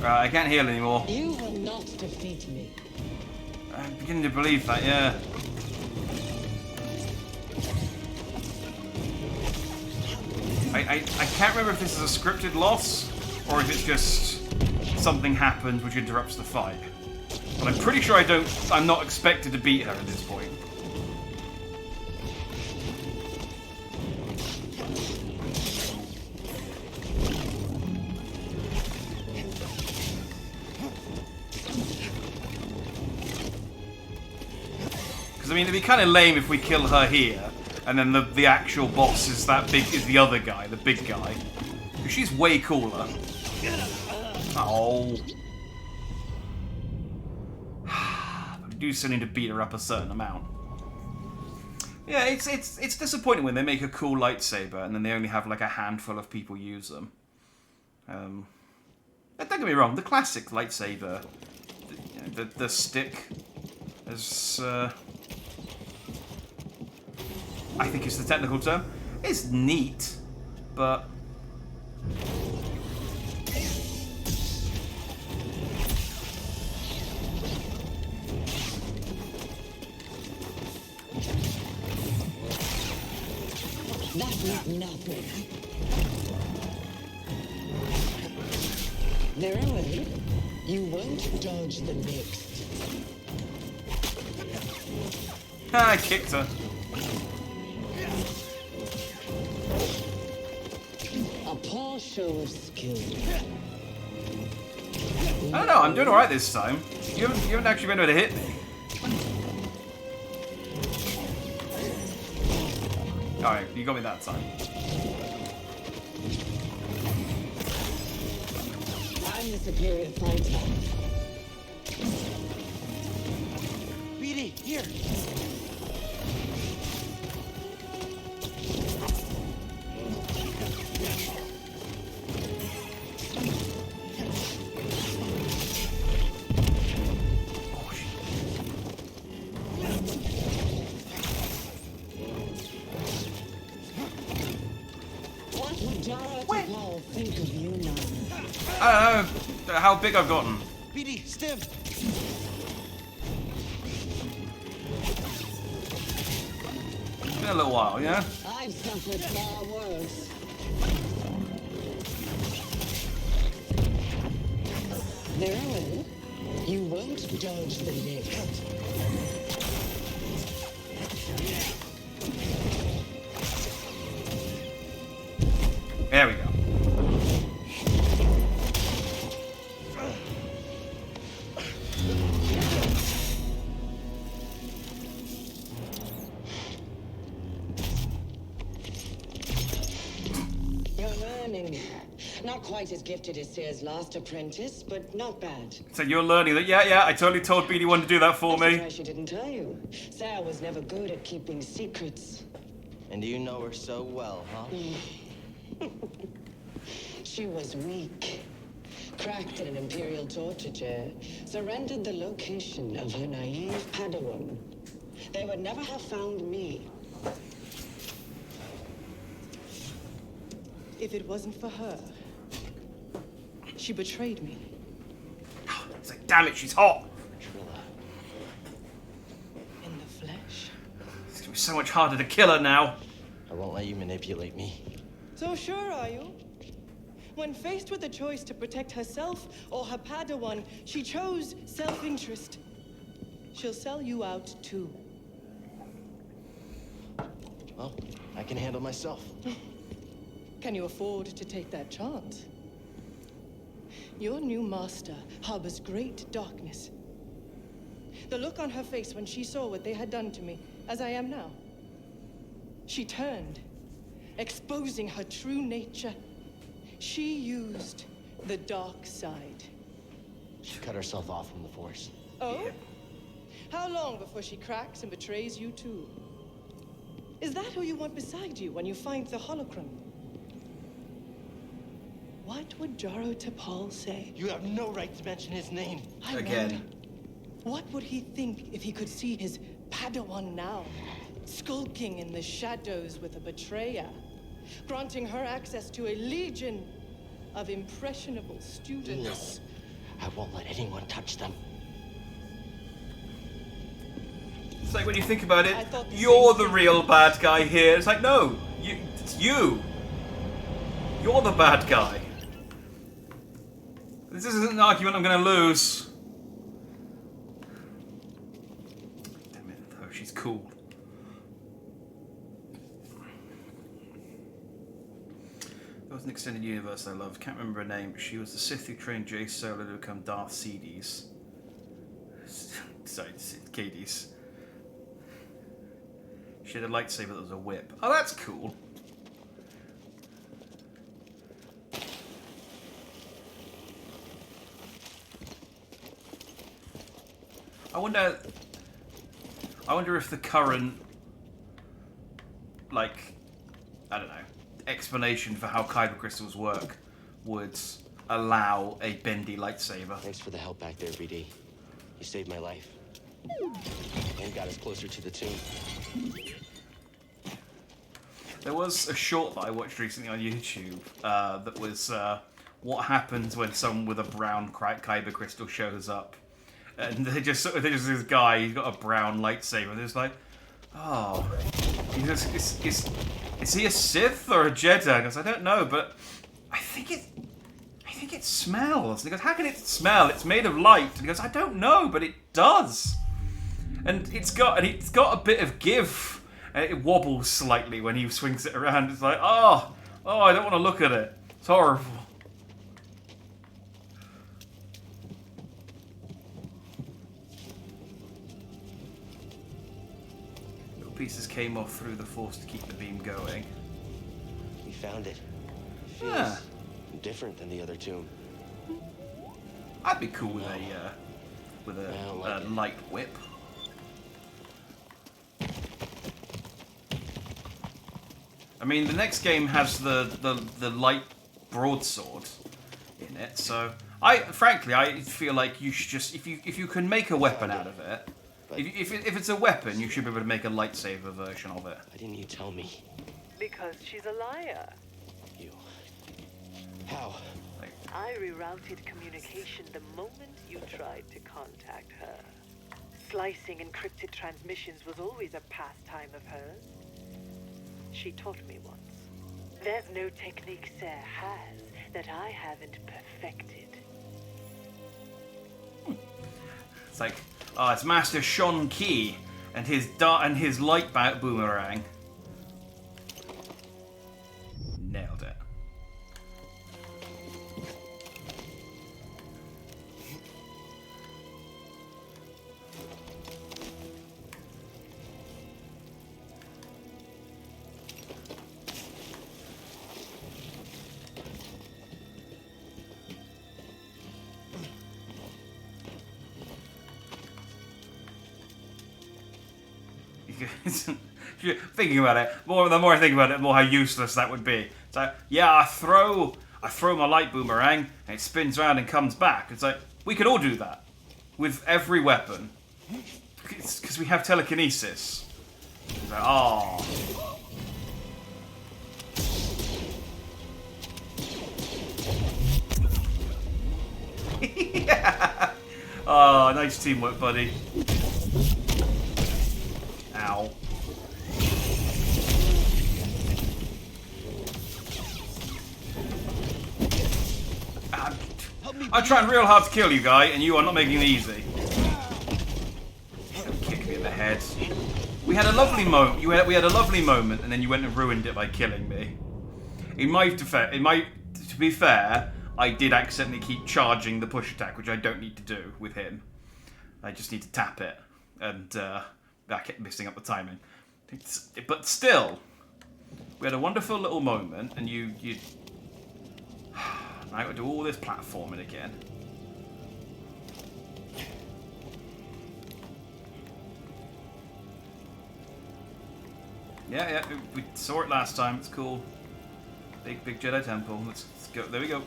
Right, I can't heal anymore. You will not defeat me. I'm beginning to believe that, yeah. I can't remember if this is a scripted loss, or if it's just something happens which interrupts the fight. But I'm pretty sure I'm not expected to beat her at this point. Because I mean, it'd be kind of lame if we kill her here, and then the actual boss is the other guy, the big guy. Because she's way cooler. Oh. But we do still need to beat her up a certain amount. Yeah, it's disappointing when they make a cool lightsaber and then they only have like a handful of people use them. Don't get me wrong, the classic lightsaber, the stick, is I think it's the technical term. It's neat, but That was nothing. Very well. You won't dodge the next. I kicked her. A poor show of skill. I don't know, I'm doing alright this time. You haven't actually been able to hit me. Alright, you got me that time. I'm the superior fighter. BD, here. What Jara Tapal think of you now? I don't know how big I've gotten. BD, stim. It's been a little while, yeah? I've suffered far worse. Very well. You won't dodge the lift. There we go. You're learning. Not quite as gifted as Sayre's last apprentice, but not bad. So you're learning that? Yeah, I totally told BD1 to do that for I'm me. surprised she didn't tell you. Sayre was never good at keeping secrets. And you know her so well, huh? She was weak. Cracked in an Imperial torture chair. Surrendered the location of her naive Padawan. They would never have found me. If it wasn't for her, she betrayed me. It's like, damn it, she's hot. In the flesh. It's gonna be so much harder to kill her now. I won't let you manipulate me. So sure are you? When faced with the choice to protect herself or her Padawan, she chose self-interest. She'll sell you out too. Well, I can handle myself. Can you afford to take that chance? Your new master harbors great darkness. The look on her face when she saw what they had done to me, as I am now. She turned, exposing her true nature. She used the dark side. She cut herself off from the Force. Oh? How long before she cracks and betrays you too? Is that who you want beside you when you find the holocron? What would Jaro Tapal say? You have no right to mention his name. Again. What would he think if he could see his Padawan now, skulking in the shadows with a betrayer, granting her access to a legion of impressionable students? No, I won't let anyone touch them. It's like when you think about it, I thought the you're same the real bad guy here. It's like, no, it's you. You're the bad guy. This isn't an argument I'm going to lose. Damn it, though, she's cool. There was an extended universe I loved. Can't remember her name, but she was the Sith who trained Jay Solo to become Darth Sidious. Sorry, Cadies. She had a lightsaber that was a whip. Oh, that's cool. I wonder if the current, like, I don't know, explanation for how kyber crystals work would allow a bendy lightsaber. Thanks for the help back there, BD. You saved my life. And got us closer to the tomb. There was a short that I watched recently on YouTube that was what happens when someone with a brown kyber crystal shows up. And they just this guy, he's got a brown lightsaber, and it's like, oh, is he a Sith or a Jedi? And I goes, I don't know, but I think it smells. And he goes, how can it smell? It's made of light. And he goes, I don't know, but it does. And it's got a bit of give, and it wobbles slightly when he swings it around. It's like, oh, I don't want to look at it. It's horrible. Pieces came off through the Force to keep the beam going. We found it. Feels Yeah. different than the other tomb. I'd be cool with a light whip. I mean, the next game has the light broadsword in it, so I feel like you should just if you can make a weapon out of it. If it's a weapon, you should be able to make a lightsaber version of it. Why didn't you tell me? Because she's a liar. You. How? I rerouted communication the moment you tried to contact her. Slicing encrypted transmissions was always a pastime of hers. She taught me once. There's no technique Sarah has that I haven't perfected. It's like, oh, it's Master Sean Key and his light boomerang. Nailed it. Thinking about it, the more I think about it, the more how useless that would be. So yeah, I throw my light boomerang and it spins around and comes back. It's like we could all do that with every weapon because we have telekinesis. It's like, oh. Yeah. Oh, nice teamwork, buddy. Ow. I'm trying real hard to kill you, guy, and you are not making it easy. Kick me in the head. We had a lovely moment. We had a lovely moment, and then you went and ruined it by killing me. To be fair, I did accidentally keep charging the push attack, which I don't need to do with him. I just need to tap it, and I kept messing up the timing. But still, we had a wonderful little moment, and you. I would do all this platforming again. Yeah, we saw it last time. It's cool. Big Jedi temple. Let's go. There we go.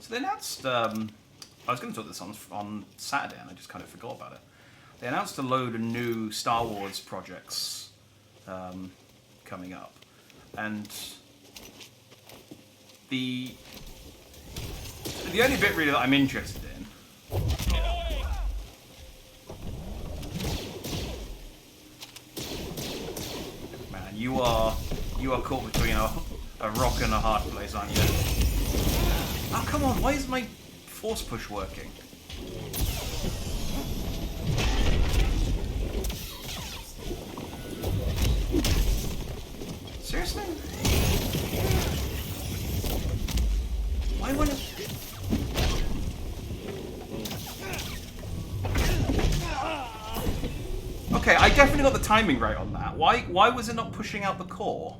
They announced, I was going to talk this on Saturday and I just kind of forgot about it. They announced a load of new Star Wars projects coming up. And the only bit really that I'm interested in man, you are caught between a rock and a hard place, aren't you? Oh, come on, why is my force push working? Seriously? Why wouldn't it... Okay, I definitely got the timing right on that. Why was it not pushing out the core?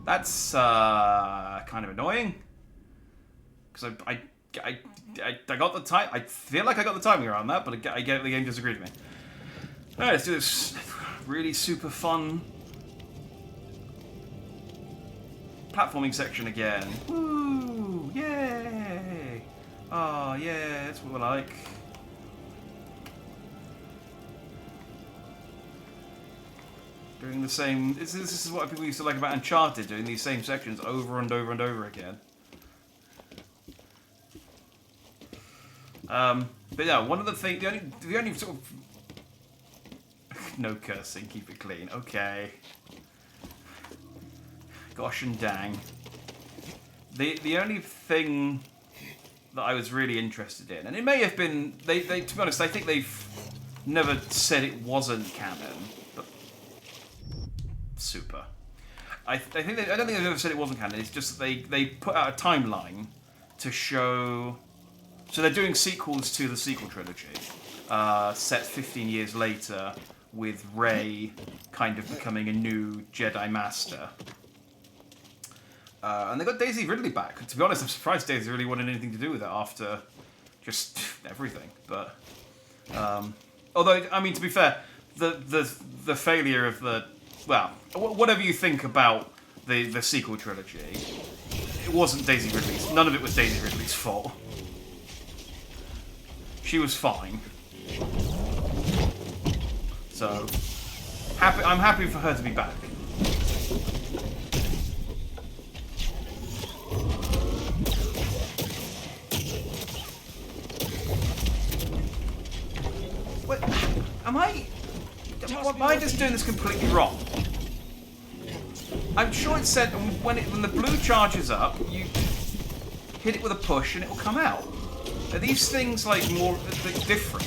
That's kind of annoying. Because I got the time. I feel like I got the timing around that, but I get the game disagreed with me. Alright, let's do this really super fun platforming section again. Woo! Yay! Oh, yeah, that's what I like. Doing the same... This is what people used to like about Uncharted, doing these same sections over and over and over again. But yeah, one of the things... The only sort of... No cursing, keep it clean. Okay. Gosh and dang. The only thing that I was really interested in, and it may have been... They to be honest, I think they've never said it wasn't canon, but... Super. I don't think they've ever said it wasn't canon. It's just that they put out a timeline to show. So they're doing sequels to the sequel trilogy, set 15 years later, with Rey kind of becoming a new Jedi Master. And they got Daisy Ridley back. To be honest, I'm surprised Daisy really wanted anything to do with it after just everything. But although, I mean, to be fair, the failure of the, well, whatever you think about the sequel trilogy, it wasn't Daisy Ridley's. None of it was Daisy Ridley's fault. She was fine. So I'm happy for her to be back. Wait, am I just doing this completely wrong? I'm sure it said when the blue charges up, you hit it with a push and it will come out. Are these things like more different?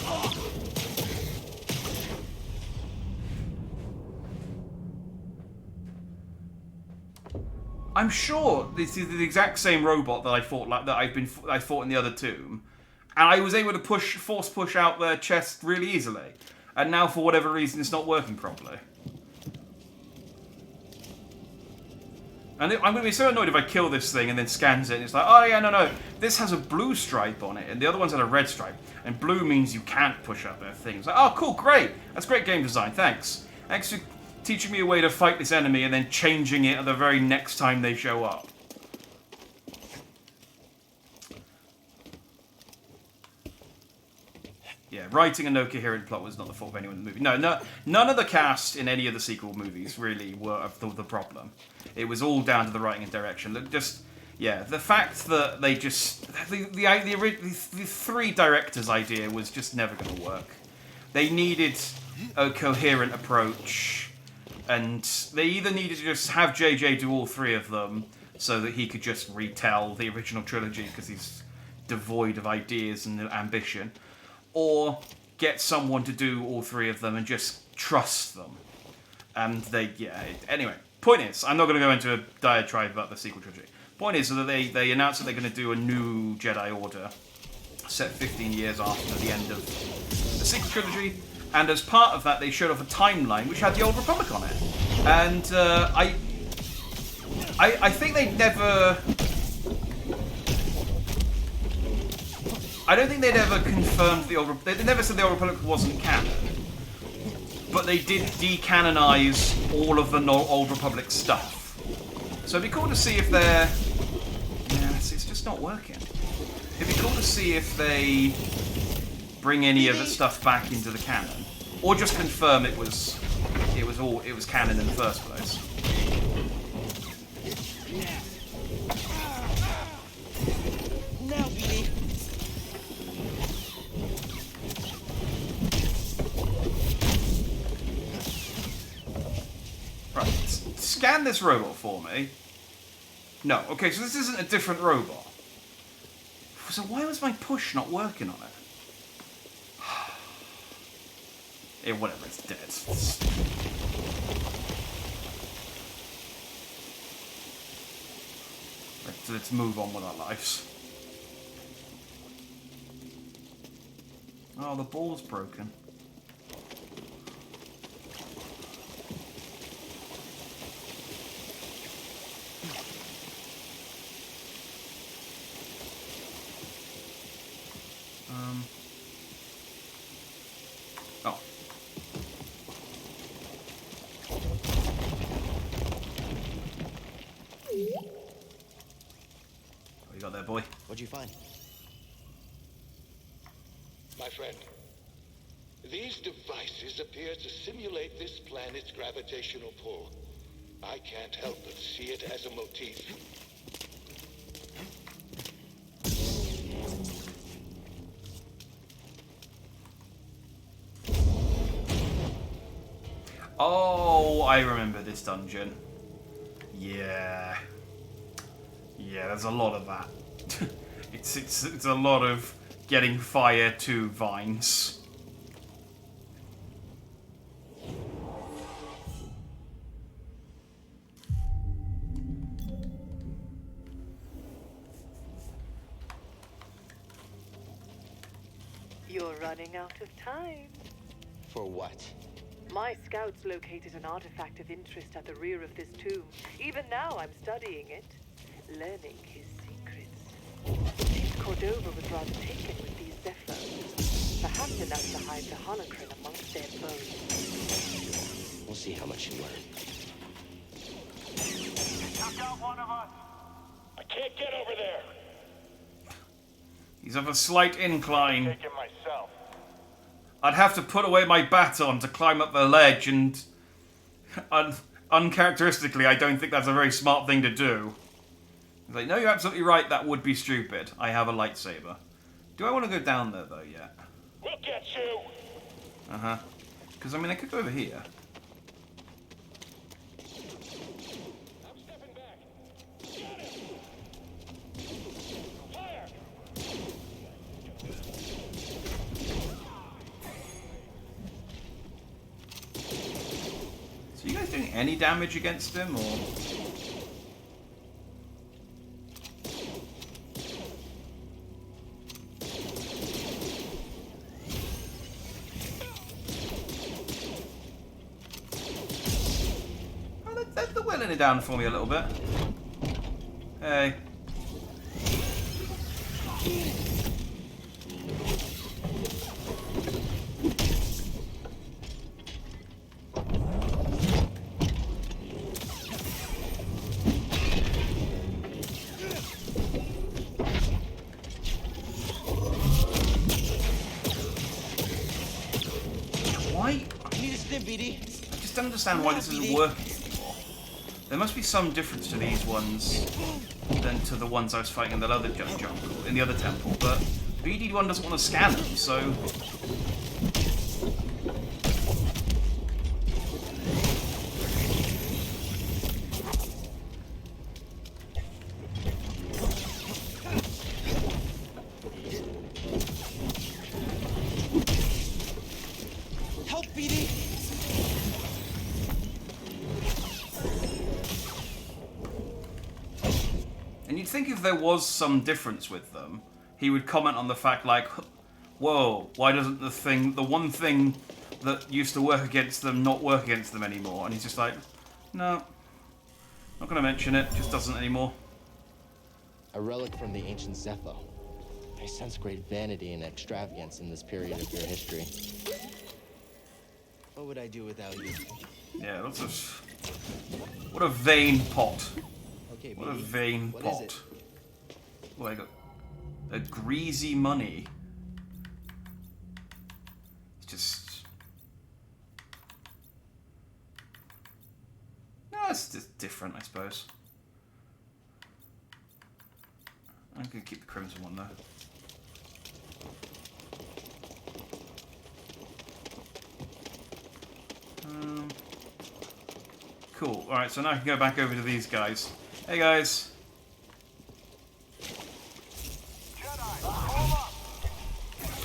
I'm sure this is the exact same robot that I fought I fought in the other tomb, and I was able to force push out their chest really easily. And now, for whatever reason, it's not working properly. And I'm going to be so annoyed if I kill this thing and then scans it and it's like, oh yeah, no, this has a blue stripe on it and the other one's had a red stripe. And blue means you can't push up their thing. It's like, oh cool, great. That's great game design, thanks. Thanks for teaching me a way to fight this enemy and then changing it at the very next time they show up. Yeah, writing a no coherent plot was not the fault of anyone in the movie. No, none of the cast in any of the sequel movies really were the problem. It was all down to the writing and direction. The fact that they just the three directors' idea was just never going to work. They needed a coherent approach, and they either needed to just have JJ do all three of them so that he could just retell the original trilogy because he's devoid of ideas and ambition, or get someone to do all three of them and just trust them. And anyway, point is, I'm not going to go into a diatribe about the sequel trilogy. Point is that they announced that they're going to do a new Jedi Order set 15 years after the end of the sequel trilogy, and as part of that they showed off a timeline which had the Old Republic on it. And I think they never... I don't think they'd ever confirmed the Old Republic. They never said the Old Republic wasn't canon. But they did decanonize all of the Old Republic stuff. So it'd be cool to see if they're... Yeah, it's just not working. It'd be cool to see if they bring any of the stuff back into the canon. Or just confirm it was canon in the first place. Now, BD. Right, scan this robot for me. No, okay, so this isn't a different robot. So why was my push not working on it? Yeah, whatever, it's dead. Let's move on with our lives. Oh, the ball's broken. Oh. What you got there, boy? What'd you find? My friend, these devices appear to simulate this planet's gravitational pull. I can't help but see it as a motif. Oh, I remember this dungeon. Yeah. Yeah, there's a lot of that. It's a lot of getting fire to vines. You're running out of time. For what? My scouts located an artifact of interest at the rear of this tomb. Even now I'm studying it, learning his secrets. It seems Cordova was rather taken with these Zephyr. Perhaps enough to hide the holocron amongst their bones. We'll see how much you learn. Took out one of us. I can't get over there. He's of a slight incline. Take him myself. I'd have to put away my baton to climb up the ledge, and uncharacteristically, I don't think that's a very smart thing to do. He's like, no, you're absolutely right, that would be stupid. I have a lightsaber. Do I want to go down there, though, yet? We'll get you! Uh-huh. Because, I mean, I could go over here. I'm stepping back. Got him! Fire! So you guys doing any damage against him, or...? Oh, they're willing it down for me a little bit. Hey. Why? Need a stim, BD. I just don't understand why this isn't working anymore. There must be some difference to these ones than to the ones I was fighting in the other jungle, in the other temple, but BD1 doesn't want to scan them, so... Help, BD! And you'd think if there was some difference with them, he would comment on the fact like, whoa, why doesn't the one thing that used to work against them not work against them anymore? And he's just like, no, not going to mention it, just doesn't anymore. A relic from the ancient Zepho. I sense great vanity and extravagance in this period of your history. What would I do without you? Yeah, that's a... What a vain pot. Okay, What a BD, vain what pot. is it? Oh, I got a greasy money. It's just... No, it's just different, I suppose. I'm going to keep the crimson one, though. Cool. Alright, so now I can go back over to these guys. Hey, guys.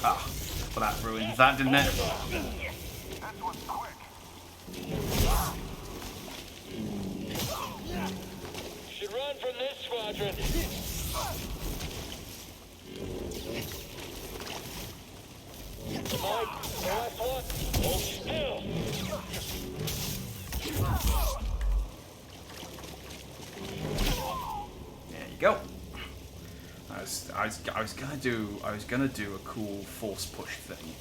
Ah, well, that ruined that, didn't it? Should run from this squadron. Mike, the last one. Hold still. There you go. I was gonna do a cool force push thing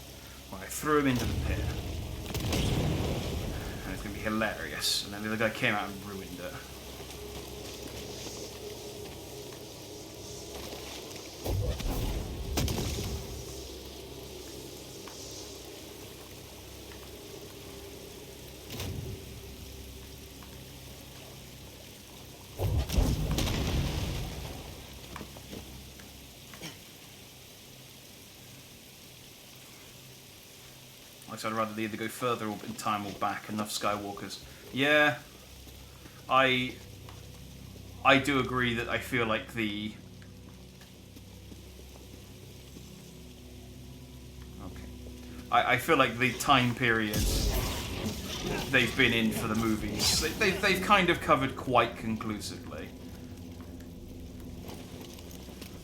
where I threw him into the pit, and it's gonna be hilarious. And then the other guy came out and ruined it. I'd rather either go further in time or back. Enough Skywalkers. Yeah, I do agree that I feel like the... Okay. I feel like the time period they've been in for the movies, they've kind of covered quite conclusively.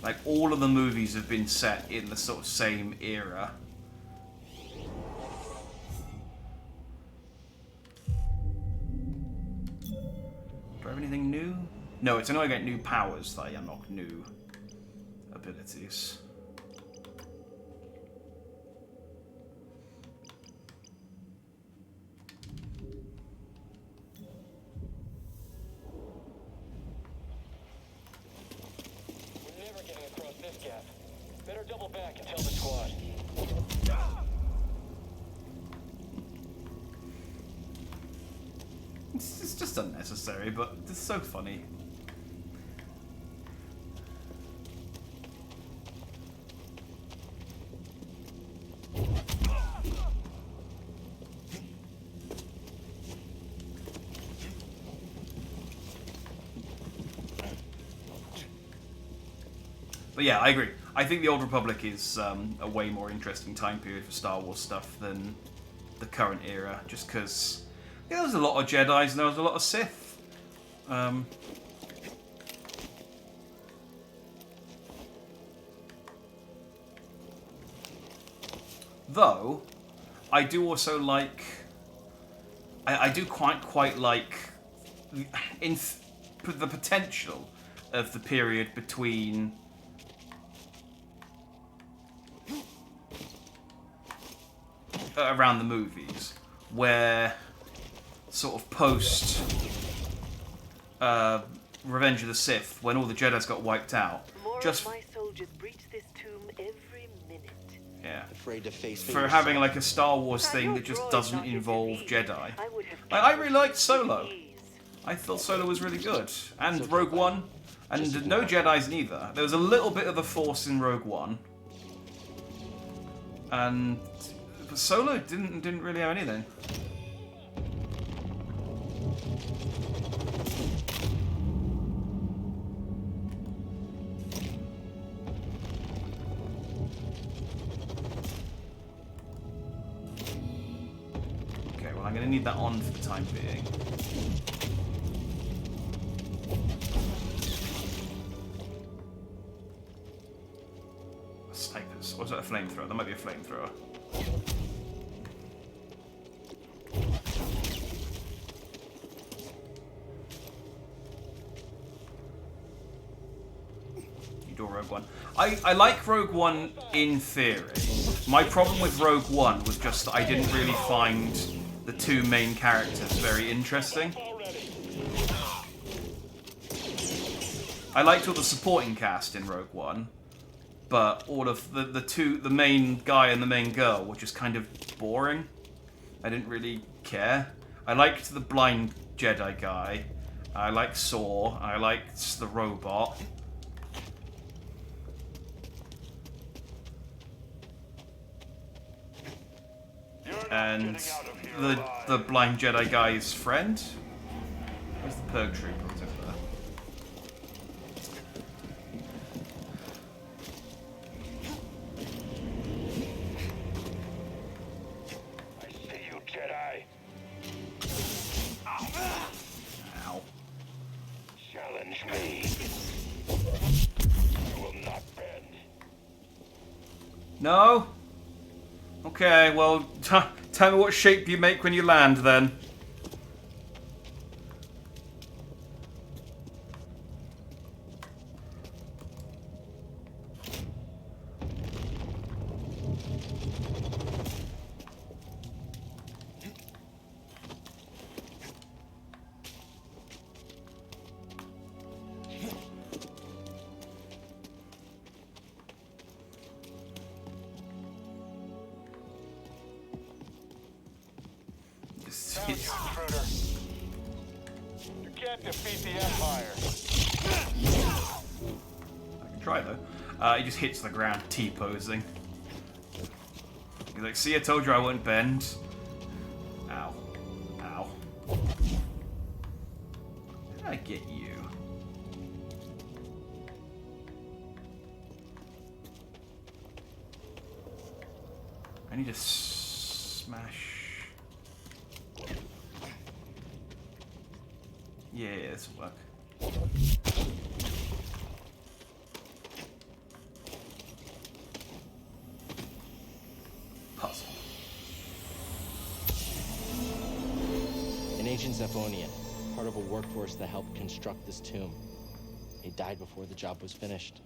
Like, all of the movies have been set in the sort of same era. I have anything new? No, it's only when I get new powers that I unlock new abilities. We're never getting across this gap. Better double back and tell the squad. It's just unnecessary, but it's so funny. But yeah, I agree. I think the Old Republic is a way more interesting time period for Star Wars stuff than the current era, just because there was a lot of Jedis and there was a lot of Sith. Though, I do also like... I do quite like the potential of the period between... around the movies, where sort of post Revenge of the Sith, when all the Jedi's got wiped out, More just of my soldiers breach this tomb every minute. yeah, Afraid to face for having like a Star Wars thing that just doesn't involve Jedi. I really liked Solo. I thought Solo was really good, and Rogue One, and no Jedi's neither. There was a little bit of the Force in Rogue One, and Solo didn't really have anything. Okay, well I'm going to need that on for the time being. Snipers. Or is that a flamethrower? That might be a flamethrower. Rogue One. I like Rogue One in theory. My problem with Rogue One was just that I didn't really find the two main characters very interesting. I liked all the supporting cast in Rogue One, but all of the main guy and the main girl were just kind of boring. I didn't really care. I liked the blind Jedi guy. I liked Saw. I liked the robot. And the blind Jedi guy's friend? Where's the Purge Trooper? What's over there? I see you, Jedi. Ow. Challenge me. You will not bend. No? Okay, well, tell me what shape you make when you land, then. Intruder. You can't defeat the Empire. I can try, though. He just hits the ground, T-posing. He's like, see, I told you I wouldn't bend. Ow. Ow. How did I get you? I need to smash... Yeah, this will work. An ancient Zephonian. part of a workforce that helped construct this tomb. He died before the job was finished.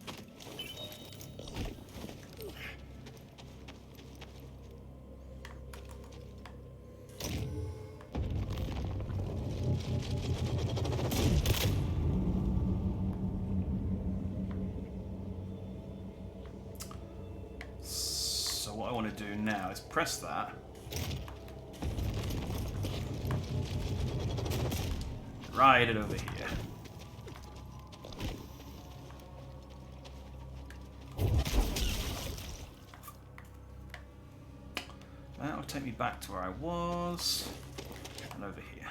So what I want to do now is press that. Ride it over here. That'll take me back to where I was. And over here.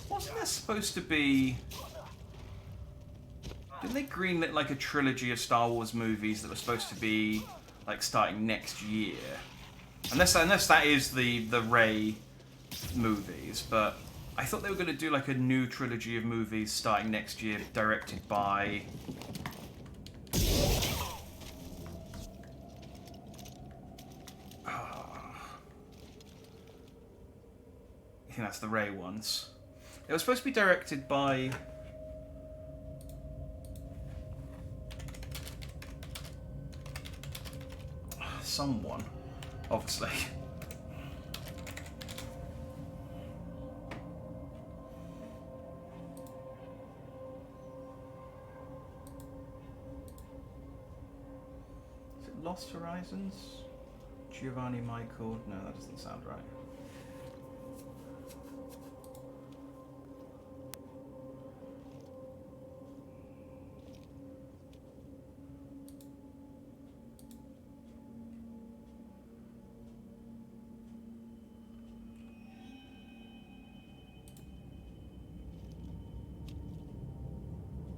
Wasn't there supposed to be... Didn't they greenlit like a trilogy of Star Wars movies that were supposed to be like starting next year? Unless that is the Rey movies, but I thought they were going to do like a new trilogy of movies starting next year, directed by... I think that's the Rey ones. It was supposed to be directed by... someone, obviously. Is it Lost Horizons? Giovanni Michael? No, that doesn't sound right.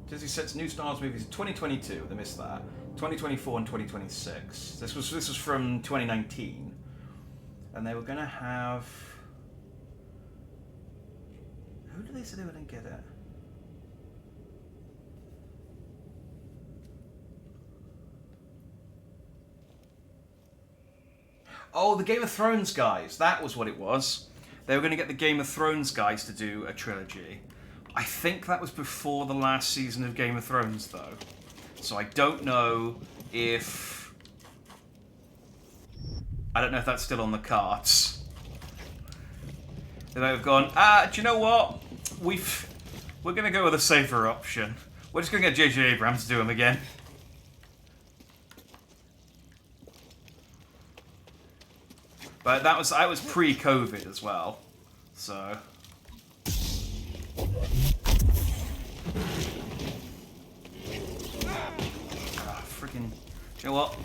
Disney sets new Star Wars movies in 2022. They missed that. 2024 and 2026. This was from 2019, and they were gonna have. Who did they say they were gonna get it? Oh, the Game of Thrones guys. That was what it was. They were gonna get the Game of Thrones guys to do a trilogy. I think that was before the last season of Game of Thrones, though. So I don't know if... I don't know if that's still on the cards. They might have gone, do you know what? We're going to go with a safer option. We're just going to get J.J. Abrams to do them again. But that was pre-COVID as well, so... Freaking... You know what?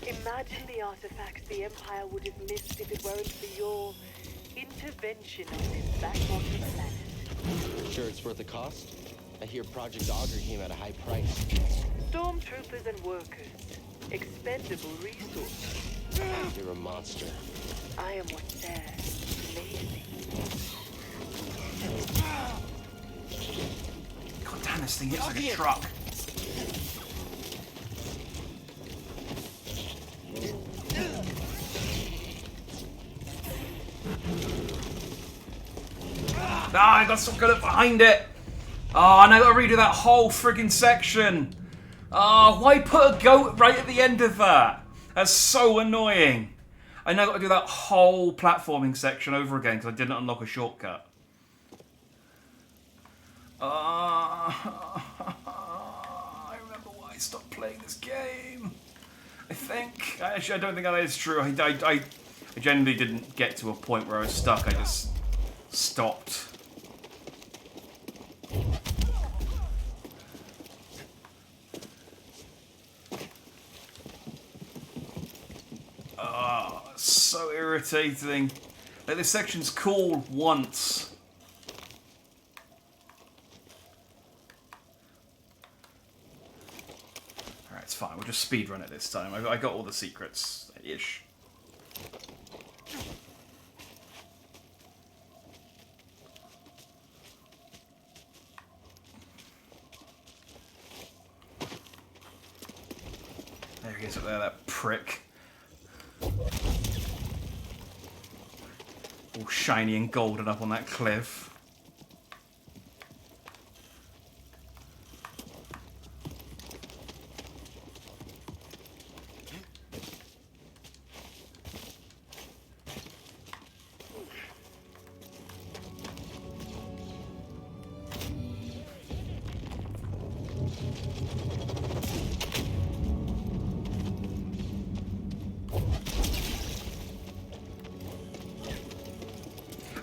Imagine the artifacts the Empire would have missed if it weren't for your intervention on this backwater planet. Sure it's worth the cost? I hear Project Augur came at a high price. Stormtroopers and workers. Expendable resources. You're a monster. I am what's there. Lazy. God damn, this thing hits like a truck. Ah, I got so good at behind it. Oh, and I gotta redo that whole friggin' section. Oh, why put a goat right at the end of that? That's so annoying. I now got to do that whole platforming section over again because I didn't unlock a shortcut. I remember why I stopped playing this game. I think. Actually, I don't think that is true. I genuinely didn't get to a point where I was stuck. I just stopped. Oh, so irritating. Like, this section's cool once. Alright, it's fine. We'll just speedrun it this time. I got all the secrets-ish. He's up there, that prick. All shiny and golden up on that cliff.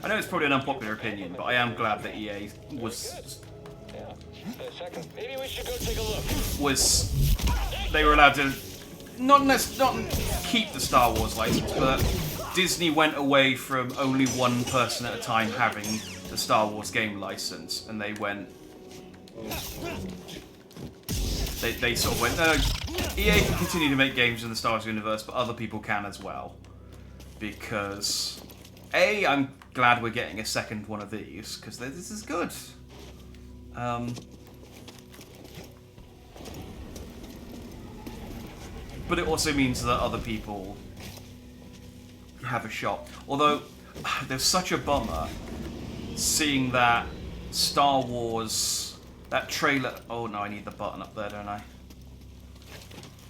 I know it's probably an unpopular opinion, but I am glad that EA was Maybe we should go take a look. they were allowed to not keep the Star Wars license, but Disney went away from only one person at a time having the Star Wars game license, and they went. They sort of went, no, EA can continue to make games in the Star Wars universe, but other people can as well, because I'm glad we're getting a second one of these, because this is good. But it also means that other people have a shot. Although, there's such a bummer seeing that Star Wars, that trailer... Oh no, I need the button up there, don't I?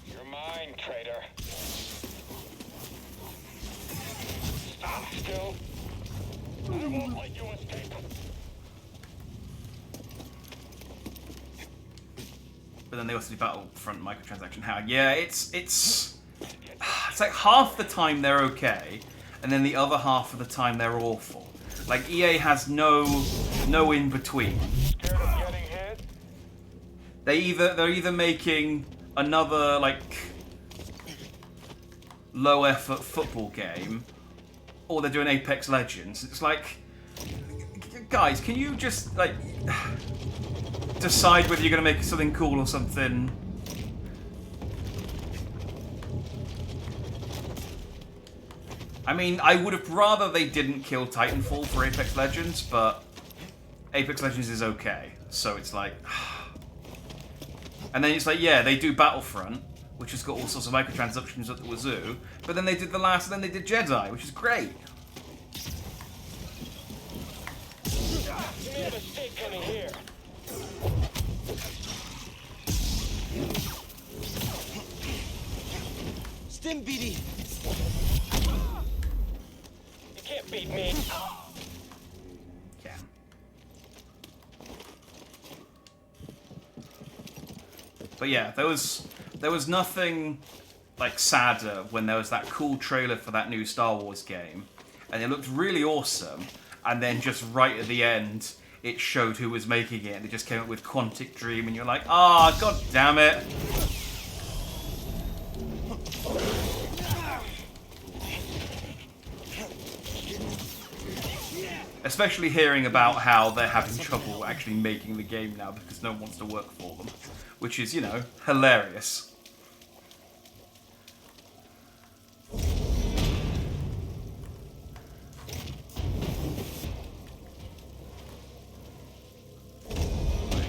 You're mine, traitor. Stop still. I won't let you escape. But then they also do Battlefront microtransaction hack. Yeah, it's like half the time they're okay, and then the other half of the time they're awful. Like EA has no in between. Scared of getting hit? They're either making another like low effort football game, or they're doing Apex Legends. It's like, guys, can you just like decide whether you're going to make something cool or something? I mean, I would have rather they didn't kill Titanfall for Apex Legends, but Apex Legends is okay. So it's like... And then it's like, yeah, they do Battlefront, which has got all sorts of microtransactions at the wazoo, but then they did The Last, and then they did Jedi, which is great. You made a mistake coming here. Stim BD. You can't beat me. Can. But yeah, there was nothing like sadder when there was that cool trailer for that new Star Wars game, and it looked really awesome, and then just right at the end it showed who was making it, and it just came up with Quantic Dream, and you're like, ah, god damn it. Especially hearing about how they're having trouble actually making the game now because no one wants to work for them. Which is, you know, hilarious. Wait,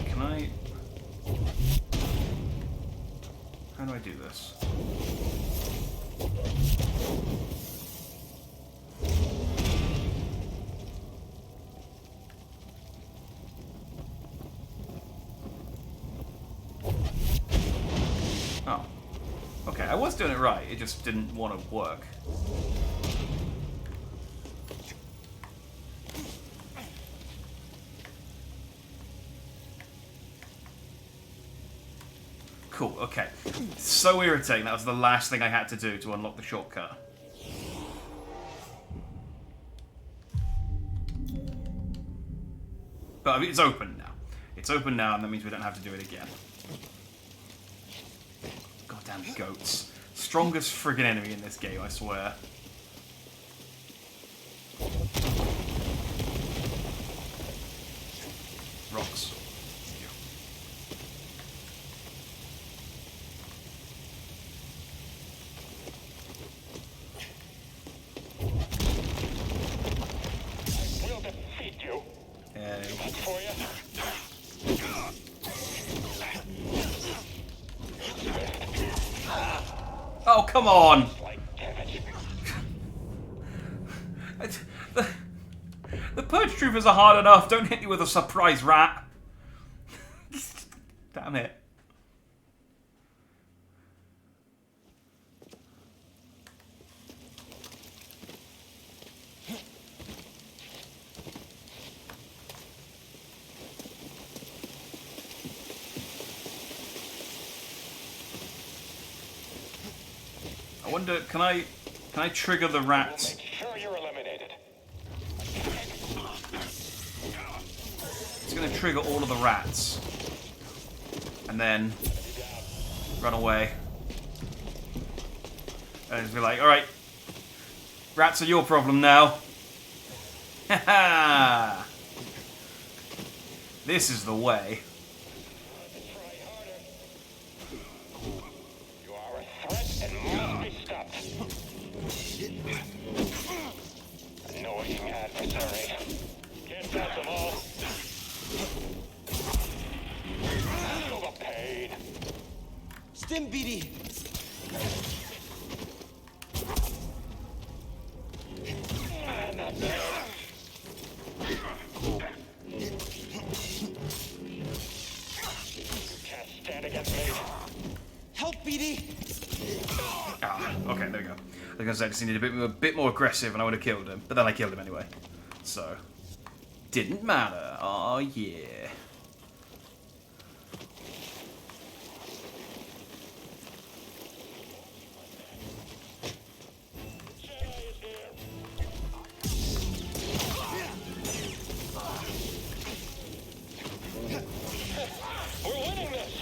can I... How do I do this? Oh. Okay, I was doing it right, it just didn't want to work. Cool, okay. So irritating, that was the last thing I had to do to unlock the shortcut. But I mean, it's open now. It's open now, and that means we don't have to do it again. Goddamn goats. Strongest friggin' enemy in this game, I swear. Rocks. We'll defeat you. Look for you. Oh, come on! The purge troopers are hard enough. Don't hit me with a surprise rat. Damn it. I wonder, can I trigger the rats? Make sure you're eliminated. It's gonna trigger all of the rats. And then run away. And just be like, alright. Rats are your problem now. Haha! This is the way. You are a threat and must be stopped. Annoying adversary. Can't stop them all. Feel the pain. Stim BD. Not bad. Can't stand against me. Help BD. Ah, okay, there we go. I was gonna say I just needed a bit more aggressive and I would have killed him. But then I killed him anyway. So didn't matter. Oh yeah. We're winning this.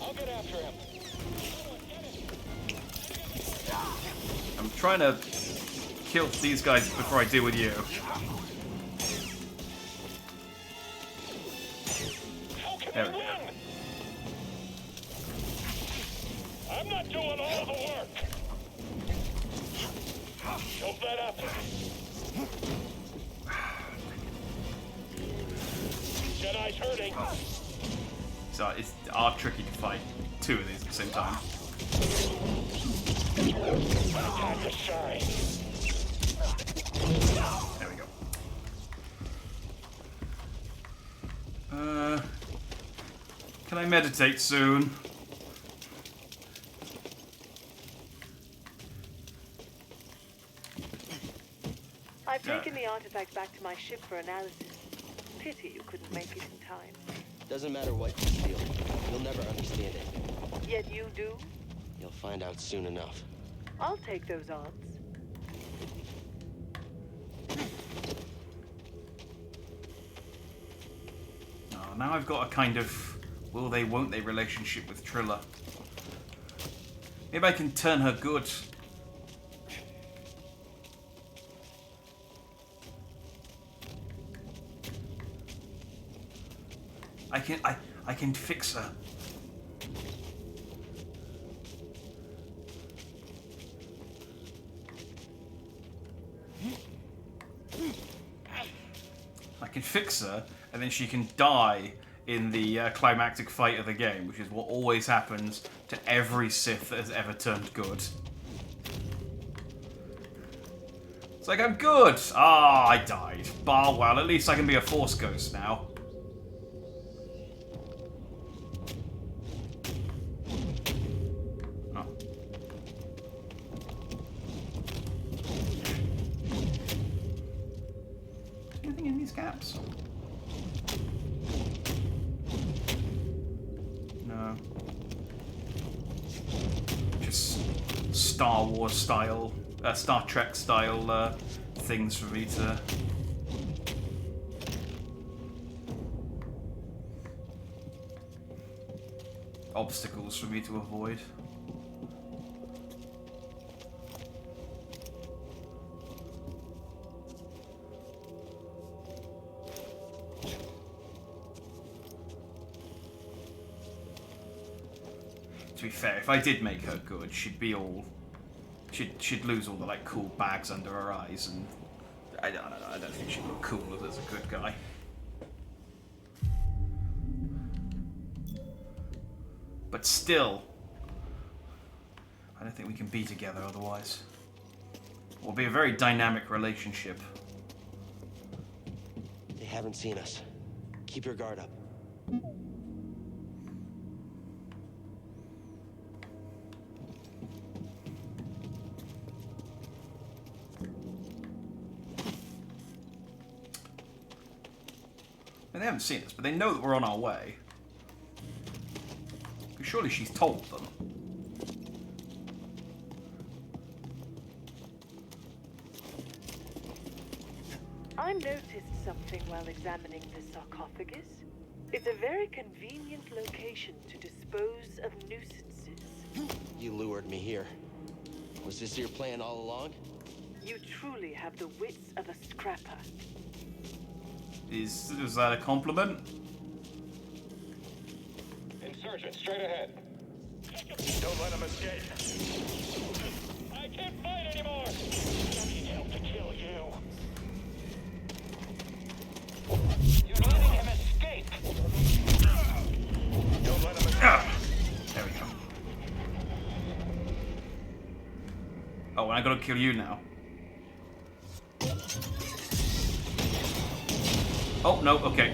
I'll get after him. I'm trying to kill these guys before I deal with you. There we go. I'm not doing all the work. Choke that up. Jedi's hurting. So it's tricky to fight two of these at the same time. Time to shine. There we go. Can I meditate soon? I've taken the artifact back to my ship for analysis. Pity you couldn't make it in time. Doesn't matter what you feel. You'll never understand it. Yet you do? You'll find out soon enough. I'll take those odds. Oh, now I've got a kind of will they, won't they relationship with Trilla. Maybe I can turn her good. I can fix her. I can fix her, and then she can die in the climactic fight of the game, which is what always happens to every Sith that has ever turned good. It's like, I'm good! Ah, I died. Bah, well, at least I can be a Force Ghost now. Oh. Anything in these gaps? No. Just Star Wars style, Star Trek style things for me to... obstacles for me to avoid. To be fair, if I did make her good, she'd be all... She'd lose all the, like, cool bags under her eyes, and... I don't know, I don't think she'd look cool as a good guy. But still... I don't think we can be together otherwise. It will be a very dynamic relationship. They haven't seen us. Keep your guard up. They haven't seen us, but they know that we're on our way. Surely she's told them. I noticed something while examining the sarcophagus. It's a very convenient location to dispose of nuisances. You lured me here. Was this your plan all along? You truly have the wits of a scrapper. Is that a compliment? Insurgent, straight ahead. Don't let him escape. I can't fight anymore. I need help to kill you. You're letting him escape. Don't let him escape. There we go. Oh, and I gotta kill you now. Oh, no, okay.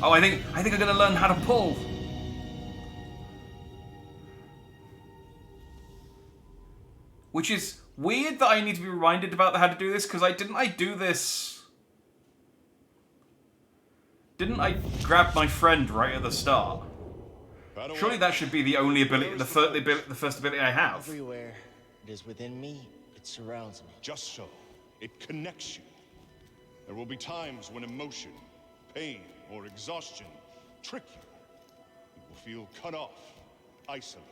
Oh, I think I'm gonna learn how to pull. Which is weird that I need to be reminded about how to do this, because didn't I do this? Didn't I grab my friend right at the start? Surely that should be the only ability, the first ability I have. Everywhere it is within me, it surrounds me. Just so. It connects you. There will be times when emotion, pain, or exhaustion trick you. You will feel cut off, isolated.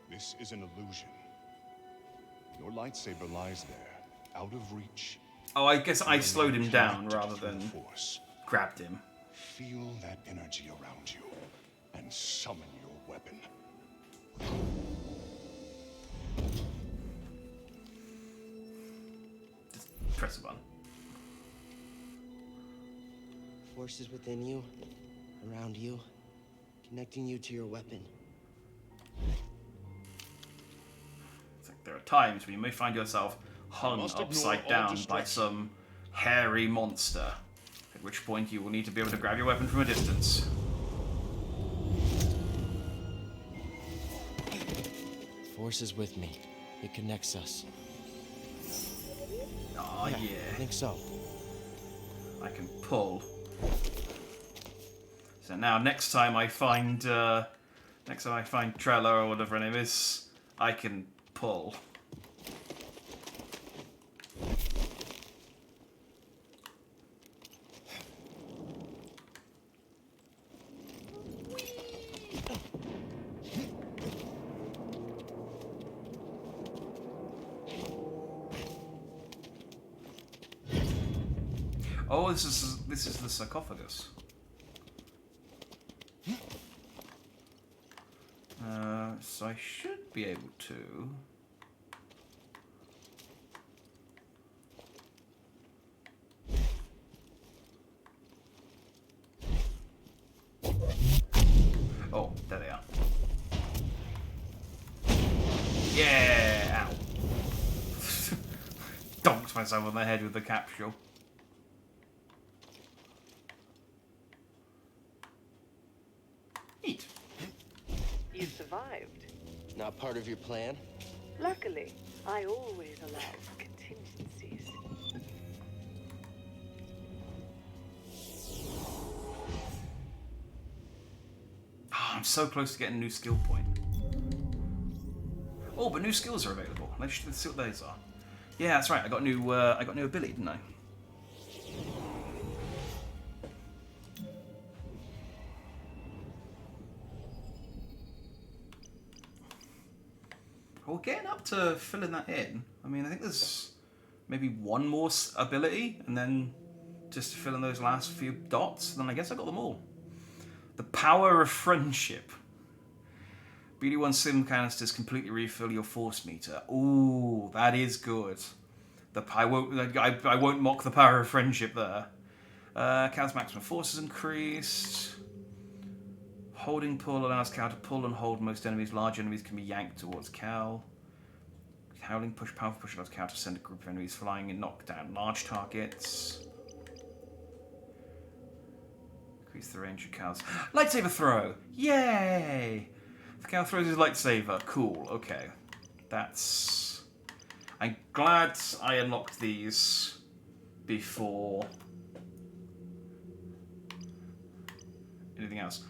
This is an illusion. Your lightsaber lies there, out of reach. Oh, I guess I slowed him down rather than grabbed him. Feel that energy around you and summon your weapon. Just press the button. Forces within you, around you, connecting you to your weapon. It's like there are times when you may find yourself hung upside down by some hairy monster, at which point you will need to be able to grab your weapon from a distance. Force is with me. It connects us. Oh yeah. I think so. I can pull. So now next time I find Trella or whatever her name is, I can pull. Oh, this is the sarcophagus. So I should be able to. Oh, there they are. Yeah! Ow. Donked myself on the head with the capsule. Neat. You survived. Not part of your plan? Luckily, I always allow for contingencies. Oh, I'm so close to getting a new skill point. Oh, but new skills are available. Let's see what those are. Yeah, that's right. I got new ability, didn't I? We're getting up to filling that in. I mean, I think there's maybe one more ability, and then just fill in those last few dots, and then I guess I got them all. The power of friendship. BD1 sim canisters completely refill your force meter. Ooh, that is good. I won't mock the power of friendship there. Cal's maximum force is increased. Holding pull allows Cal to pull and hold most enemies. Large enemies can be yanked towards Cal. Howling push, powerful push allows Cal to send a group of enemies flying and knock down large targets. Increase the range of Cal's lightsaber throw. Yay! If Cal throws his lightsaber, cool. Okay, that's. I'm glad I unlocked these before anything else.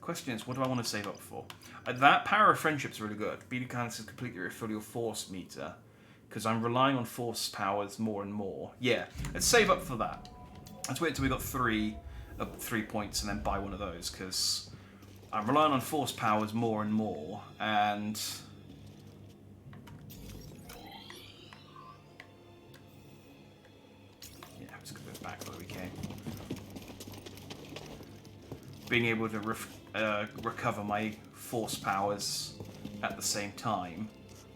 Question is, what do I want to save up for? That power of friendship's really good. Being kind of completely refill your force meter, because I'm relying on force powers more and more. Yeah, let's save up for that. Let's wait until we got 3 points and then buy one of those, because I'm relying on force powers more and more, and yeah, I'm just gonna go back where we came. Being able to recover my force powers at the same time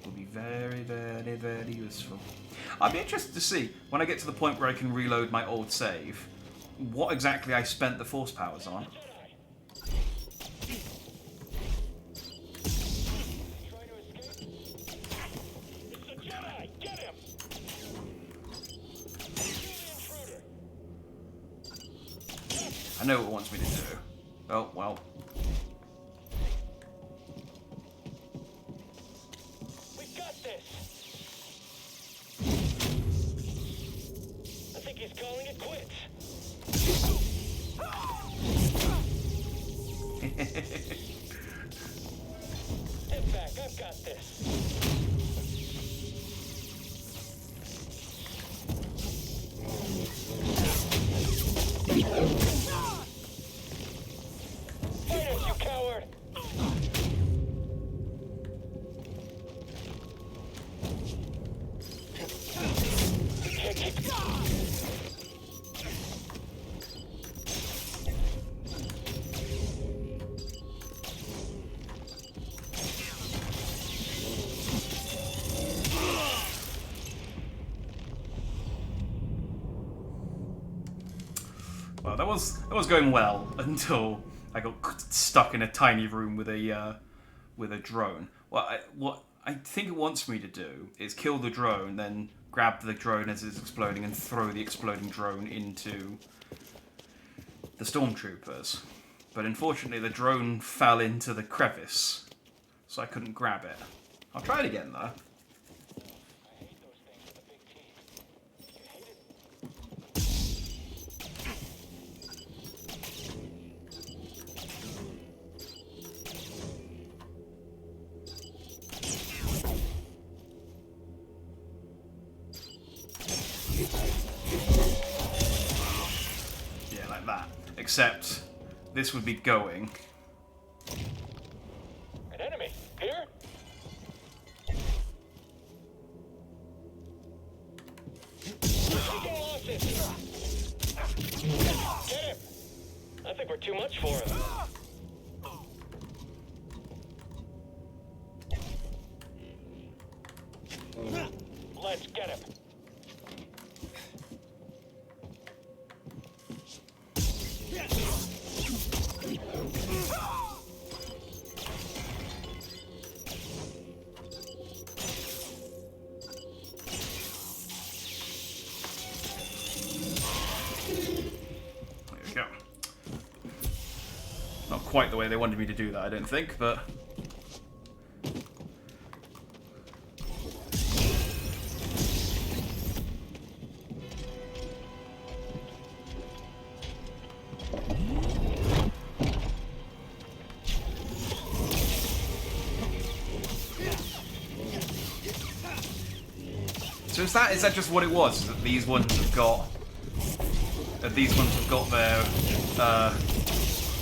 will be very, very, very useful. I'd be interested to see, when I get to the point where I can reload my old save, what exactly I spent the force powers on. I know what it wants me to do. Oh, well. We got this. I think he's calling it quits. Head back, I've got this. Fight us, you coward! Well, that was going well until I got stuck in a tiny room with a drone. What I think it wants me to do is kill the drone, then grab the drone as it's exploding and throw the exploding drone into the stormtroopers. But unfortunately, the drone fell into the crevice, so I couldn't grab it. I'll try it again though. Yeah, like that. Except this would be going. An enemy here? Get him! I think we're too much for him. Let's get him. There we go. Not quite the way they wanted me to do that, I don't think, but so is that just what it was? Is that these ones have got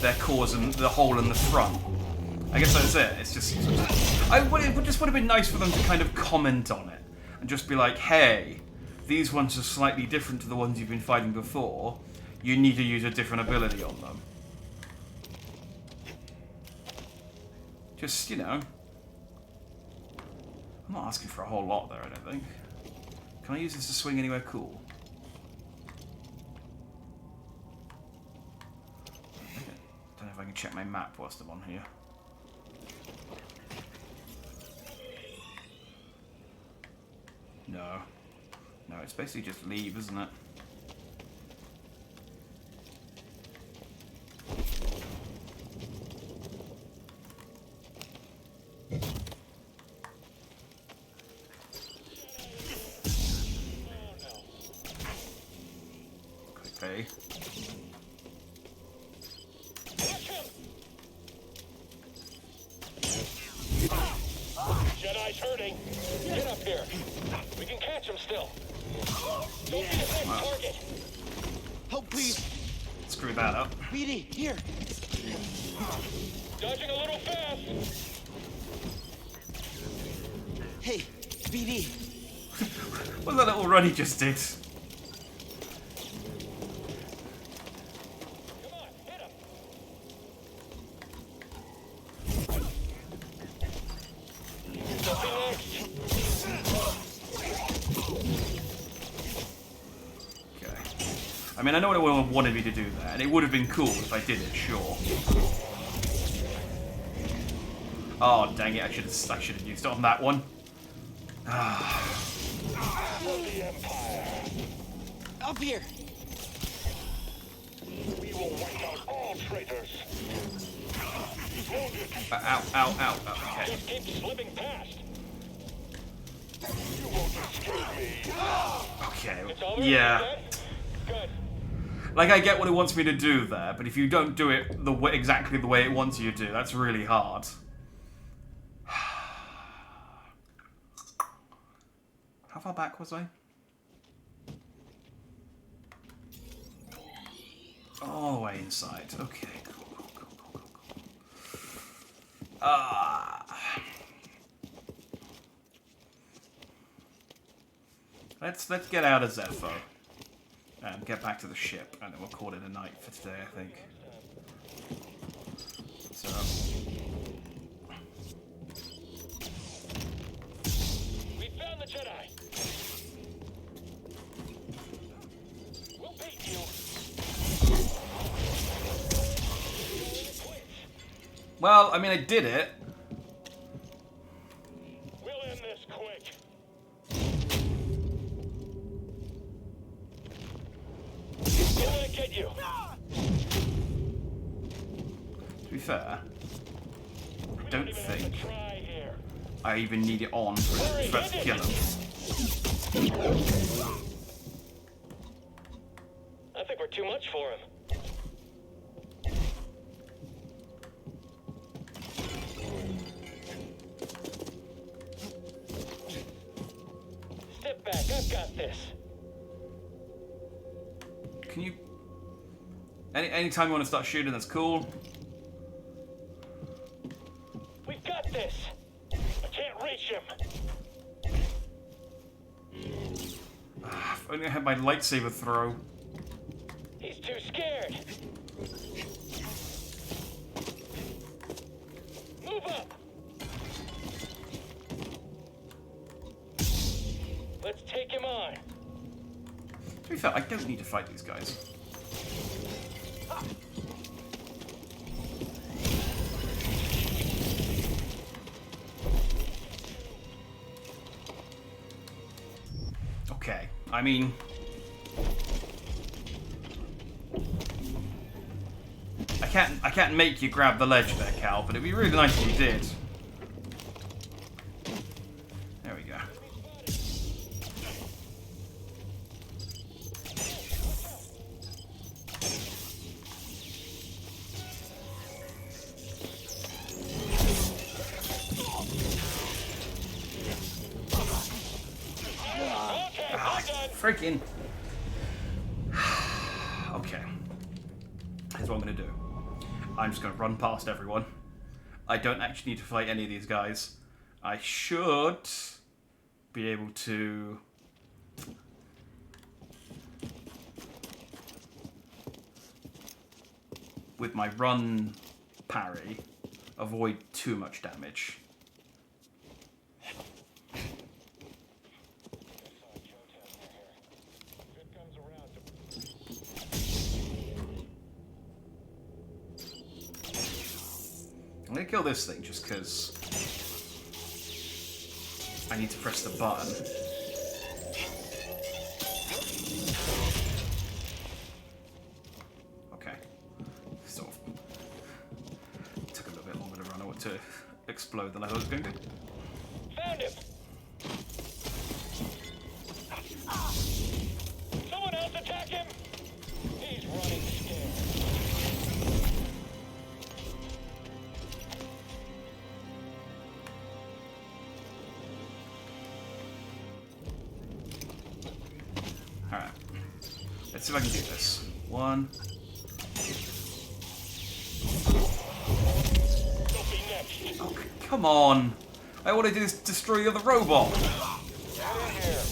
their cores and the hole in the front? I guess that's it. It's just it just would have been nice for them to kind of comment on it and just be like, hey, these ones are slightly different to the ones you've been fighting before. You need to use a different ability on them. Just, you know, I'm not asking for a whole lot there, I don't think. Can I use this to swing anywhere cool? can check my map whilst I'm on here. No. No, it's basically just leave, isn't it? Okay. Jedi's hurting. Get up here. We can catch him still. Don't be a big target. Help, please. Screw that up. BD, here. Dodging a little fast. Hey, BD. What's that little run he just did? I mean, I know everyone wanted me to do that, and it would have been cool if I did it, sure. Oh, dang it, I should have used it on that one. Up here. We will wipe out all traitors. Ow, ow, ow, ow, okay. Just keep slipping past. You won't escape me. Okay, yeah. Good. Like, I get what it wants me to do there, but if you don't do it exactly the way it wants you to, that's really hard. How far back was I? All the way inside. Okay, cool. Let's get out of Zepho. And get back to the ship, and then we'll call it a night for today, I think. So... We found the Jedi! We'll beat you! Well, I mean, I did it. We'll end this quick. We'll let get you. To be fair, I don't think I even need it on for it to kill him. I think we're too much for him. Step back, I've got this. Can you... Anytime you want to start shooting, that's cool. We've got this. I can't reach him. If only I had my lightsaber throw. He's too scared. Move up. Let's take him on. To be fair, I don't need to fight these guys. Okay, I mean... I can't make you grab the ledge there, Cal, but it'd be really nice if you did. There we go. Freaking. Okay. Here's what I'm going to do. I'm just going to run past everyone. I don't actually need to fight any of these guys. I should be able to... with my run parry, avoid too much damage. I'm gonna kill this thing just because I need to press the button. Okay. Sort of took a little bit longer to run or to explode than I thought it was going to. Found him! Someone else attack him! He's running scared. Alright. Let's see if I can do this. One. Oh, come on! I want to do is destroy the other robot! Get in here.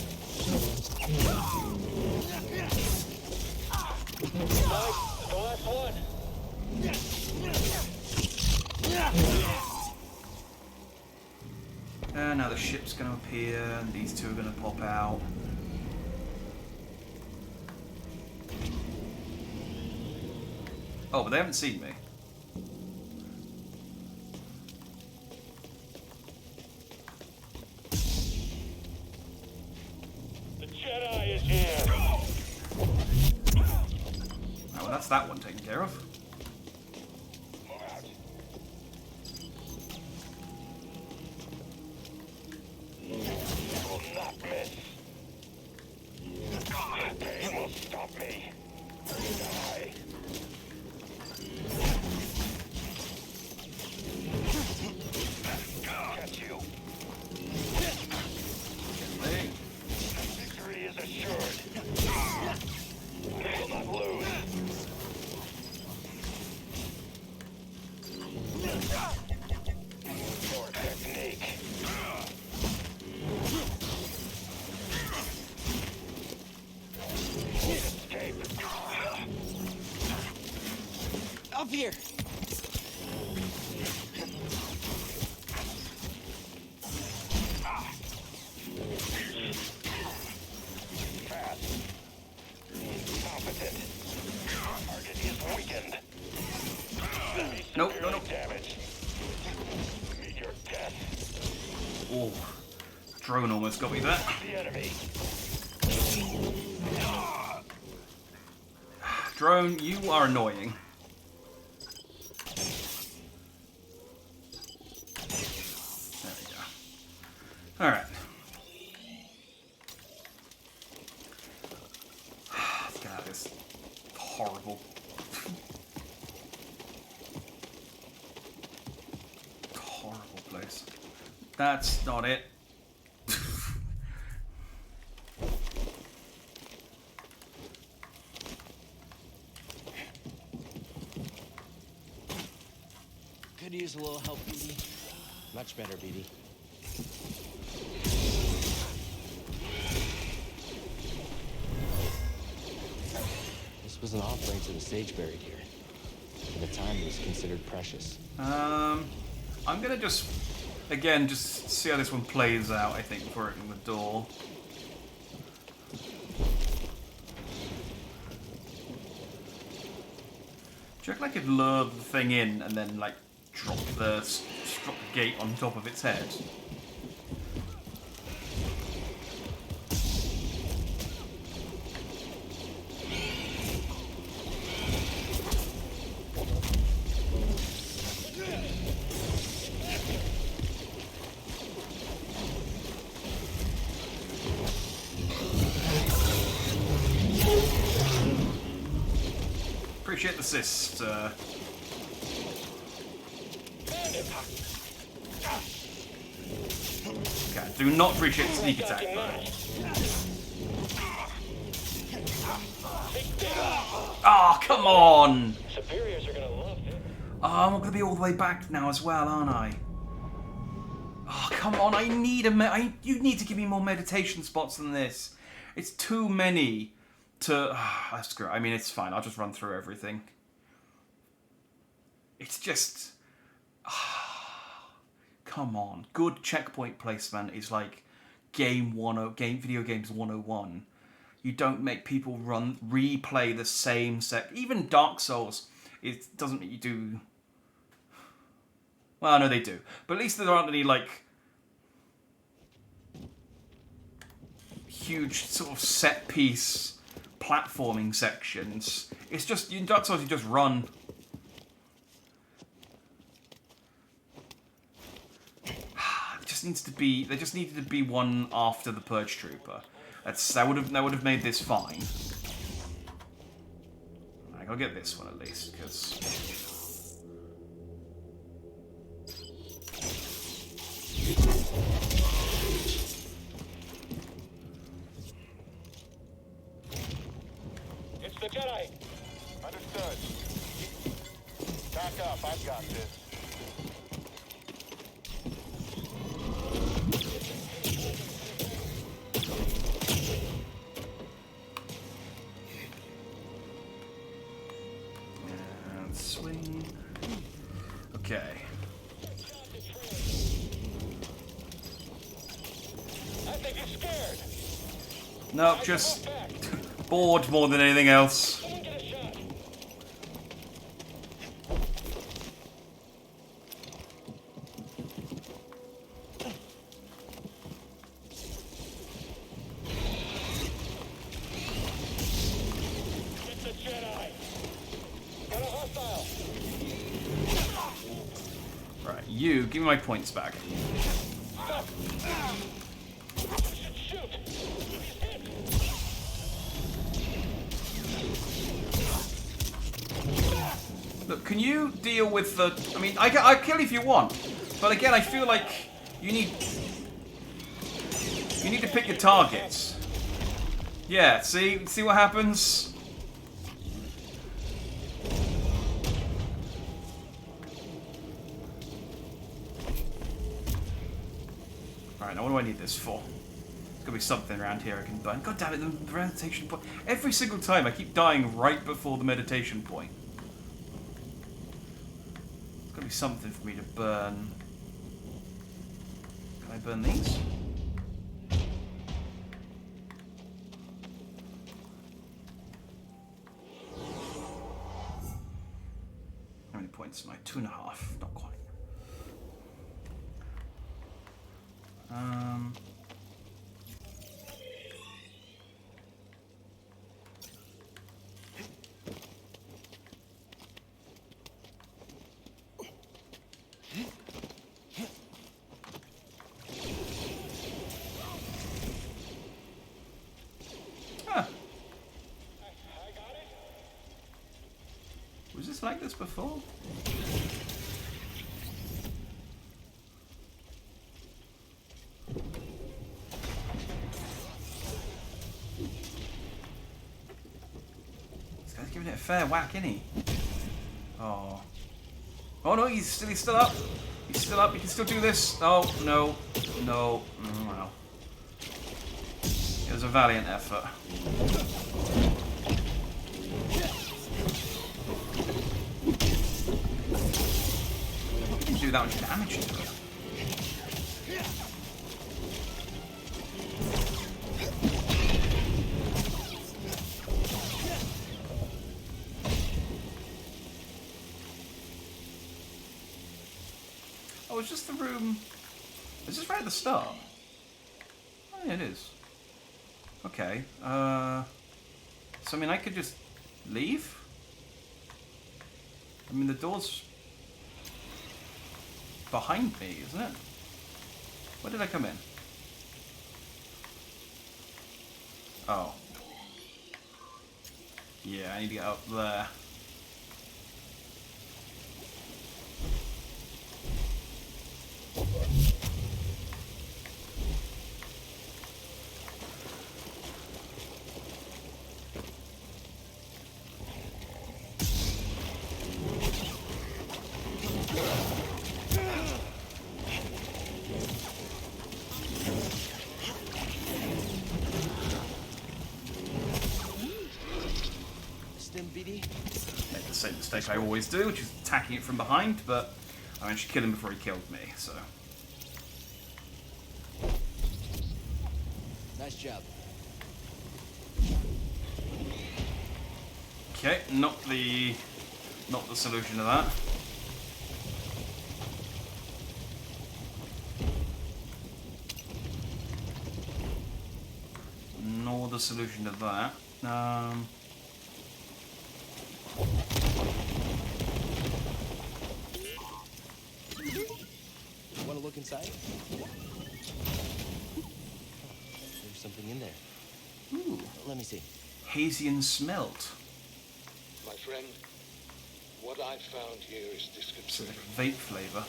Nice. The last one. Now the ship's going to appear, and these two are going to pop out. Oh, but they haven't seen me. The Jedi is here. Oh, well, that's that one taken care of. You will not miss. Pain will stop me. Die. Catch you. Victory is assured. We will not lose. Your technique. Escape. Up here. Fast. Competent. Target is weakened. Nope, no, no. Damage. Meet your death. Oh, drone almost got me there. The enemy. Drone, you are annoying. There we go. Alright. Let's get out of this horrible. Horrible place. That's not it. Could use a little help, BD. Much better, BD. This was an offering to the sage buried here. At the time, it was considered precious. I'm gonna just, again, just see how this one plays out, I think, before opening the door. Do you reckon I could lure the thing in and then, like, drop the gate on top of its head? Appreciate the assist. Okay, do not appreciate the sneak attack though. Oh, come on! Superiors are gonna love this. Oh, I'm gonna be all the way back now as well, aren't I? Oh, come on! I need you need to give me more meditation spots than this. It's too many to. Screw it. I mean, it's fine. I'll just run through everything. It's just. Come on. Good checkpoint placement is like video games 101. You don't make people replay the same even Dark Souls, it doesn't make you do. Well, no, they do. But at least there aren't any, like, huge sort of set-piece platforming sections. It's just, in Dark Souls, you just run. There just needed to be one after the Purge Trooper. That would have made this fine. I'll get this one at least, because... It's the Jedi. Understood. Back up, I've got this. And swing. Okay. I think he's scared. Nope, just bored more than anything else. Right, you, give me my points back. Look, can you deal with the... I mean, I kill if you want. But again, I feel like you need to pick your targets. Yeah, see what happens? Alright, now what do I need this for? There's gotta be something around here I can burn. God damn it, the meditation point. Every single time I keep dying right before the meditation point. There's gotta be something for me to burn. Can I burn these? How many points am I? 2.5. Not quite. Was this like this before? This guy's giving it a fair whack, isn't he? Oh. Oh no, he's still up. He's still up. He can still do this. Oh no, no. Oh, well. It was a valiant effort. He didn't do that much damage to it. Oh, it's just the room. Is this right at the start? Oh, yeah, it is. Okay. So, I mean, I could just leave? I mean, the door's behind me, isn't it? Where did I come in? Oh. Yeah, I need to get up there. Make the same mistake I always do, which is attacking it from behind, but I managed to kill him before he killed me, so. Nice job. Okay, not the solution to that. the solution to that. Want to look inside? There's something in there. Ooh. Let me see. Hazian smelt. My friend, what I've found here is disconcerting. Vape flavor.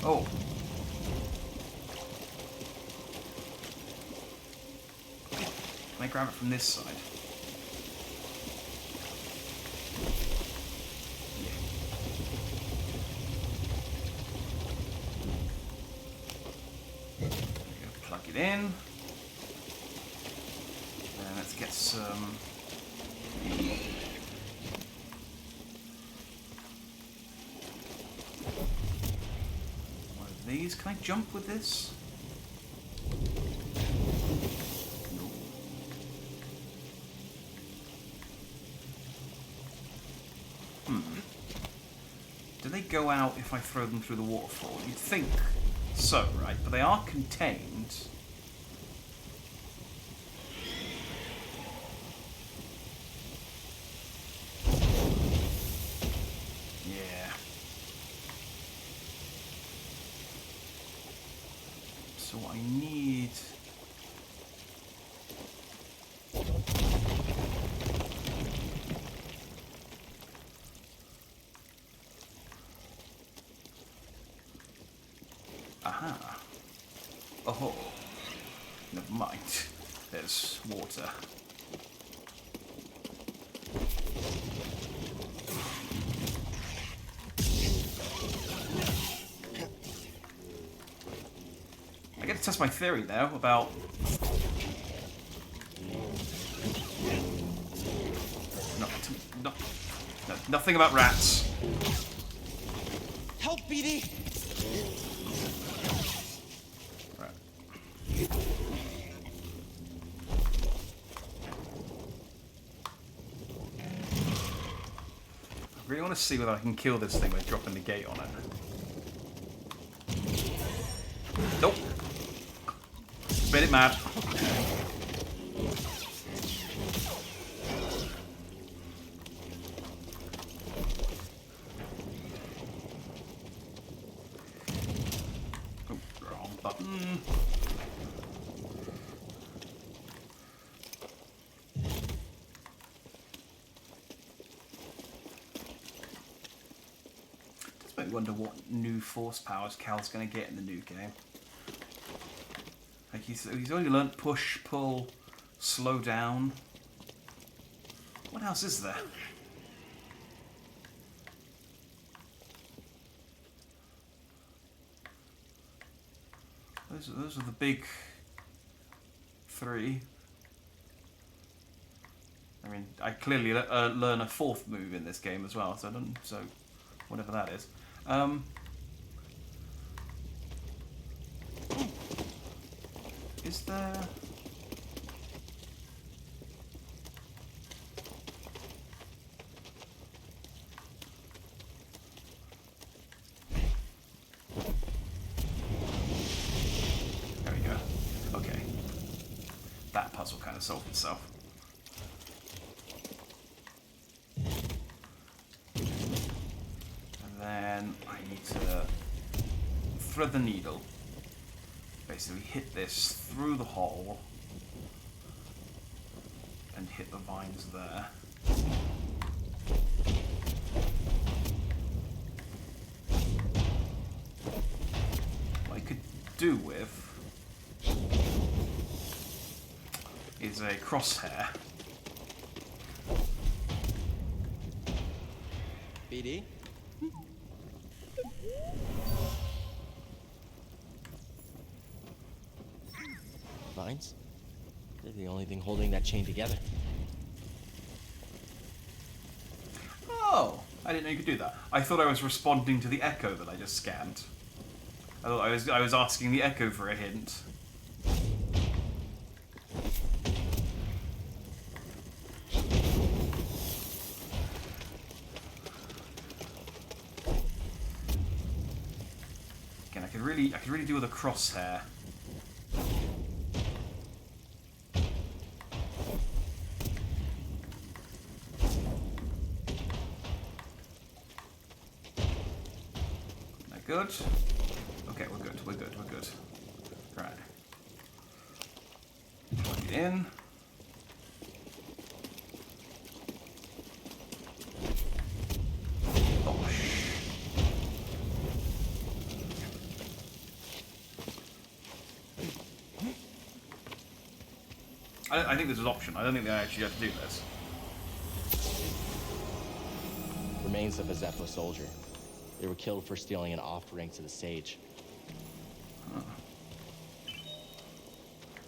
Oh. Can I grab it from this side? Yeah. There we go. Plug it in. And let's get some... These. Can I jump with this? No. Do they go out if I throw them through the waterfall? You'd think so, right? But they are contained. So I need... Aha. Oh, never mind. There's water. I get to test my theory now about... nothing about rats. Help, BD! Right. I really want to see whether I can kill this thing by dropping the gate on it. Nope. Made it mad. Oh, wrong button. Just make me wonder what new force powers Cal's going to get in the new game. Like he's already learnt push, pull, slow down. What else is there? Those are the big three. I mean, I clearly learn a fourth move in this game as well, so whatever that is. Is there... There we go. Okay. That puzzle kind of solved itself. And then I need to thread the needle. Basically hit this through the hole and hit the vines there. What I could do with is a crosshair. BD? Vines? They're the only thing holding that chain together. Oh, I didn't know you could do that. I thought I was responding to the echo that I just scanned. Oh, I was asking the Echo for a hint. Again, I could really do with a crosshair. Good. Okay, we're good. We're good. We're good. Right. Plug it in. Oh, I think this is an option. I don't think they actually have to do this. Remains of a Zeppo soldier. They were killed for stealing an offering to the sage. Huh.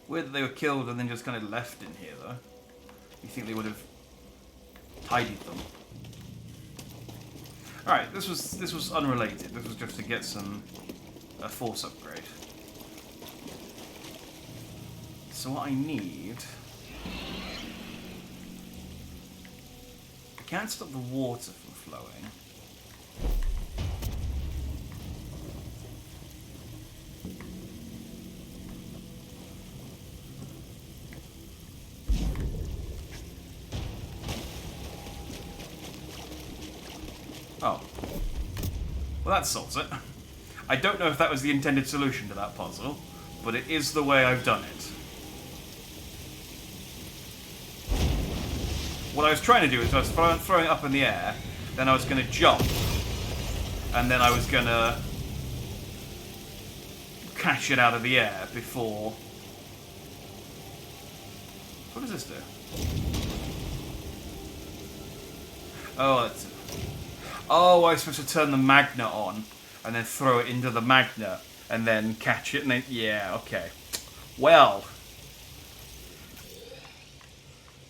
Weird that they were killed and then just kind of left in here, though. You think they would have tidied them? All right, this was unrelated. This was just to get a force upgrade. So what I need, I can't stop the water from flowing. Oh. Well, that solves it. I don't know if that was the intended solution to that puzzle, but it is the way I've done it. What I was trying to do is I was throwing it up in the air, then I was going to jump, and then I was going to catch it out of the air before... What does this do? Oh, that's... Oh, I was supposed to turn the magnet on and then throw it into the magnet and then catch it and then... Yeah, okay. Well.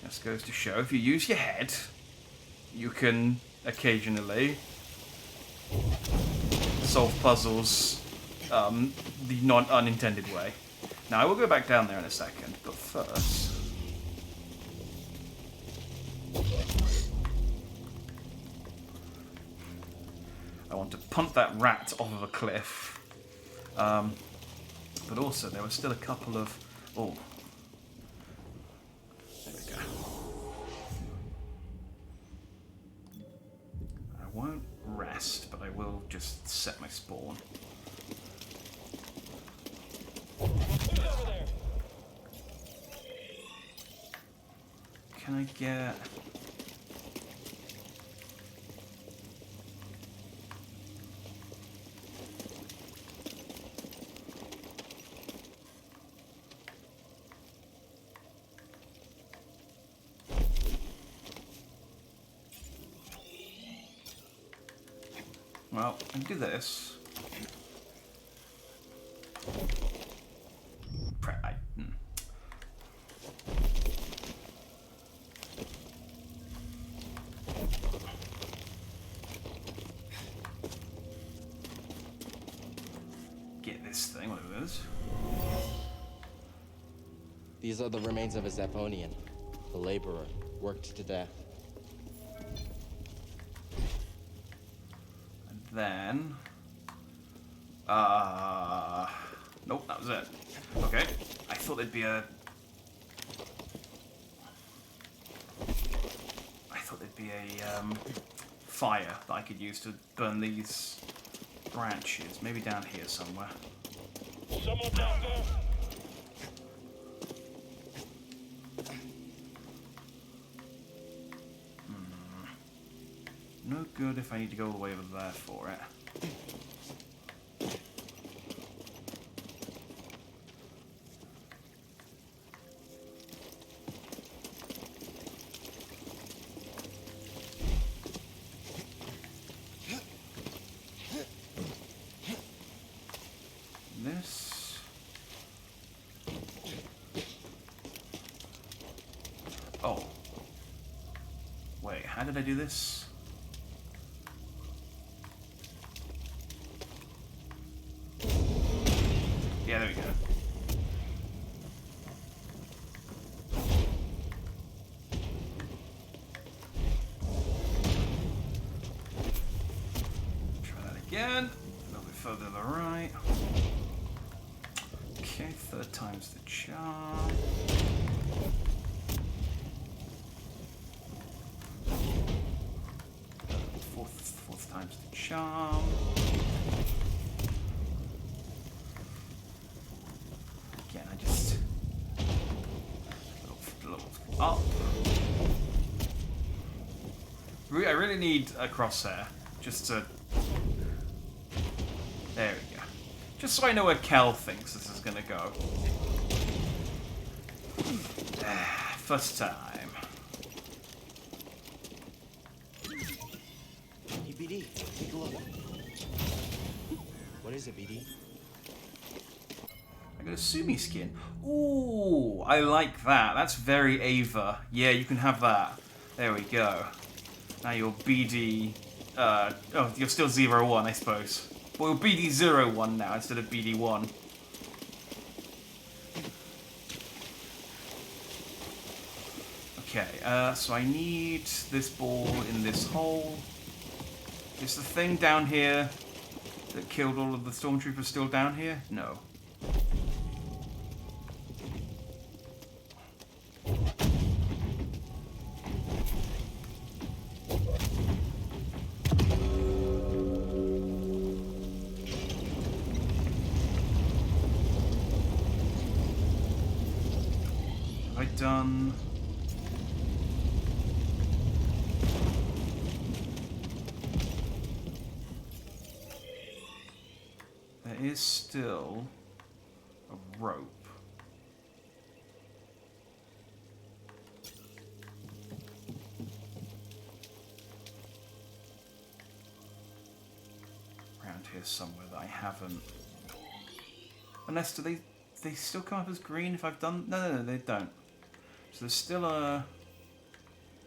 This goes to show if you use your head, you can occasionally solve puzzles the unintended way. Now, I will go back down there in a second, but first... I want to punt that rat off of a cliff. But also, there were still a couple of... Oh. There we go. I won't rest, but I will just set my spawn. Can I get... Well, I can do this. Get this thing, whatever it is. These are the remains of a Zepponian, the laborer, worked to death. Then, nope, that was it. Okay, I thought there'd be a... fire that I could use to burn these branches. Maybe down here somewhere. Someone down there. No good if I need to go all the way over there for it. This... Oh. Wait, how did I do this? we go. Try that again. A little bit further to the right. Okay, third time's the charm. Fourth time's the charm. Again, I just a little up. I really need a crosshair just to. There we go. Just so I know where Kel thinks this is gonna go. First time. Hey, BD, take a look. What is it, BD? I got a Sumi skin. Ooh, I like that. That's very Ava. Yeah, you can have that. There we go. Now you're BD... oh, you're still 01, I suppose. Well, you're BD01 now instead of BD1. Okay, so I need this ball in this hole. Is the thing down here that killed all of the stormtroopers still down here? No. Have I done... There is still a rope. Around here somewhere that I haven't. Unless do they still come up as green if I've done? No, they don't. So there's still a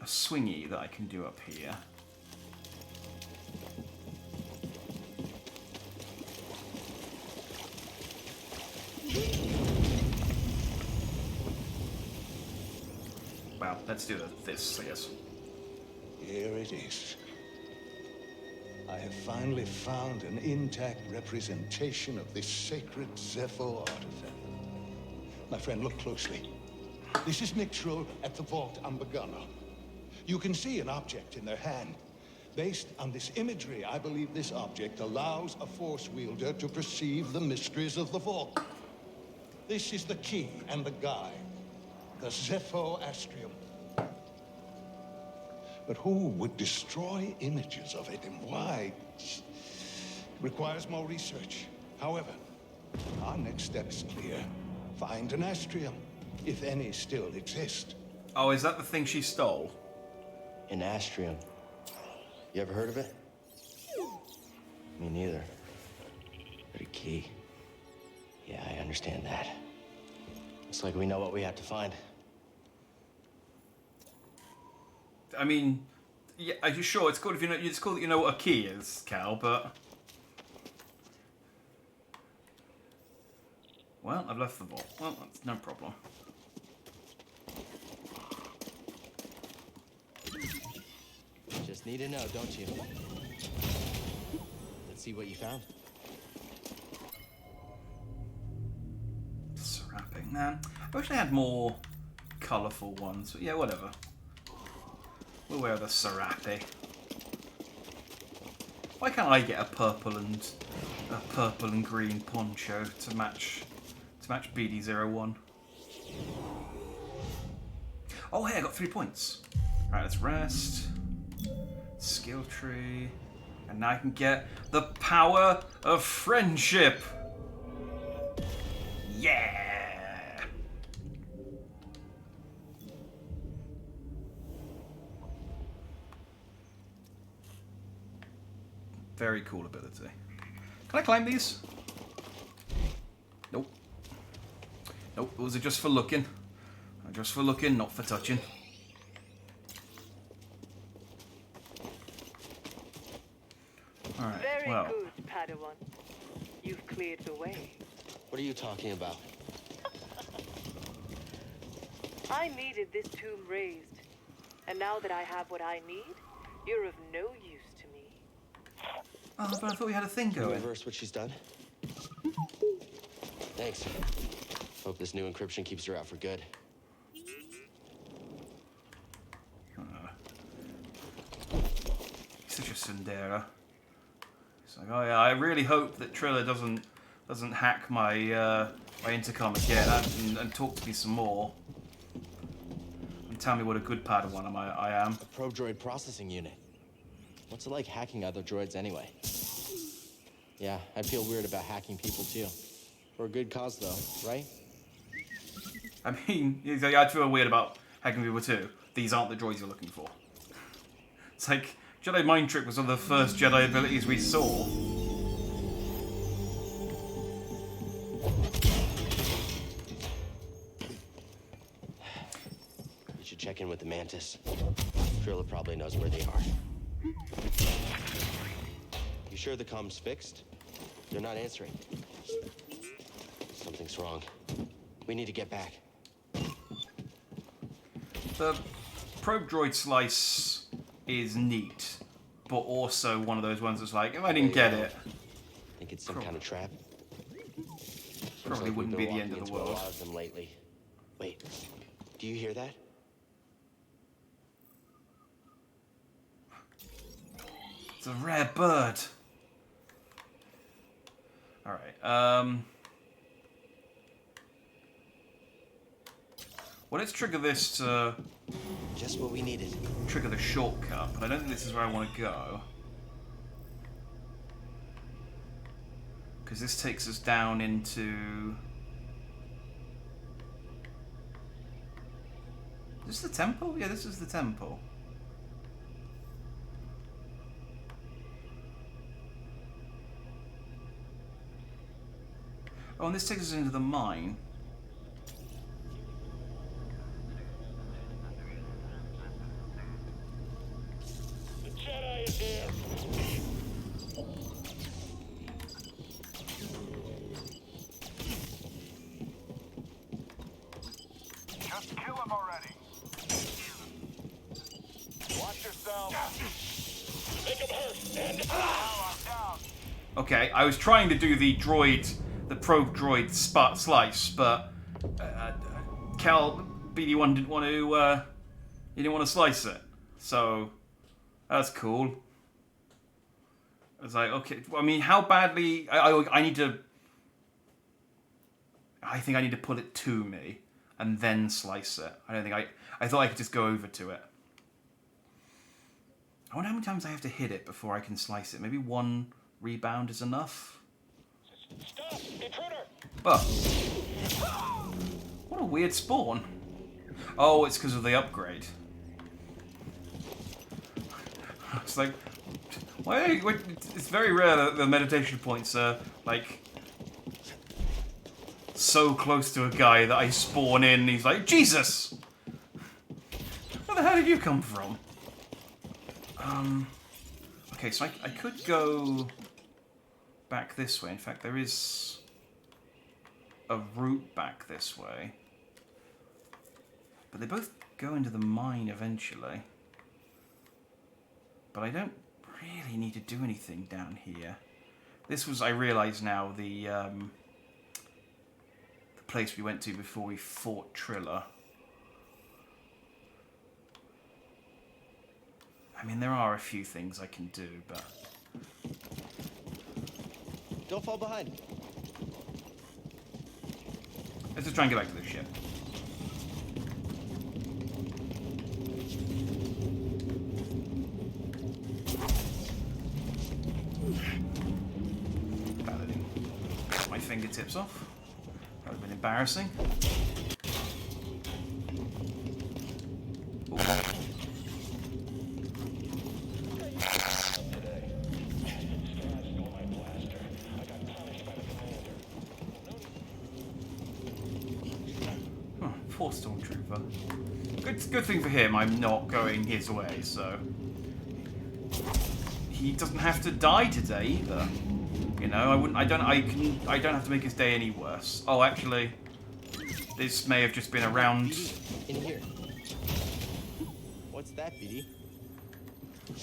swingy that I can do up here. Wow, let's do this, I guess. Here it is. I have finally found an intact representation of this sacred Zepho artifact. My friend, look closely. This is Mixro at the vault on Begana. You can see an object in their hand. Based on this imagery, I believe this object allows a force wielder to perceive the mysteries of the vault. This is the key and the guide. The Zepho Astrium. But who would destroy images of it and why? It requires more research. However, our next step is clear. Find an Astrium, if any still exist. Oh, is that the thing she stole? An Astrium. You ever heard of it? Me neither. But a key. Yeah, I understand that. Looks like we know what we have to find. I mean, yeah, are you sure it's cool if you know? It's cool that you know what a key is, Cal. But well, I've left the vault. Well, that's no problem. Just need to know, don't you? Let's see what you found. Wrapping, man. I wish I had more colourful ones. But yeah, whatever. We'll wear the Serape. Why can't I get a purple and green poncho to match BD01? Oh hey, I got 3 points. Alright, let's rest. Skill tree. And now I can get the power of friendship. Yeah! Very cool ability. Can I climb these? Nope. Nope, those are just for looking. Just for looking, not for touching. Alright, Very well. good, Padawan. You've cleared the way. What are you talking about? I needed this tomb raised. And now that I have what I need, you're of no use to me. Oh, but I thought we had a thing Can you going. reverse what she's done? Thanks. Hope this new encryption keeps her out for good. Such a tsundere. It's like, oh yeah, I really hope that Triller doesn't hack my my intercom again and talk to me some more. And tell me what a good Padawan I am. A probe droid processing unit. What's it like hacking other droids anyway? Yeah, I feel weird about hacking people too. For a good cause though, right? I mean, I feel weird about hacking people too. These aren't the droids you're looking for. It's like, Jedi Mind Trick was one of the first Jedi abilities we saw. We should check in with the Mantis. Trilla probably knows where they are. You sure the comm's fixed? They're not answering. Something's wrong. We need to get back. The probe droid slice is neat, but also one of those ones that's like, if I didn't get it, Think it's some kind of trap? probably wouldn't be the end of the world. A lot of them lately. Wait, do you hear that? It's a rare bird. Alright, well, let's trigger this to... Just what we needed. Trigger the shortcut, but I don't think this is where I want to go. Because this takes us down into... Is this the temple? Yeah, this is the temple. Oh, and this takes us into the mine. The Jedi is here. Just kill him already. Watch yourself. Make him hurt. And I'm down. Okay, I was trying to do the probe droid slice, but Cal BD1 didn't want to. He didn't want to slice it, so that's cool. I was like, okay. I mean, how badly? I need to. I think I need to put it to me and then slice it. I don't think I thought I could just go over to it. I wonder how many times I have to hit it before I can slice it. Maybe one rebound is enough. stop! Intruder! But what a weird spawn. Oh, it's because of the upgrade. It's like, why? It's very rare that the meditation points are like so close to a guy that I spawn in and he's like, Jesus! Where the hell did you come from? Okay, so I could go back this way. In fact, there is a route back this way. But they both go into the mine eventually. But I don't really need to do anything down here. This was, I realise now, the place we went to before we fought Trilla. I mean, there are a few things I can do, but... Don't fall behind. Let's just try and get back to the ship. Glad I didn't cut my fingertips off. That would have been embarrassing. Poor Stormtrooper. Good thing for him, I'm not going his way, so... He doesn't have to die today, either. You know, I don't have to make his day any worse. Oh, actually, this may have just been around. BD, in here. What's that, BD?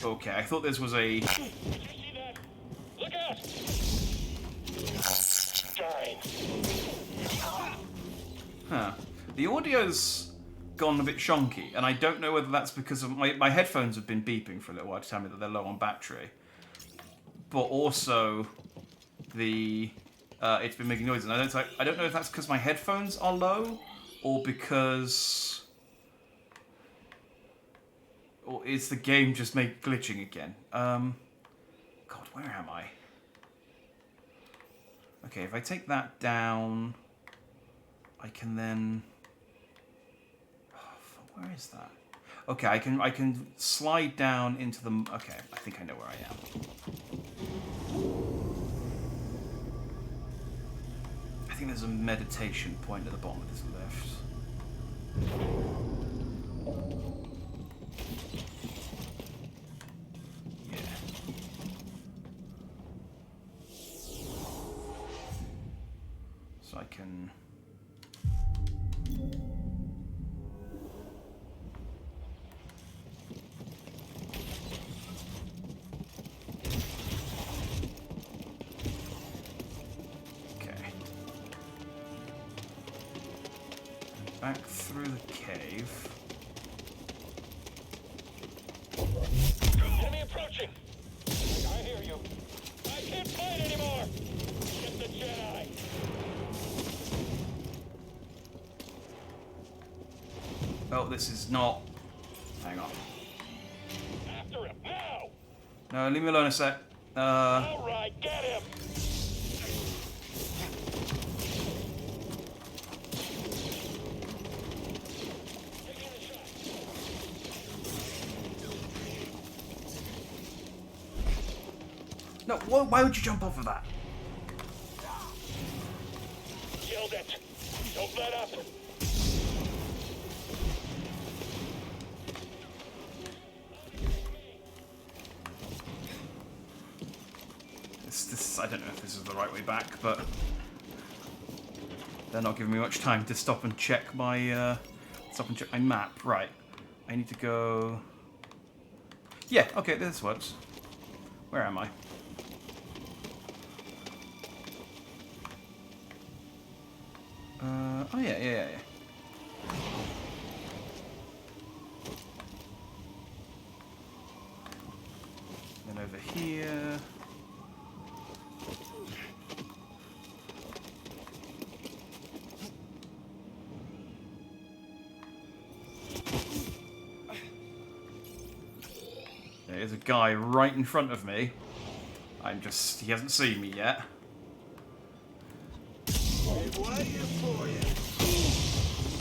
Okay, I thought this was a. Did you see that? Look out! Darn. Huh. The audio's gone a bit shonky, and I don't know whether that's because of my headphones have been beeping for a little while to tell me that they're low on battery. But also, it's been making noise, and I don't know if that's because my headphones are low, or because, or is the game just glitching again? God, where am I? Okay, if I take that down, I can then. Where is that? Okay, I can slide down into the. Okay, I think I know where I am. I think there's a meditation point at the bottom of this lift. Yeah. So I can. Back through the cave. Enemy approaching! I hear you. I can't fight anymore! Get the Jedi! Oh, this is not... Hang on. After him, now! No, leave me alone a sec. Alright, get him! No, why would you jump off of that? Killed it! Don't let up! This I don't know if this is the right way back, but they're not giving me much time to stop and check my map. Right, I need to go. Yeah, okay, this works. Where am I? Oh yeah. Then over here. There's a guy right in front of me. He hasn't seen me yet.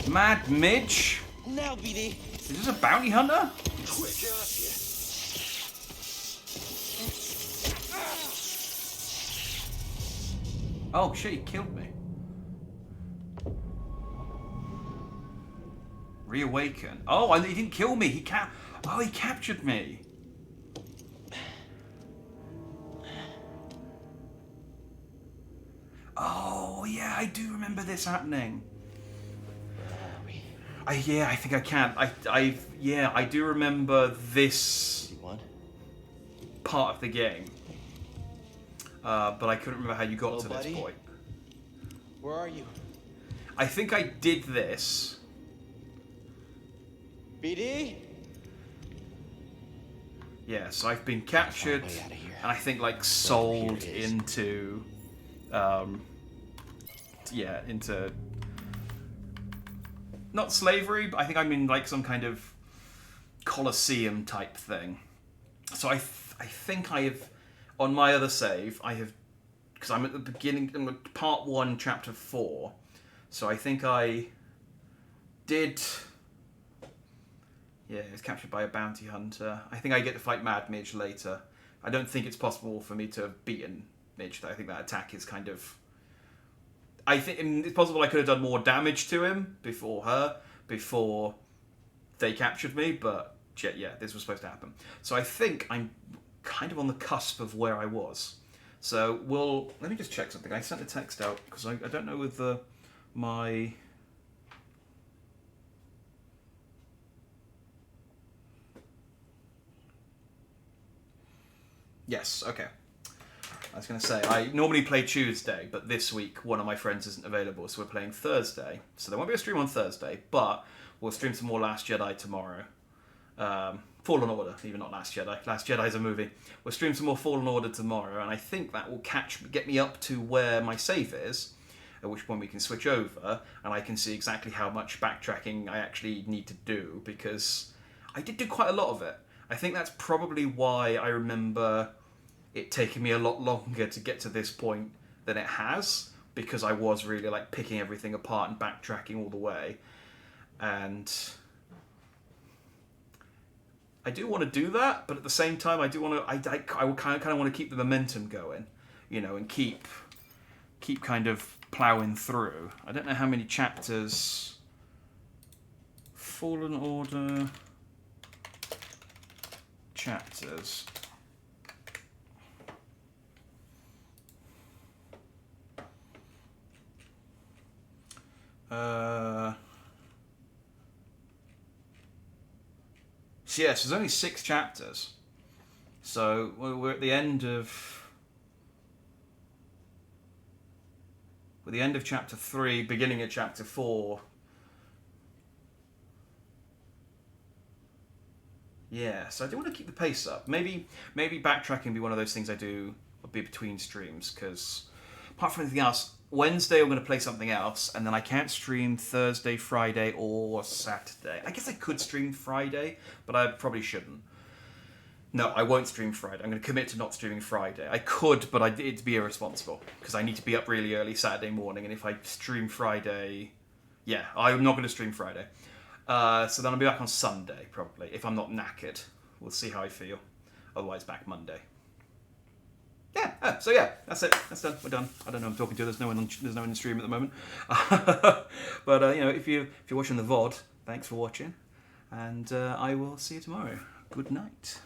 Mad Midge? Now, BD. Is this a bounty hunter? Quick, Oh shit, he killed me. Reawaken. Oh, he didn't kill me. He captured me. Oh yeah, I do remember this happening. I think I can. I do remember this part of the game. But I couldn't remember how you got to this point. Where are you? I think I did this. BD? Yeah, so I've been captured and I think like sold into into not slavery, but I think I'm in like some kind of Colosseum type thing. So I think I have, on my other save, I have, because I'm at the beginning, I'm at part 1, chapter 4. So I think I did, yeah, it was captured by a bounty hunter. I think I get to fight Mad Midge later. I don't think it's possible for me to have beaten Midge, though. I think that attack is kind of, I think it's possible I could have done more damage to him before they captured me, but yeah, this was supposed to happen. So I think I'm kind of on the cusp of where I was. So let me just check something. I sent a text out because I don't know with my. Yes, okay. I was going to say, I normally play Tuesday, but this week one of my friends isn't available, so we're playing Thursday. So there won't be a stream on Thursday, but we'll stream some more Last Jedi tomorrow. Fallen Order, even not Last Jedi. Last Jedi's a movie. We'll stream some more Fallen Order tomorrow, and I think that will get me up to where my save is, at which point we can switch over, and I can see exactly how much backtracking I actually need to do, because I did do quite a lot of it. I think that's probably why I remember it taking me a lot longer to get to this point than it has, because I was really like picking everything apart and backtracking all the way. And I do want to do that, but at the same time, I do want to. I kind of want to keep the momentum going, you know, and keep kind of plowing through. I don't know how many chapters. Fallen Order chapters. So yes, there's only 6 chapters. So we're at the end of chapter 3, beginning of chapter 4. Yeah, so I do want to keep the pace up. Maybe backtracking be one of those things I do be between streams, because apart from anything else, Wednesday I'm going to play something else, and then I can't stream Thursday, Friday, or Saturday. I guess I could stream Friday, but I probably shouldn't. No, I won't stream Friday. I'm going to commit to not streaming Friday. I could, but it'd be irresponsible, because I need to be up really early Saturday morning, and if I stream Friday... Yeah, I'm not going to stream Friday. So then I'll be back on Sunday, probably, if I'm not knackered. We'll see how I feel. Otherwise, back Monday. Yeah, so yeah, that's it. That's done. We're done. I don't know who I'm talking to. There's no one in the stream at the moment. But, you know, if you're watching the VOD, thanks for watching. And I will see you tomorrow. Good night.